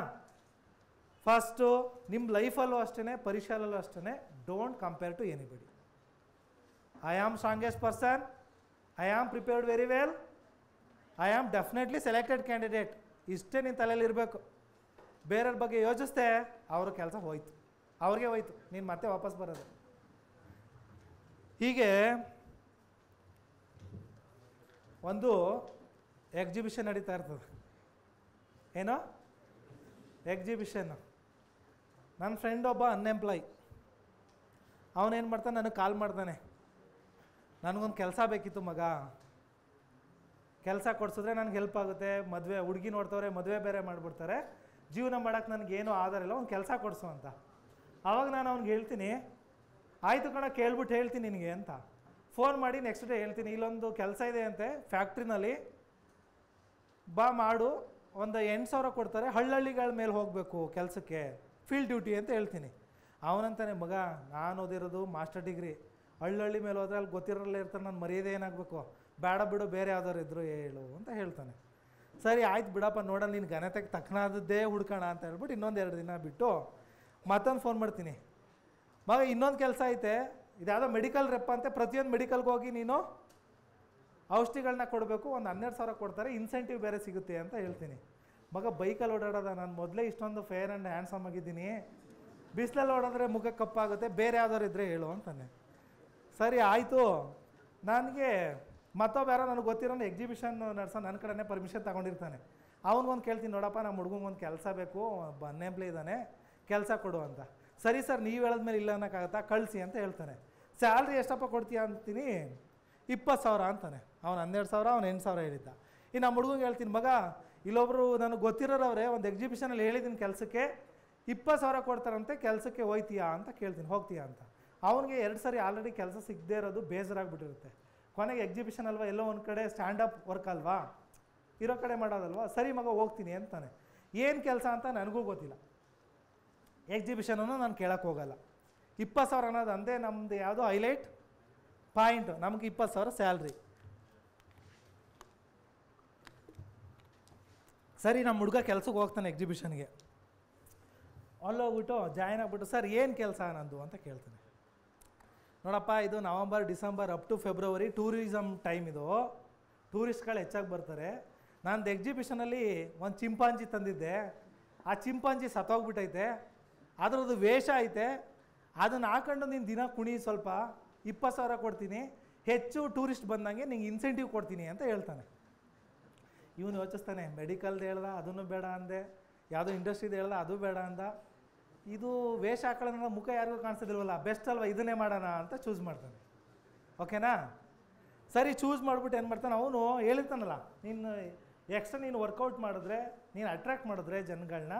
ಫಸ್ಟು ನಿಮ್ಮ ಲೈಫಲ್ಲೂ ಅಷ್ಟೇ, ಪರೀಕ್ಷೆಯಲ್ಲೂ ಅಷ್ಟೇ, don't compare to anybody. I am strongest person, I am prepared very well, I am definitely selected candidate. ಇಷ್ಟೇ ನಿನ್ನ ತಲೆಯಲ್ಲಿ ಇರಬೇಕು. ಬೇರೆಯವ್ರ ಬಗ್ಗೆ ಯೋಚಿಸ್ದೆ, ಅವ್ರ ಕೆಲಸ ಹೋಯ್ತು, ಅವ್ರಿಗೆ ಹೋಯ್ತು, ನೀನು ಮತ್ತೆ ವಾಪಸ್ ಬರೋದು. ಹೀಗೆ ಒಂದು ಎಕ್ಸಿಬಿಷನ್ ನಡೀತಾ ಇರ್ತದೆ. ಏನೋ ಎಕ್ಸಿಬಿಷನ್ನು. ನನ್ನ ಫ್ರೆಂಡ್ ಒಬ್ಬ ಅನ್ಎಂಪ್ಲಾಯ್, ಅವನೇನು ಮಾಡ್ತಾನೆ, ನನಗೆ ಕಾಲ್ ಮಾಡ್ತಾನೆ, ನನಗೊಂದು ಕೆಲಸ ಬೇಕಿತ್ತು ಮಗ, ಕೆಲಸ ಕೊಡಿಸಿದ್ರೆ ನನಗೆ ಹೆಲ್ಪ್ ಆಗುತ್ತೆ, ಮದುವೆ ಹುಡುಗಿ ನೋಡ್ತವ್ರೆ, ಮದುವೆ ಬೇರೆ ಮಾಡಿಬಿಡ್ತಾರೆ, ಜೀವನ ಮಾಡೋಕ್ಕೆ ನನಗೇನು ಆಧಾರ ಇಲ್ಲ, ಒಂದು ಕೆಲಸ ಕೊಡಿಸು ಅಂತ. ಆವಾಗ ನಾನು ಅವ್ನಿಗೆ ಹೇಳ್ತೀನಿ, ಆಯಿತು ಕಣ, ಕೇಳ್ಬಿಟ್ಟು ಹೇಳ್ತೀನಿ ನಿನಗೆ ಅಂತ. ಫೋನ್ ಮಾಡಿ ನೆಕ್ಸ್ಟ್ ಡೇ ಹೇಳ್ತೀನಿ, ಇಲ್ಲೊಂದು ಕೆಲಸ ಇದೆ ಅಂತೆ ಫ್ಯಾಕ್ಟ್ರಿನಲ್ಲಿ, ಬಾ ಮಾಡು, ಒಂದು 8,000 ಕೊಡ್ತಾರೆ, ಹಳ್ಳಹಳ್ಳಿಗಳ ಮೇಲೆ ಹೋಗಬೇಕು ಕೆಲಸಕ್ಕೆ, ಫೀಲ್ಡ್ ಡ್ಯೂಟಿ ಅಂತ ಹೇಳ್ತೀನಿ. ಅವನಂತಾನೆ, ಮಗ ನಾನು ಓದಿರೋದು ಮಾಸ್ಟರ್ ಡಿಗ್ರಿ, ಹಳ್ಳಹಳ್ಳಿ ಮೇಲೆ ಹೋದ್ರೆ ಅಲ್ಲಿ ಗೊತ್ತಿರಲ್ಲೇ ಇರ್ತಾರೆ, ನಾನು ಮರ್ಯಾದೆ ಏನಾಗಬೇಕು, ಬೇಡ ಬಿಡು, ಬೇರೆ ಯಾವ್ದಾರು ಇದ್ರು ಹೇಳು ಅಂತ ಹೇಳ್ತಾನೆ. ಸರಿ ಆಯ್ತು ಬಿಡಪ್ಪ, ನೋಡೋಣ ನಿನ್ನ ಘನತೆಗೆ ತಕ್ಕನಾದದ್ದೇ ಹುಡ್ಕೋಣ ಅಂತ ಹೇಳ್ಬಿಟ್ಟು ಇನ್ನೊಂದು 2 ದಿನ ಬಿಟ್ಟು ಮತ್ತೊಂದು ಫೋನ್ ಮಾಡ್ತೀನಿ, ಮಗ ಇನ್ನೊಂದು ಕೆಲಸ ಐತೆ, ಇದ್ಯಾವುದೋ ಮೆಡಿಕಲ್ ರೆಪ್ ಅಂತೆ, ಪ್ರತಿಯೊಂದು ಮೆಡಿಕಲ್ಗೆ ಹೋಗಿ ನೀನು ಔಷಧಿಗಳನ್ನ ಕೊಡಬೇಕು, ಒಂದು 12,000 ಕೊಡ್ತಾರೆ, ಇನ್ಸೆಂಟಿವ್ ಬೇರೆ ಸಿಗುತ್ತೆ ಅಂತ ಹೇಳ್ತೀನಿ. ಮಗ ಬೈಕಲ್ಲಿ ಓಡಾಡೋದ, ನಾನು ಮೊದಲೇ ಇಷ್ಟೊಂದು ಫೇರ್ ಆ್ಯಂಡ್ ಹ್ಯಾಂಡ್ಸಮ್ ಆಗಿದ್ದೀನಿ, ಬಿಸಿಲಲ್ಲಿ ಓಡೋದ್ರೆ ಮುಖ ಕಪ್ಪಾಗುತ್ತೆ, ಬೇರೆ ಯಾವ್ದಾರು ಇದ್ದರೆ ಹೇಳು ಅಂತಾನೆ. ಸರಿ ಆಯಿತು, ನನಗೆ ಮತ್ತೊಬ್ಬ ಯಾರೋ ನನಗೆ ಗೊತ್ತಿರೋನು ಎಕ್ಸಿಬಿಷನ್ ನಡೆಸೋ ನನ್ನ ಕಡೆನೇ ಪರ್ಮಿಷನ್ ತೊಗೊಂಡಿರ್ತಾನೆ. ಅವ್ನಿಗೊಂದು ಕೇಳ್ತೀನಿ, ನೋಡಪ್ಪ ನಮ್ಮ ಹುಡುಗಂಗೊಂದು ಕೆಲಸ ಬೇಕು, ಅನ್ಎಂಪ್ಲಾಯ್ ಇದ್ದಾನೆ, ಕೆಲಸ ಕೊಡು ಅಂತ. ಸರಿ ಸರ್, ನೀವು ಹೇಳಿದ್ಮೇಲೆ ಇಲ್ಲ ಅನ್ನೋಕ್ಕಾಗತ್ತಾ, ಕಳಿಸಿ ಅಂತ ಹೇಳ್ತಾನೆ. ಸ್ಯಾಲ್ರಿ ಎಷ್ಟಪ್ಪ ಕೊಡ್ತೀಯ ಅಂತೀನಿ, 20,000 ಅಂತಾನೆ. ಅವ್ನು 12,000, ಅವ್ನು 8,000 ಹೇಳಿದ್ದ. ಇನ್ನು ನಮ್ಮ ಹುಡುಗಂಗೆ ಹೇಳ್ತೀನಿ, ಮಗ ಇಲ್ಲೊಬ್ರು ನನಗೆ ಗೊತ್ತಿರೋರವ್ರೆ ಒಂದು ಎಕ್ಸಿಬಿಷನಲ್ಲಿ ಹೇಳಿದ್ದೀನಿ ಕೆಲಸಕ್ಕೆ 20,000 ಕೊಡ್ತಾರಂತೆ, ಕೆಲಸಕ್ಕೆ ಹೋಯ್ತೀಯಾ ಅಂತ ಕೇಳ್ತೀನಿ, ಹೋಗ್ತೀಯಾ ಅಂತ. ಅವನಿಗೆ 2 ಸರಿ ಆಲ್ರೆಡಿ ಕೆಲಸ ಸಿಗದೇ ಇರೋದು ಬೇಜಾರಾಗ್ಬಿಟ್ಟಿರುತ್ತೆ. ಕೊನೆಗೆ ಎಕ್ಸಿಬಿಷನ್ ಅಲ್ವಾ, ಎಲ್ಲೋ ಒಂದು ಕಡೆ ಸ್ಟ್ಯಾಂಡಪ್ ವರ್ಕ್ ಅಲ್ವಾ, ಇರೋ ಕಡೆ ಮಾಡೋದಲ್ವಾ, ಸರಿ ಮಗ ಹೋಗ್ತೀನಿ ಅಂತಾನೆ. ಏನು ಕೆಲಸ ಅಂತ ನನಗೂ ಗೊತ್ತಿಲ್ಲ, ಎಕ್ಸಿಬಿಷನನ್ನು ನಾನು ಕೇಳೋಕ್ಕೆ ಹೋಗಲ್ಲ. 20,000 ಅನ್ನೋದು ಅಂದೇ, ನಮ್ಮದು ಯಾವುದೋ ಹೈಲೈಟ್ ಪಾಯಿಂಟು, ನಮಗೆ 20,000 ಸ್ಯಾಲ್ರಿ. ಸರಿ ನಮ್ಮ ಹುಡುಗ ಕೆಲಸಕ್ಕೆ ಹೋಗ್ತಾನೆ ಎಕ್ಸಿಬಿಷನ್ಗೆ. ಅಲ್ಲೋಗ್ಬಿಟ್ಟು ಜಾಯ್ನ್ ಆಗಿಬಿಟ್ಟು ಸರ್ ಏನು ಕೆಲಸ ನಂದು ಅಂತ ಕೇಳ್ತಾನೆ. ನೋಡಪ್ಪ ಇದು November December up to February tourism time, ಇದು ಟೂರಿಸ್ಟ್ಗಳು ಹೆಚ್ಚಾಗಿ ಬರ್ತಾರೆ. ನಾನು ಎಕ್ಸಿಬಿಷನಲ್ಲಿ ಒಂದು ಚಿಂಪಾಂಜಿ ತಂದಿದ್ದೆ, ಆ ಚಿಂಪಾಂಜಿ ಸತ್ತೋಗ್ಬಿಟ್ಟೈತೆ, ಅದರದ್ದು ವೇಷ ಐತೆ, ಅದನ್ನು ಹಾಕೊಂಡು ನೀನು ದಿನ ಕುಣಿ, ಸ್ವಲ್ಪ 20,000 ಕೊಡ್ತೀನಿ, ಹೆಚ್ಚು ಟೂರಿಸ್ಟ್ ಬಂದಂಗೆ ನಿಂಗೆ ಇನ್ಸೆಂಟಿವ್ ಕೊಡ್ತೀನಿ ಅಂತ ಹೇಳ್ತಾನೆ. ಇವನು ಯೋಚಿಸ್ತಾನೆ, ಮೆಡಿಕಲ್ದು ಹೇಳ್ದ ಅದನ್ನು ಬೇಡ ಅಂದೆ, ಯಾವುದೋ ಇಂಡಸ್ಟ್ರಿದು ಹೇಳ್ದ ಅದು ಬೇಡ ಅಂದ, ಇದು ವೇಷ ಹಾಕೊಳ್ಳೋಣ ಮುಖ ಯಾರಿಗೂ ಕಾಣಿಸೋದಿಲ್ವಲ್ಲ, ಬೆಸ್ಟ್ ಅಲ್ವಾ ಇದನ್ನೇ ಮಾಡೋಣ ಅಂತ ಚೂಸ್ ಮಾಡ್ತಾನೆ. ಓಕೆನಾ? ಸರಿ ಚೂಸ್ ಮಾಡಿಬಿಟ್ಟು ಏನು ಮಾಡ್ತಾನೆ, ಅವನು ಹೇಳಿರ್ತಾನಲ್ಲ, ನೀನು ವರ್ಕೌಟ್ ಮಾಡಿದ್ರೆ, ನೀನು ಅಟ್ರ್ಯಾಕ್ಟ್ ಮಾಡಿದ್ರೆ ಜನಗಳನ್ನ,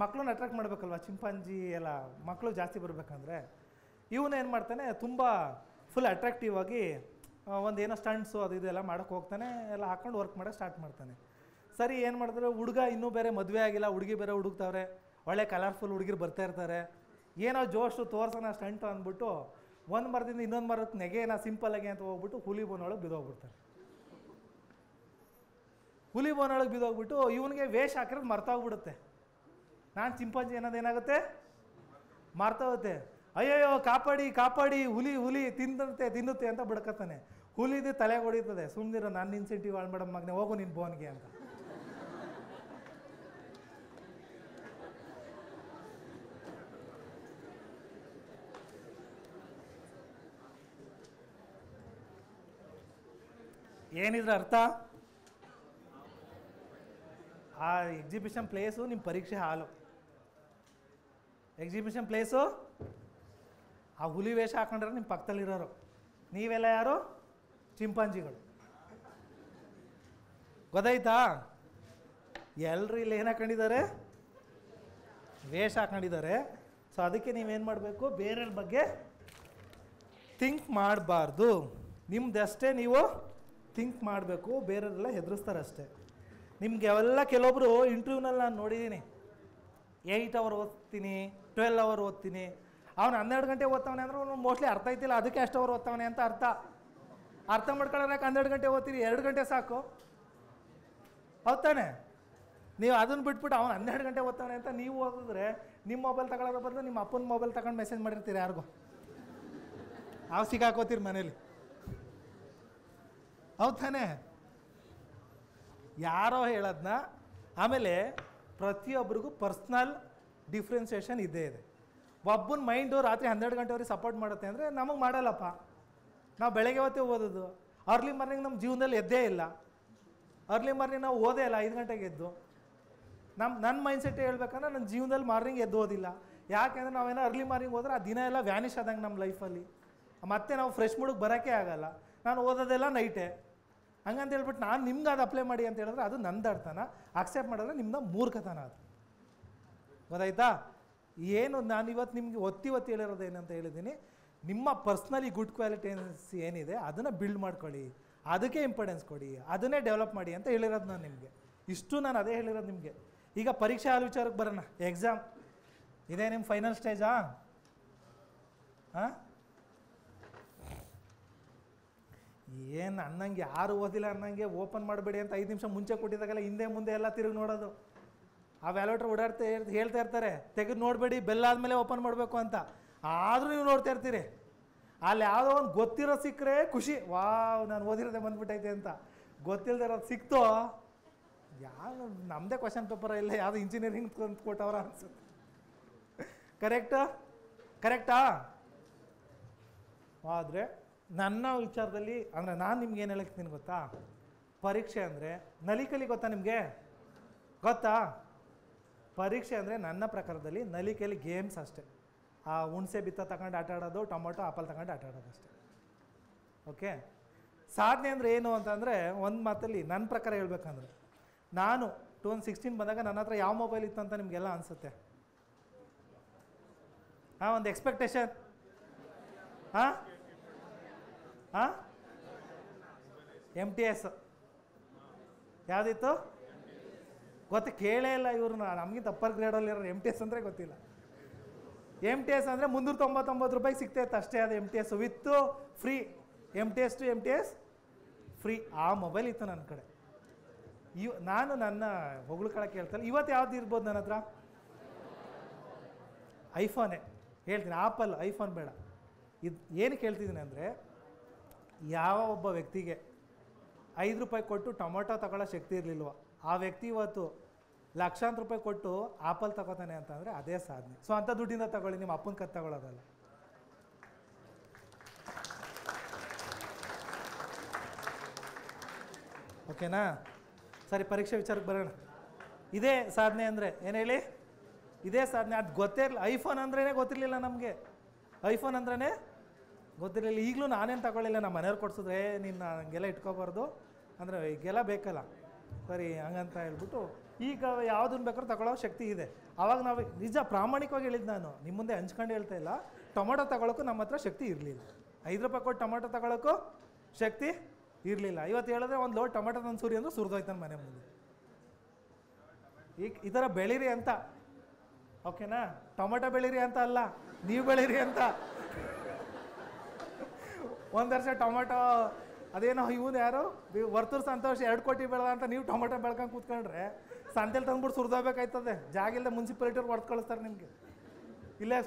ಮಕ್ಕಳನ್ನ ಅಟ್ರ್ಯಾಕ್ಟ್ ಮಾಡಬೇಕಲ್ವ, ಚಿಂಪಾಂಜಿ ಎಲ್ಲ ಮಕ್ಕಳು ಜಾಸ್ತಿ ಬರಬೇಕಂದ್ರೆ, ಇವನು ಏನು ಮಾಡ್ತಾನೆ, ತುಂಬ ಫುಲ್ ಅಟ್ರಾಕ್ಟಿವ್ ಆಗಿ ಒಂದೇನೋ ಸ್ಟಂಟ್ಸು ಅದು ಇದೆಲ್ಲ ಮಾಡೋಕ್ಕೆ ಹೋಗ್ತಾನೆ, ಎಲ್ಲ ಹಾಕ್ಕೊಂಡು ವರ್ಕ್ ಮಾಡೋಕ್ಕೆ ಸ್ಟಾರ್ಟ್ ಮಾಡ್ತಾನೆ. ಸರಿ ಏನು ಮಾಡಿದ್ರೆ, ಹುಡುಗ ಇನ್ನೂ ಬೇರೆ ಮದುವೆ ಆಗಿಲ್ಲ, ಹುಡುಗಿ ಬೇರೆ ಹುಡುಕ್ತಾವ್ರೆ, ಒಳ್ಳೆ ಕಲರ್ಫುಲ್ ಹುಡುಗಿರು ಬರ್ತಾ ಇರ್ತಾರೆ, ಏನೋ ಜೋಶು ತೋರ್ಸೋಣ ಸ್ಟಂಟು ಅಂದ್ಬಿಟ್ಟು ಒಂದು ಮರದಿಂದ ಇನ್ನೊಂದು ಮರಕ್ಕೆ ನೆಗೆನ ಸಿಂಪಲ್ಲಾಗಿ ಅಂತ ಹೋಗ್ಬಿಟ್ಟು ಹುಲಿ ಬೋನೊಳಗೆ ಬಿದ್ದೋಗ್ಬಿಡ್ತಾರೆ. ಹುಲಿ ಬೋನೊಳಗೆ ಬಿದ್ದೋಗ್ಬಿಟ್ಟು ಇವನಿಗೆ ವೇಷ ಹಾಕಿರೋದು ಮರ್ತೋಗ್ಬಿಡುತ್ತೆ. ನಾನು ಚಿಂಪಾಂಜಿ ಅನ್ನೋದೇನಾಗುತ್ತೆ, ಮರ್ತೋಗುತ್ತೆ. ಅಯ್ಯಯ್ಯೋ ಕಾಪಾಡಿ ಕಾಪಾಡಿ, ಹುಲಿ ತಿನ್ನುತ್ತೆ ಅಂತ ಬಿಡ್ಕತ್ತಾನೆ. ಹುಲಿದು ತಲೆ ಹೊಡಿತದೆ, ಸುಮ್ಮನಿರೋ ನನ್ನ ಇನ್ಸೆಂಟಿವ್ ಹಾಳು ಮೇಡಮ್ ಮಗನೇ, ಹೋಗು ನಿನ್ನ ಬೋನ್ಗೆ ಅಂತ. ಏನಿದ್ರ ಅರ್ಥ? ಆ ಎಕ್ಸಿಬಿಷನ್ ಪ್ಲೇಸು ನಿಮ್ಮ ಪರೀಕ್ಷೆ ಹಾಲು. ಎಕ್ಸಿಬಿಷನ್ ಪ್ಲೇಸು ಆ ಹುಲಿ ವೇಷ ಹಾಕೊಂಡ್ರೆ ನಿಮ್ಮ ಪಕ್ಕದಲ್ಲಿರೋರು, ನೀವೆಲ್ಲ ಯಾರು? ಚಿಂಪಾಂಜಿಗಳು. ಗೊತ್ತಾಯ್ತಾ? ಎಲ್ಲರೂ ಇಲ್ಲಿ ಏನು ಹಾಕೊಂಡಿದ್ದಾರೆ? ವೇಷ ಹಾಕೊಂಡಿದ್ದಾರೆ. ಸೊ ಅದಕ್ಕೆ ನೀವೇನು ಮಾಡಬೇಕು, ಬೇರೆಯವ್ರ ಬಗ್ಗೆ ಥಿಂಕ್ ಮಾಡಬಾರ್ದು, ನಿಮ್ದಷ್ಟೇ ನೀವು ಥಿಂಕ್ ಮಾಡಬೇಕು. ಬೇರೆಯವರೆಲ್ಲ ಹೆದರಿಸ್ತಾರಷ್ಟೇ ನಿಮಗೆ. ಅವೆಲ್ಲ ಕೆಲವೊಬ್ಬರು ಇಂಟರ್ವ್ಯೂನಲ್ಲಿ ನಾನು ನೋಡಿದ್ದೀನಿ, 8 ಅವರ್ ಓದ್ತೀನಿ, 12 ಅವರ್ ಓದ್ತೀನಿ. ಅವನು 12 ಗಂಟೆ ಓದ್ತಾವನೆ ಅಂದ್ರೆ ಅವನು ಮೋಸ್ಟ್ಲಿ ಅರ್ಥ ಐತಿಲ್ಲ, ಅದಕ್ಕೆ ಅಷ್ಟು ಅವರ್ ಓದ್ತಾವನೆ ಅಂತ ಅರ್ಥ ಮಾಡ್ಕೊಳ್ಳೋಕೆ 12 ಗಂಟೆ ಓದ್ತೀನಿ, 2 ಗಂಟೆ ಸಾಕು. ಹೌದು ತಾನೆ? ನೀವು ಅದನ್ನು ಬಿಟ್ಬಿಟ್ಟು ಅವನು 12 ಗಂಟೆ ಓದ್ತಾವನೆ ಅಂತ ನೀವು ಓದಿದ್ರೆ, ನಿಮ್ಮ ಮೊಬೈಲ್ ತಗೊಳ್ಳೋದ್ರ ಬದಲು ನಿಮ್ಮ ಅಪ್ಪನ ಮೊಬೈಲ್ ತಗೊಂಡು ಮೆಸೇಜ್ ಮಾಡಿರ್ತೀರಿ ಯಾರಿಗೂ, ನಾವು ಸಿಗಾಕೋತೀರಿ ಮನೇಲಿ. ಹೌದು ತಾನೆ? ಯಾರೋ ಹೇಳೋದನ್ನ. ಆಮೇಲೆ ಪ್ರತಿಯೊಬ್ಬರಿಗೂ ಪರ್ಸ್ನಲ್ ಡಿಫ್ರೆನ್ಸಿಯೇಷನ್ ಇದ್ದೇ ಇದೆ. ಒಬ್ಬನ ಮೈಂಡು ರಾತ್ರಿ 12 ಗಂಟೆವರೆಗೆ ಸಪೋರ್ಟ್ ಮಾಡುತ್ತೆ ಅಂದರೆ ನಮಗೆ ಮಾಡಲ್ಲಪ್ಪ. ನಾವು ಬೆಳಗ್ಗೆ ಹೊತ್ತೇ ಓದೋದು, ಅರ್ಲಿ ಮಾರ್ನಿಂಗ್ ನಮ್ಮ ಜೀವನದಲ್ಲಿ ಎದ್ದೇ ಇಲ್ಲ. ಅರ್ಲಿ ಮಾರ್ನಿಂಗ್ ನಾವು ಓದೇ ಇಲ್ಲ, 5 ಗಂಟೆಗೆ ಎದ್ದು. ನನ್ನ ಮೈಂಡ್ಸೆಟ್ ಹೇಳ್ಬೇಕಂದ್ರೆ ನನ್ನ ಜೀವನದಲ್ಲಿ ಮಾರ್ನಿಂಗ್ ಎದ್ದು ಓದಿಲ್ಲ. ಯಾಕೆಂದರೆ ನಾವೇನೋ ಅರ್ಲಿ ಮಾರ್ನಿಂಗ್ ಹೋದ್ರೆ ಆ ದಿನ ಎಲ್ಲ ವ್ಯಾನಿಷ್ ಆದಂಗೆ ನಮ್ಮ ಲೈಫಲ್ಲಿ, ಮತ್ತೆ ನಾವು ಫ್ರೆಶ್ ಮೂಡಿಗೆ ಬರೋಕ್ಕೆ ಆಗಲ್ಲ. ನಾನು ಓದೋದೆಲ್ಲ ನೈಟೇ. ಹಂಗಂತ ಹೇಳ್ಬಿಟ್ಟು ನಾನು ನಿಮ್ಗೆ ಅದು ಅಪ್ಲೈ ಮಾಡಿ ಅಂತ ಹೇಳಿದ್ರೆ ಅದು ನಂದು ಅರ್ಥನ, ಅಕ್ಸೆಪ್ಟ್ ಮಾಡಿದ್ರೆ ನಿಮ್ಮದು ಮೂರ್ಖತನ. ಅದು ಗೊತ್ತಾಯ್ತಾ? ಏನು ನಾನು ಇವತ್ತು ನಿಮಗೆ ಒತ್ತಿ ಹೇಳಿರೋದು ಏನಂತ ಹೇಳಿದ್ದೀನಿ, ನಿಮ್ಮ ಪರ್ಸ್ನಲಿ ಗುಡ್ ಕ್ವಾಲಿಟೀಸ್ ಏನಿದೆ ಅದನ್ನು ಬಿಲ್ಡ್ ಮಾಡ್ಕೊಳ್ಳಿ, ಅದಕ್ಕೆ ಇಂಪಾರ್ಟೆನ್ಸ್ ಕೊಡಿ, ಅದನ್ನೇ ಡೆವಲಪ್ ಮಾಡಿ ಅಂತ ಹೇಳಿರೋದು ನಾನು ನಿಮಗೆ. ಇಷ್ಟು ನಾನು ಅದೇ ಹೇಳಿರೋದು ನಿಮಗೆ. ಈಗ ಪರೀಕ್ಷೆ ಹಾಲು ವಿಚಾರಕ್ಕೆ ಬರೋಣ. ಎಕ್ಸಾಮ್ ಇದೇ ನಿಮ್ಮ ಫೈನಲ್ ಸ್ಟೇಜಾ? ಹಾಂ, ಏನು ಅನ್ನಂಗೆ ಯಾರು ಓದಿಲ್ಲ ಅನ್ನಂಗೆ ಓಪನ್ ಮಾಡಬೇಡಿ ಅಂತ 5 ನಿಮಿಷ ಮುಂಚೆ ಕೊಟ್ಟಿದ್ದಾಗಲ್ಲ ಹಿಂದೆ ಮುಂದೆ ಎಲ್ಲ ತಿರುಗಿ ನೋಡೋದು. ಆ ವ್ಯಾಲ್ಯೂಟ್ರ್ ಓಡಾಡ್ತಾ ಹೇಳ್ತಾ ಇರ್ತಾರೆ, ತೆಗೆದು ನೋಡಬೇಡಿ, ಬೆಲ್ ಆದಮೇಲೆ ಓಪನ್ ಮಾಡಬೇಕು ಅಂತ. ಆದರೂ ನೀವು ನೋಡ್ತಾ ಇರ್ತೀರಿ. ಅಲ್ಲಿ ಯಾವುದೋ ಒಂದು ಗೊತ್ತಿರೋ ಸಿಕ್ಕರೆ ಖುಷಿ, ವಾವ್ ನಾನು ಓದಿರೋದೇ ಬಂದ್ಬಿಟ್ಟೈತೆ ಅಂತ. ಗೊತ್ತಿಲ್ಲದೆ ಇರೋದು ಸಿಕ್ತೋ, ಯಾವ ನಮ್ಮದೇ ಕ್ವಶನ್ ಪೇಪರ ಇಲ್ಲ, ಯಾವುದೋ ಇಂಜಿನಿಯರಿಂಗ್ ಕೊಟ್ಟವ್ರ ಅನ್ಸುತ್ತೆ. ಕರೆಕ್ಟಾ? ಆದರೆ ನನ್ನ ವಿಚಾರದಲ್ಲಿ ಅಂದರೆ ನಾನು ನಿಮ್ಗೆ ಏನು ಹೇಳ್ತೀನಿ ಗೊತ್ತಾ, ಪರೀಕ್ಷೆ ಅಂದರೆ ನಲಿಕಲಿ ಗೊತ್ತಾ ನಿಮಗೆ? ಗೊತ್ತಾ? ಪರೀಕ್ಷೆ ಅಂದರೆ ನನ್ನ ಪ್ರಕಾರದಲ್ಲಿ ನಲಿಕೆಯಲ್ಲಿ ಗೇಮ್ಸ್ ಅಷ್ಟೇ. ಆ ಹುಣಸೆ ಬಿತ್ತ ತಗೊಂಡು ಆಟ ಆಡೋದು, ಟೊಮೊಟೊ ಆಪಲ್ ತಗೊಂಡು ಆಟ ಆಡೋದು ಅಷ್ಟೇ. ಓಕೆ? ಸಾಧನೆ ಅಂದರೆ ಏನು ಅಂತಂದರೆ, ಒಂದು ಮಾತಲ್ಲಿ ನನ್ನ ಪ್ರಕಾರ ಹೇಳ್ಬೇಕಂದ್ರೆ, ನಾನು 2016 ಬಂದಾಗ ನನ್ನ ಹತ್ರ ಯಾವ ಮೊಬೈಲ್ ಇತ್ತು ಅಂತ ನಿಮಗೆಲ್ಲ ಅನಿಸುತ್ತೆ? ಒಂದು ಎಕ್ಸ್ಪೆಕ್ಟೇಷನ್. MTS ಯಾವುದಿತ್ತು ಗೊತ್ತು? ಕೇಳೇ ಇಲ್ಲ ಇವ್ರನ್ನ. ನಮಗಿಂತ ಅಪ್ಪರ್ ಗ್ರೇಡಲ್ಲಿರೋ MTS ಅಂದರೆ ಗೊತ್ತಿಲ್ಲ. MTS ಅಂದರೆ 399 ರೂಪಾಯಿಗೆ ಸಿಗ್ತಾಯಿತ್ತು ಅಷ್ಟೇ. ಅದು MTS with free. MTS to MTS free. ಆ ಮೊಬೈಲ್ ಇತ್ತು ನನ್ನ ಕಡೆ. ನಾನು ನನ್ನ ಹೊಗಳ್ಕೊಳಕ್ಕೆ ಹೇಳ್ತಲ್ಲ, ಇವತ್ತು ಯಾವ್ದು ಇರ್ಬೋದು ನನ್ನ ಹತ್ರ? ಐಫೋನೇ ಹೇಳ್ತೀನಿ, ಆಪಲ್, ಐಫೋನ್ ಬೇಡ. ಇದು ಏನಕ್ಕೆ ಹೇಳ್ತಿದ್ದೀನಿ ಅಂದರೆ, ಯಾವ ಒಬ್ಬ ವ್ಯಕ್ತಿಗೆ 5 ರೂಪಾಯಿ ಕೊಟ್ಟು ಟೊಮೊಟೊ ತಗೊಳ್ಳೋ ಶಕ್ತಿ ಇರಲಿಲ್ವ, ಆ ವ್ಯಕ್ತಿ ಇವತ್ತು ಲಕ್ಷಾಂತರ ರೂಪಾಯಿ ಕೊಟ್ಟು ಆಪಲ್ ತಗೋತಾನೆ ಅಂತಂದರೆ ಅದೇ ಸಾಧನೆ. ಸೊ ಅಂಥ ದುಡ್ಡಿಂದ ತಗೊಳ್ಳಿ, ನಿಮ್ಮ ಅಪ್ಪನ ಕತ್ತು ತಗೊಳ್ಳೋದಲ್ಲ. ಓಕೆನಾ? ಸರಿ, ಪರೀಕ್ಷೆ ವಿಚಾರಕ್ಕೆ ಬರೋಣ. ಇದೇ ಸಾಧನೆ ಅಂದರೆ ಏನು ಹೇಳಿ? ಇದೇ ಸಾಧನೆ. ಅದು ಗೊತ್ತೇ ಇರಲಿಲ್ಲ, ಐಫೋನ್ ಅಂದ್ರೇ ಗೊತ್ತಿರಲಿಲ್ಲ ನಮಗೆ. ಐಫೋನ್ ಅಂದ್ರೇ ಗೊತ್ತಿರಲಿಲ್ಲ. ಈಗಲೂ ನಾನೇನು ತಗೊಳ್ಳಿಲ್ಲ, ನಮ್ಮ ಮನೆಯವ್ರು ಕೊಡ್ಸಿದ್ರೆ ನೀನು ಹಂಗೆಲ್ಲ ಇಟ್ಕೋಬಾರ್ದು ಅಂದರೆ ಈಗೆಲ್ಲ ಬೇಕಲ್ಲ, ಸರಿ ಹಂಗಂತ ಹೇಳ್ಬಿಟ್ಟು ಈಗ ಯಾವುದನ್ನು ಬೇಕಾದ್ರೂ ತಗೊಳ್ಳೋ ಶಕ್ತಿ ಇದೆ. ಆವಾಗ ನಾವು ನಿಜ ಪ್ರಾಮಾಣಿಕವಾಗಿ ಹೇಳಿದ್ದು, ನಾನು ನಿಮ್ಮ ಮುಂದೆ ಹಂಚ್ಕೊಂಡು ಹೇಳ್ತಾ ಇಲ್ಲ, ಟೊಮೊಟೊ ತಗೊಳ್ಳೋಕ್ಕೂ ನಮ್ಮ ಹತ್ರ ಶಕ್ತಿ ಇರಲಿಲ್ಲ. 5 ರೂಪಾಯಿ ಕೊಟ್ಟು ಟೊಮೊಟೊ ತಗೊಳ್ಳೋಕ್ಕೂ ಶಕ್ತಿ ಇರಲಿಲ್ಲ. ಇವತ್ತು ಹೇಳಿದ್ರೆ ಒಂದು ಲೋಡ್ ಟೊಮೊಟೊ ತಂದು ಸುರಿ ಅಂದ್ರೆ ಸುರಿದೋಯ್ತಾನೆ ಮನೆ ಮುಂದೆ. ಈಗ ಈ ಥರ ಬೆಳೀರಿ ಅಂತ, ಓಕೆನಾ? ಟೊಮೊಟೊ ಬೆಳೀರಿ ಅಂತ ಅಲ್ಲ, ನೀವು ಬೆಳೀರಿ ಅಂತ. ಒಂದು ವರ್ಷ ಟೊಮೊಟೊ ಅದೇನೋ ಇವನು ಯಾರು ವರ್ತೂರು ಸಂತೋಷ 2 ಕೋಟಿ ಬೆಳೆದ ಅಂತ ನೀವು ಟೊಮೊಟೊ ಬೆಳ್ಕೊಂಡು ಕೂತ್ಕೊಂಡ್ರೆ ಸಂತೆಲಿ ತಂದ್ಬಿಟ್ಟು ಸುರಿದೋಗ್ಬೇಕಾಯ್ತದೆ. ಜಾಗ ಇಲ್ಲದೆ ಮುನ್ಸಿಪಾಲಿಟಿಯವ್ರು ಹೊಡೆದು ಕಳಿಸ್ತಾರೆ ನಿಮಗೆ. ಇಲ್ಲೇ